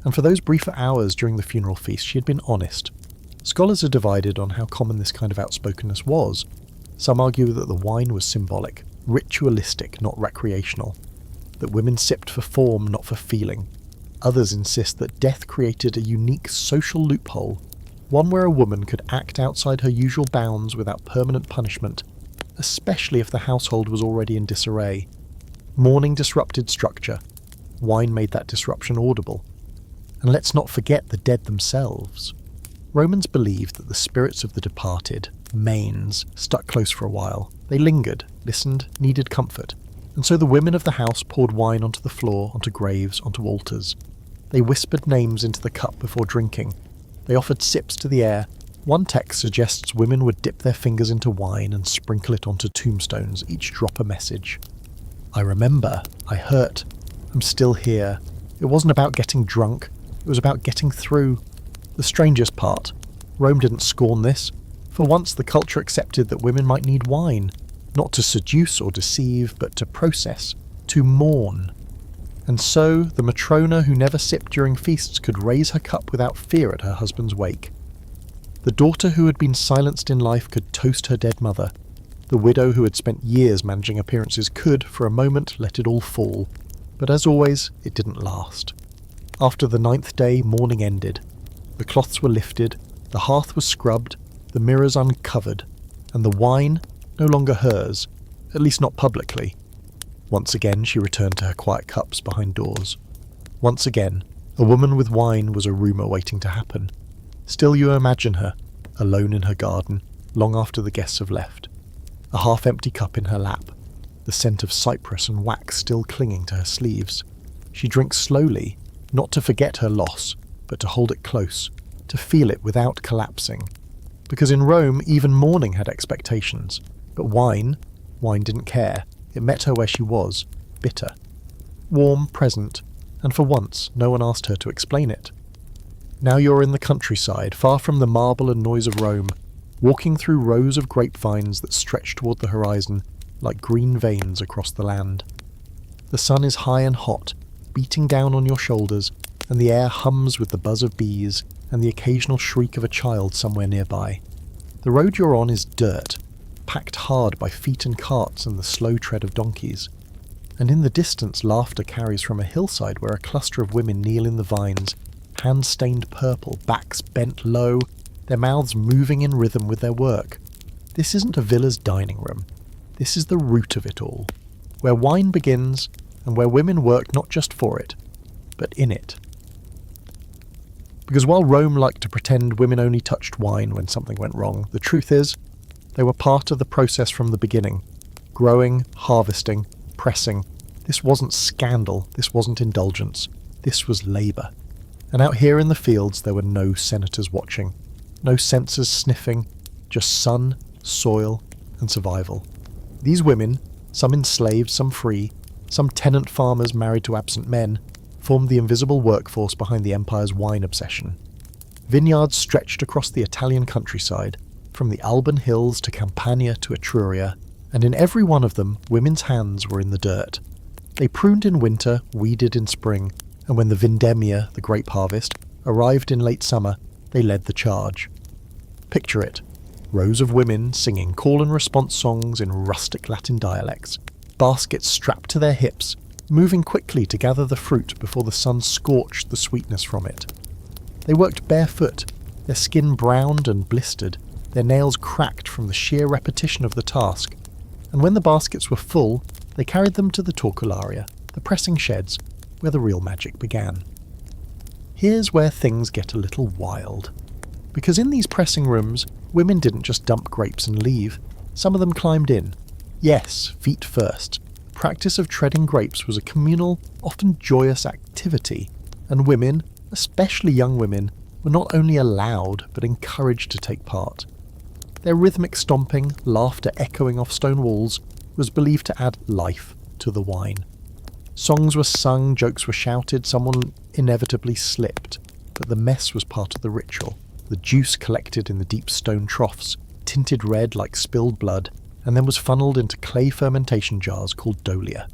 And for those briefer hours during the funeral feast, she had been honest. Scholars are divided on how common this kind of outspokenness was. Some argue that the wine was symbolic, ritualistic, not recreational, that women sipped for form, not for feeling. Others insist that death created a unique social loophole, one where a woman could act outside her usual bounds without permanent punishment, especially if the household was already in disarray. Mourning disrupted structure. Wine made that disruption audible. And let's not forget the dead themselves. Romans believed that the spirits of the departed, manes, stuck close for a while. They lingered, listened, needed comfort. And so the women of the house poured wine onto the floor, onto graves, onto altars. They whispered names into the cup before drinking. They offered sips to the air. One text suggests women would dip their fingers into wine and sprinkle it onto tombstones, each drop a message. I remember, I hurt, I'm still here. It wasn't about getting drunk, it was about getting through. The strangest part, Rome didn't scorn this. For once the culture accepted that women might need wine, not to seduce or deceive, but to process, to mourn. And so the Matrona who never sipped during feasts could raise her cup without fear at her husband's wake. The daughter who had been silenced in life could toast her dead mother. The widow who had spent years managing appearances could, for a moment, let it all fall. But as always, it didn't last. After the 9th day, mourning ended. The cloths were lifted, the hearth was scrubbed, the mirrors uncovered, and the wine, no longer hers, at least not publicly. Once again she returned to her quiet cups behind doors. Once again, a woman with wine was a rumour waiting to happen. Still you imagine her, alone in her garden, long after the guests have left. A half-empty cup in her lap, the scent of cypress and wax still clinging to her sleeves. She drinks slowly, not to forget her loss, but to hold it close, to feel it without collapsing. Because in Rome, even mourning had expectations. But wine didn't care. It met her where she was, bitter. Warm, present, and for once no one asked her to explain it. Now you're in the countryside, far from the marble and noise of Rome, walking through rows of grapevines that stretch toward the horizon like green veins across the land. The sun is high and hot, beating down on your shoulders, and the air hums with the buzz of bees and the occasional shriek of a child somewhere nearby. The road you're on is dirt, packed hard by feet and carts and the slow tread of donkeys. And in the distance laughter carries from a hillside where a cluster of women kneel in the vines, hands stained purple, backs bent low, their mouths moving in rhythm with their work. This isn't a villa's dining room. This is the root of it all. where wine begins and where women work not just for it, but in it. Because while Rome liked to pretend women only touched wine when something went wrong, the truth is, they were part of the process from the beginning. Growing, harvesting, pressing. This wasn't scandal, this wasn't indulgence, this was labour. And out here in the fields there were no senators watching, no censors sniffing, just sun, soil, and survival. These women, some enslaved, some free, some tenant farmers married to absent men, formed the invisible workforce behind the empire's wine obsession. Vineyards stretched across the Italian countryside, from the Alban hills to Campania to Etruria, and in every one of them women's hands were in the dirt. They pruned in winter, weeded in spring, and when the Vendemmia, the grape harvest, arrived in late summer, they led the charge. Picture it. Rows of women singing call and response songs in rustic Latin dialects, baskets strapped to their hips, moving quickly to gather the fruit before the sun scorched the sweetness from it. They worked barefoot, their skin browned and blistered, their nails cracked from the sheer repetition of the task, and when the baskets were full, they carried them to the torcularia, the pressing sheds, where the real magic began. Here's where things get a little wild. Because in these pressing rooms, women didn't just dump grapes and leave. Some of them climbed in. Yes, feet first. The practice of treading grapes was a communal, often joyous activity, and women, especially young women, were not only allowed, but encouraged to take part. Their rhythmic stomping, laughter echoing off stone walls, was believed to add life to the wine. Songs were sung, jokes were shouted, someone inevitably slipped, but the mess was part of the ritual. The juice collected in the deep stone troughs, tinted red like spilled blood, and then was funneled into clay fermentation jars called dolia.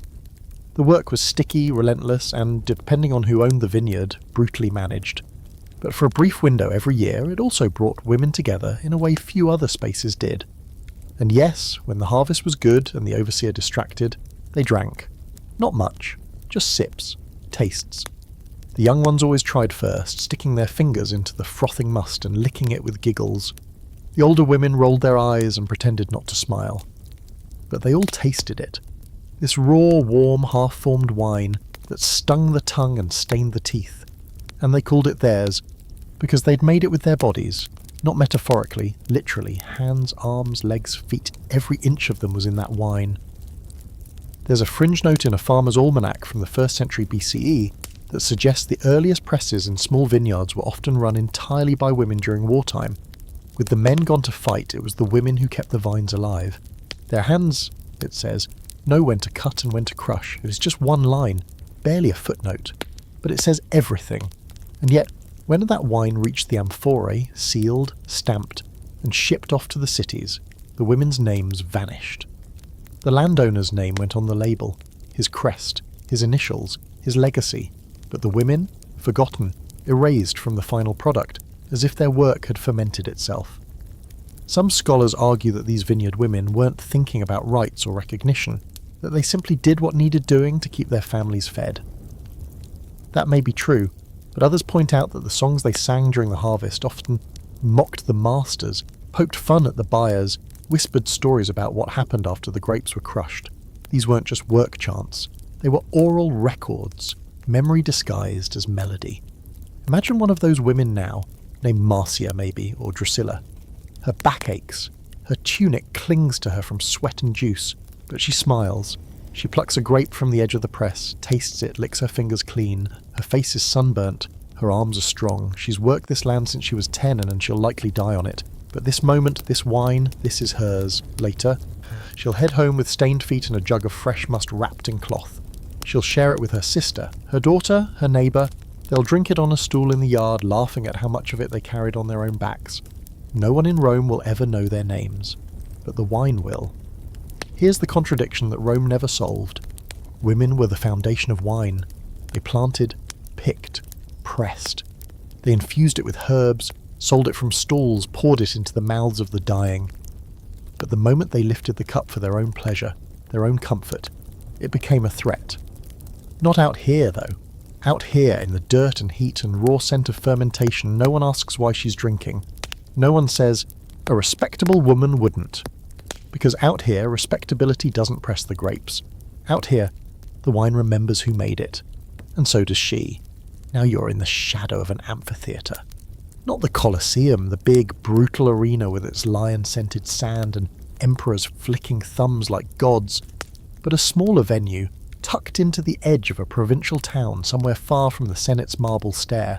The work was sticky, relentless, and, depending on who owned the vineyard, brutally managed. But for a brief window every year, it also brought women together in a way few other spaces did. And yes, when the harvest was good and the overseer distracted, they drank. Not much, just sips, tastes. The young ones always tried first, sticking their fingers into the frothing must and licking it with giggles. The older women rolled their eyes and pretended not to smile. But they all tasted it. This raw, warm, half-formed wine that stung the tongue and stained the teeth. And they called it theirs, because they'd made it with their bodies, not metaphorically, literally, hands, arms, legs, feet, every inch of them was in that wine. There's a fringe note in a farmer's almanac from the 1st century BCE that suggests the earliest presses in small vineyards were often run entirely by women during wartime. With the men gone to fight, it was the women who kept the vines alive. Their hands, it says, know when to cut and when to crush. It is just one line, barely a footnote, but it says everything. And yet, when that wine reached the amphorae, sealed, stamped, and shipped off to the cities, the women's names vanished. The landowner's name went on the label, his crest, his initials, his legacy, but the women, forgotten, erased from the final product, as if their work had fermented itself. Some scholars argue that these vineyard women weren't thinking about rights or recognition, that they simply did what needed doing to keep their families fed. That may be true, but others point out that the songs they sang during the harvest often mocked the masters, poked fun at the buyers, whispered stories about what happened after the grapes were crushed. These weren't just work chants, they were oral records, memory disguised as melody. Imagine one of those women now, named Marcia maybe, or Drusilla. Her back aches, her tunic clings to her from sweat and juice, but she smiles. She plucks a grape from the edge of the press, tastes it, licks her fingers clean. Her face is sunburnt, her arms are strong. She's worked this land since she was 10 and she'll likely die on it. But this moment, this wine, this is hers. Later, she'll head home with stained feet and a jug of fresh must wrapped in cloth. She'll share it with her sister, her daughter, her neighbour. They'll drink it on a stool in the yard, laughing at how much of it they carried on their own backs. No one in Rome will ever know their names, but the wine will. Here's the contradiction that Rome never solved. Women were the foundation of wine. They planted, picked, pressed. They infused it with herbs, sold it from stalls, poured it into the mouths of the dying. But the moment they lifted the cup for their own pleasure, their own comfort, it became a threat. Not out here, though. Out here, in the dirt and heat and raw scent of fermentation, no one asks why she's drinking. No one says, a respectable woman wouldn't. Because out here, respectability doesn't press the grapes. Out here, the wine remembers who made it, and so does she. Now you're in the shadow of an amphitheatre. Not the Colosseum, the big, brutal arena with its lion-scented sand and emperors flicking thumbs like gods, but a smaller venue tucked into the edge of a provincial town somewhere far from the Senate's marble stair.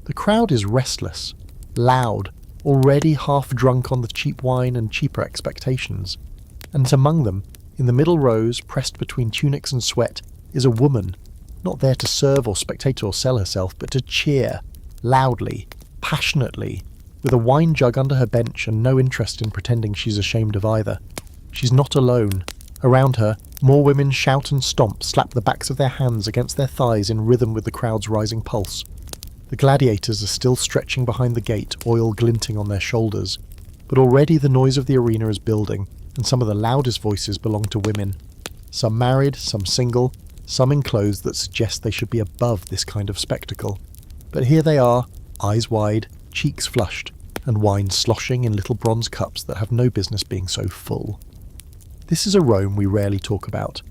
The crowd is restless, loud, already half drunk on the cheap wine and cheaper expectations. And among them, in the middle rows, pressed between tunics and sweat, is a woman, not there to serve or spectate or sell herself, but to cheer, loudly, passionately, with a wine jug under her bench and no interest in pretending she's ashamed of either. She's not alone. Around her, more women shout and stomp, slap the backs of their hands against their thighs in rhythm with the crowd's rising pulse. The gladiators are still stretching behind the gate, oil glinting on their shoulders, but already the noise of the arena is building, and some of the loudest voices belong to women. Some married, some single, some in clothes that suggest they should be above this kind of spectacle. But here they are, eyes wide, cheeks flushed, and wine sloshing in little bronze cups that have no business being so full. This is a Rome we rarely talk about.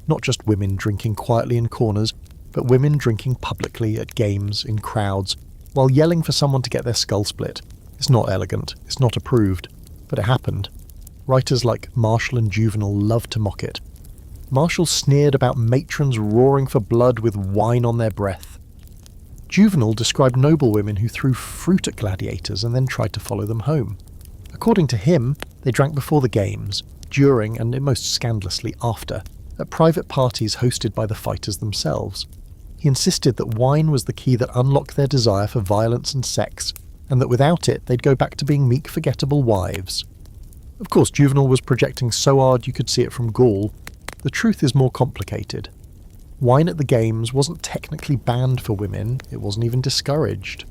Not just women drinking quietly in corners, but women drinking publicly at games, in crowds, while yelling for someone to get their skull split. It's not elegant, it's not approved, but it happened. Writers like Martial and Juvenal loved to mock it. Martial sneered about matrons roaring for blood with wine on their breath. Juvenal described noblewomen who threw fruit at gladiators and then tried to follow them home. According to him, they drank before the games, during and most scandalously after, at private parties hosted by the fighters themselves. He insisted that wine was the key that unlocked their desire for violence and sex, and that without it they'd go back to being meek, forgettable wives. Of course, Juvenal was projecting so hard you could see it from Gaul. The truth is more complicated. Wine at the games wasn't technically banned for women, it wasn't even discouraged.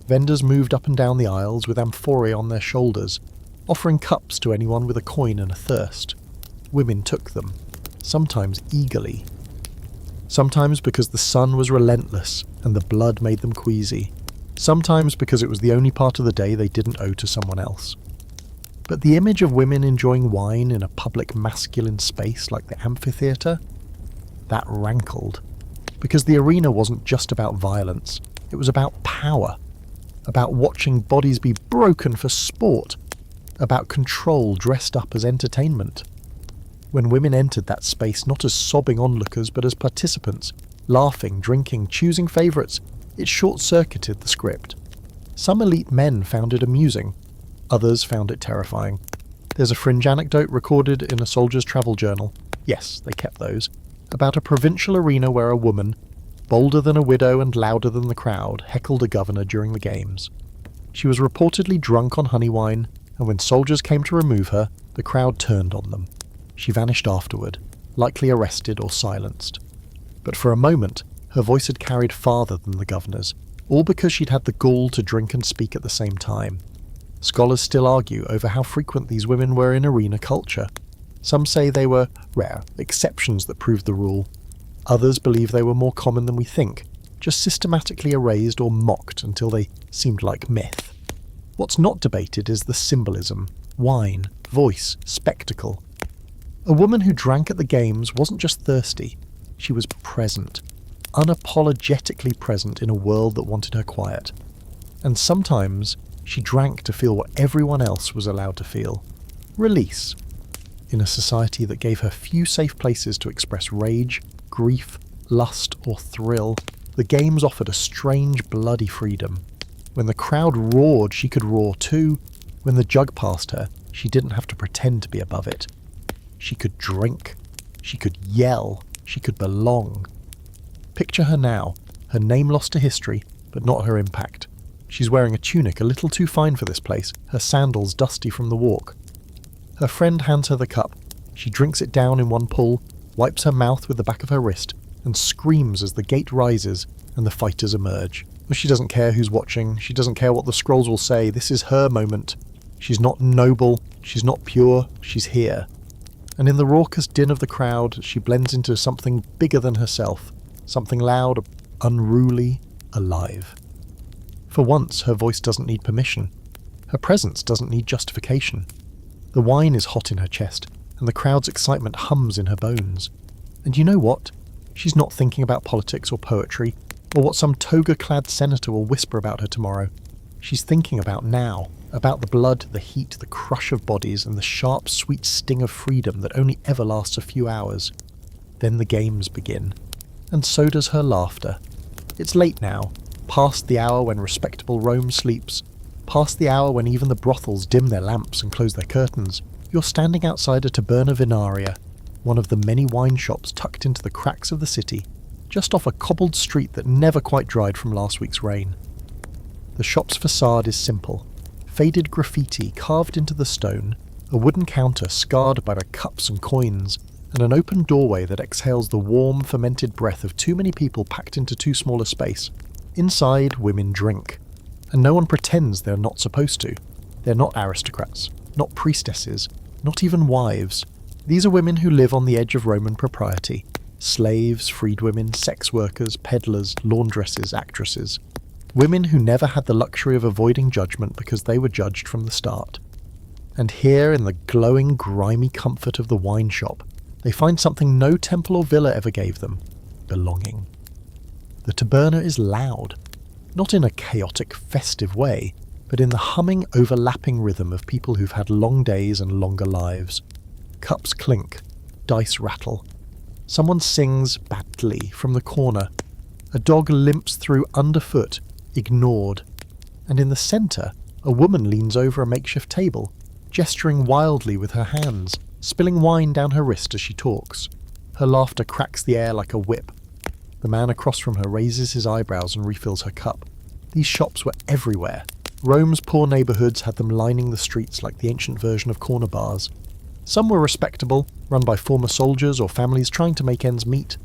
Vendors moved up and down the aisles with amphorae on their shoulders, offering cups to anyone with a coin and a thirst. Women took them, sometimes eagerly. Sometimes because the sun was relentless and the blood made them queasy. Sometimes because it was the only part of the day they didn't owe to someone else. But the image of women enjoying wine in a public masculine space like the amphitheatre, that rankled. Because the arena wasn't just about violence, it was about power, about watching bodies be broken for sport, about control dressed up as entertainment. When women entered that space not as sobbing onlookers but as participants, laughing, drinking, choosing favourites, it short-circuited the script. Some elite men found it amusing, others found it terrifying. There's a fringe anecdote recorded in a soldier's travel journal, yes, they kept those, about a provincial arena where a woman, bolder than a widow and louder than the crowd, heckled a governor during the games. She was reportedly drunk on honey wine, and when soldiers came to remove her, the crowd turned on them. She vanished afterward, likely arrested or silenced. But for a moment, her voice had carried farther than the governor's, all because she'd had the gall to drink and speak at the same time. Scholars still argue over how frequent these women were in arena culture. Some say they were rare, exceptions that proved the rule. Others believe they were more common than we think, just systematically erased or mocked until they seemed like myth. What's not debated is the symbolism, wine, voice, spectacle. A woman who drank at the games wasn't just thirsty, she was present, unapologetically present in a world that wanted her quiet. And sometimes she drank to feel what everyone else was allowed to feel. Release. In a society that gave her few safe places to express rage, grief, lust, or thrill, the games offered a strange, bloody freedom. When the crowd roared, she could roar too. When the jug passed her, she didn't have to pretend to be above it. She could drink. She could yell. She could belong. Picture her now, her name lost to history, but not her impact. She's wearing a tunic a little too fine for this place, her sandals dusty from the walk. Her friend hands her the cup. She drinks it down in one pull, wipes her mouth with the back of her wrist, and screams as the gate rises and the fighters emerge. But she doesn't care who's watching, she doesn't care what the scrolls will say, this is her moment. She's not noble, she's not pure, she's here. And in the raucous din of the crowd, she blends into something bigger than herself, something loud, unruly, alive. For once, her voice doesn't need permission. Her presence doesn't need justification. The wine is hot in her chest, and the crowd's excitement hums in her bones. And you know what? She's not thinking about politics or poetry, or what some toga-clad senator will whisper about her tomorrow. She's thinking about now, about the blood, the heat, the crush of bodies, and the sharp, sweet sting of freedom that only ever lasts a few hours. Then the games begin. And so does her laughter. It's late now, past the hour when respectable Rome sleeps, past the hour when even the brothels dim their lamps and close their curtains. You're standing outside a taberna venaria, one of the many wine shops tucked into the cracks of the city, just off a cobbled street that never quite dried from last week's rain. The shop's facade is simple. Faded graffiti carved into the stone, a wooden counter scarred by the cups and coins, and an open doorway that exhales the warm, fermented breath of too many people packed into too small a space. Inside, women drink. And no one pretends they're not supposed to. They're not aristocrats, not priestesses, not even wives. These are women who live on the edge of Roman propriety. Slaves, freedwomen, sex workers, peddlers, laundresses, actresses. Women who never had the luxury of avoiding judgment because they were judged from the start. And here, in the glowing, grimy comfort of the wine shop, they find something no temple or villa ever gave them: belonging. The taberna is loud, not in a chaotic, festive way, but in the humming, overlapping rhythm of people who've had long days and longer lives. Cups clink, dice rattle. Someone sings badly from the corner. A dog limps through underfoot, ignored. And in the centre, a woman leans over a makeshift table, gesturing wildly with her hands, spilling wine down her wrist as she talks. Her laughter cracks the air like a whip. The man across from her raises his eyebrows and refills her cup. These shops were everywhere. Rome's poor neighbourhoods had them lining the streets like the ancient version of corner bars. Some were respectable, run by former soldiers or families trying to make ends meet.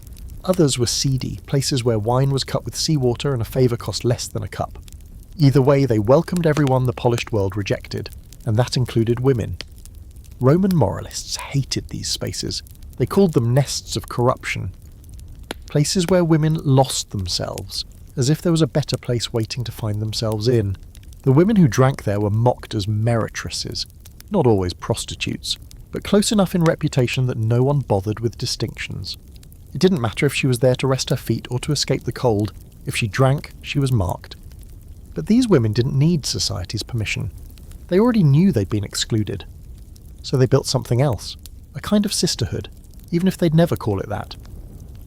Others were seedy, places where wine was cut with seawater and a favour cost less than a cup. Either way, they welcomed everyone the polished world rejected, and that included women. Roman moralists hated these spaces. They called them nests of corruption. Places where women lost themselves, as if there was a better place waiting to find themselves in. The women who drank there were mocked as meritrices, not always prostitutes, but close enough in reputation that no one bothered with distinctions. It didn't matter if she was there to rest her feet or to escape the cold. If she drank, she was marked. But these women didn't need society's permission. They already knew they'd been excluded. So they built something else, a kind of sisterhood, even if they'd never call it that.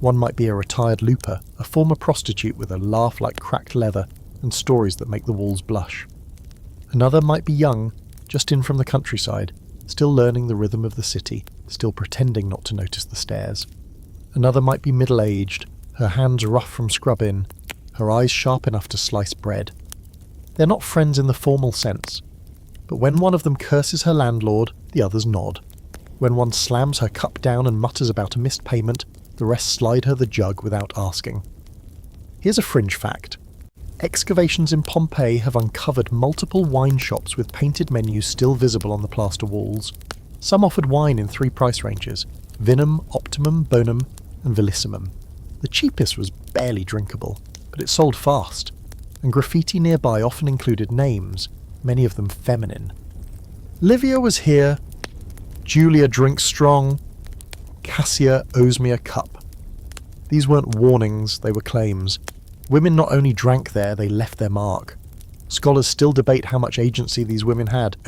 One might be a retired looper, a former prostitute with a laugh like cracked leather and stories that make the walls blush. Another might be young, just in from the countryside, still learning the rhythm of the city, still pretending not to notice the stairs. Another might be middle-aged, her hands rough from scrub-in, her eyes sharp enough to slice bread. They're not friends in the formal sense, but when one of them curses her landlord, the others nod. When one slams her cup down and mutters about a missed payment, the rest slide her the jug without asking. Here's a fringe fact. Excavations in Pompeii have uncovered multiple wine shops with painted menus still visible on the plaster walls. Some offered wine in 3 price ranges: vinum, optimum, bonum, and villissimum. The cheapest was barely drinkable, but it sold fast, and graffiti nearby often included names, many of them feminine. Livia was here, Julia drinks strong, Cassia owes me a cup. These weren't warnings, they were claims. Women not only drank there, they left their mark. Scholars still debate how much agency these women had.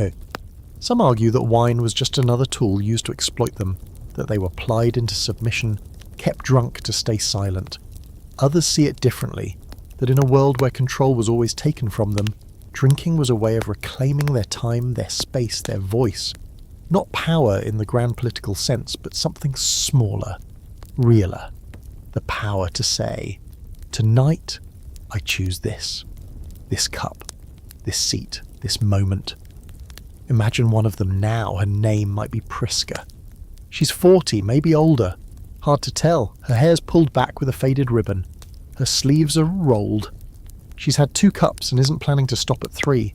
Some argue that wine was just another tool used to exploit them, that they were plied into submission, kept drunk to stay silent. Others see it differently, that in a world where control was always taken from them, drinking was a way of reclaiming their time, their space, their voice. Not power in the grand political sense, but something smaller, realer. The power to say, tonight, I choose this cup, this seat, this moment. Imagine one of them now, her name might be Prisca. She's 40, maybe older. Hard to tell, her hair's pulled back with a faded ribbon. Her sleeves are rolled. She's had 2 cups and isn't planning to stop at 3.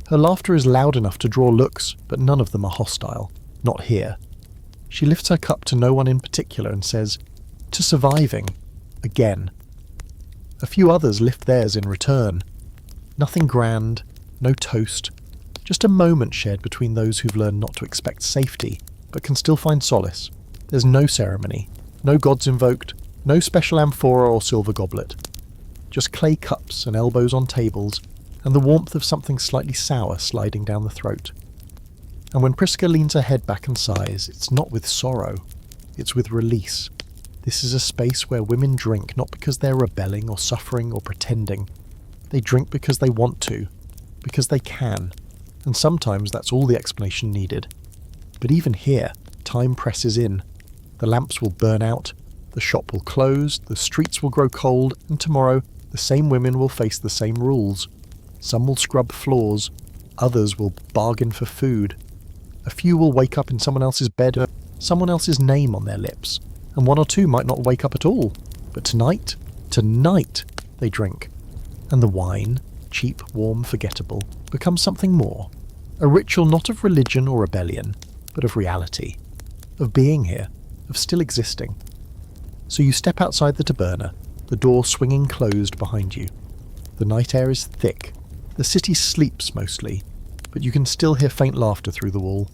Her laughter is loud enough to draw looks, but none of them are hostile. Not here. She lifts her cup to no one in particular and says, "To surviving." Again. A few others lift theirs in return. Nothing grand, no toast, just a moment shared between those who've learned not to expect safety, but can still find solace. There's no ceremony. No gods invoked, no special amphora or silver goblet. Just clay cups and elbows on tables, and the warmth of something slightly sour sliding down the throat. And when Prisca leans her head back and sighs, it's not with sorrow, it's with release. This is a space where women drink not because they're rebelling or suffering or pretending. They drink because they want to, because they can, and sometimes that's all the explanation needed. But even here, time presses in. The lamps will burn out, the shop will close, the streets will grow cold, and tomorrow the same women will face the same rules. Some will scrub floors, others will bargain for food. A few will wake up in someone else's bed, someone else's name on their lips, and one or two might not wake up at all. But tonight, they drink. And the wine, cheap, warm, forgettable, becomes something more. A ritual not of religion or rebellion, but of reality. Of being here, of still existing. So you step outside the taberna, the door swinging closed behind you. The night air is thick. The city sleeps mostly, but you can still hear faint laughter through the wall.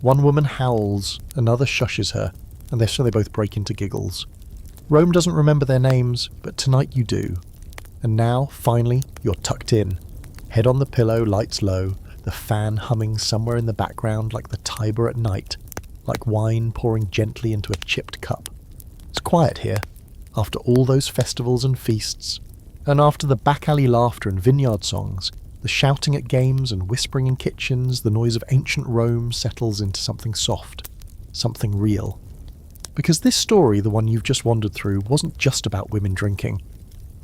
One woman howls, another shushes her, and so they both break into giggles. Rome doesn't remember their names, but tonight you do. And now, finally, you're tucked in. Head on the pillow, lights low, the fan humming somewhere in the background like the Tiber at night, like wine pouring gently into a chipped cup. It's quiet here, after all those festivals and feasts, and after the back alley laughter and vineyard songs, the shouting at games and whispering in kitchens, the noise of ancient Rome settles into something soft, something real. Because this story, the one you've just wandered through, wasn't just about women drinking.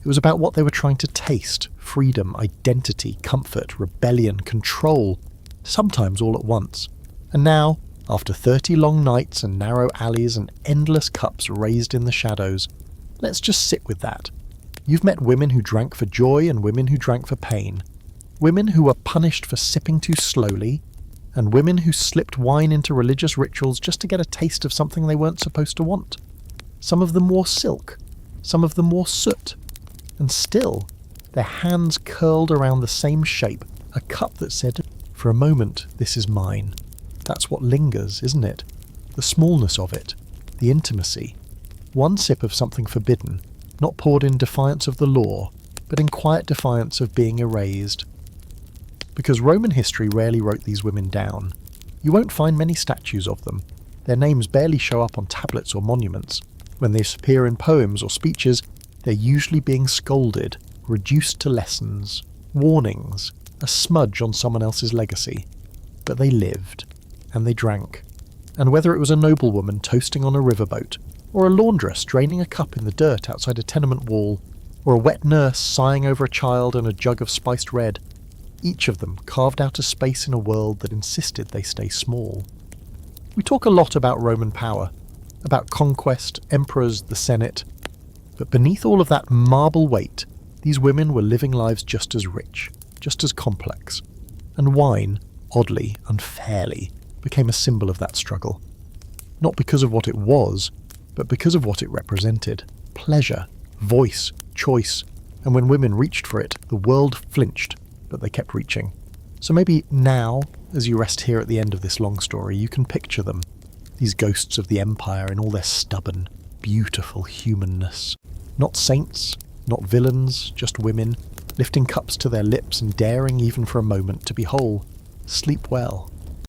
It was about what they were trying to taste: freedom, identity, comfort, rebellion, control, sometimes all at once. And now, after 30 long nights and narrow alleys and endless cups raised in the shadows, let's just sit with that. You've met women who drank for joy and women who drank for pain. Women who were punished for sipping too slowly, and women who slipped wine into religious rituals just to get a taste of something they weren't supposed to want. Some of them wore silk, some of them wore soot, and still, their hands curled around the same shape, a cup that said, "For a moment, this is mine." That's what lingers, isn't it? The smallness of it, the intimacy. One sip of something forbidden, not poured in defiance of the law, but in quiet defiance of being erased. Because Roman history rarely wrote these women down. You won't find many statues of them. Their names barely show up on tablets or monuments. When they appear in poems or speeches, they're usually being scolded, reduced to lessons, warnings, a smudge on someone else's legacy. But they lived, and they drank. And whether it was a noblewoman toasting on a riverboat, or a laundress draining a cup in the dirt outside a tenement wall, or a wet nurse sighing over a child and a jug of spiced red, each of them carved out a space in a world that insisted they stay small. We talk a lot about Roman power, about conquest, emperors, the Senate, but beneath all of that marble weight, these women were living lives just as rich, just as complex. And wine, oddly, unfairly, became a symbol of that struggle. Not because of what it was, but because of what it represented. Pleasure, voice, choice, and when women reached for it, the world flinched, but they kept reaching. So maybe now, as you rest here at the end of this long story, you can picture them, these ghosts of the empire in all their stubborn, beautiful humanness. Not saints, not villains, just women, lifting cups to their lips and daring even for a moment to be whole. Sleep well.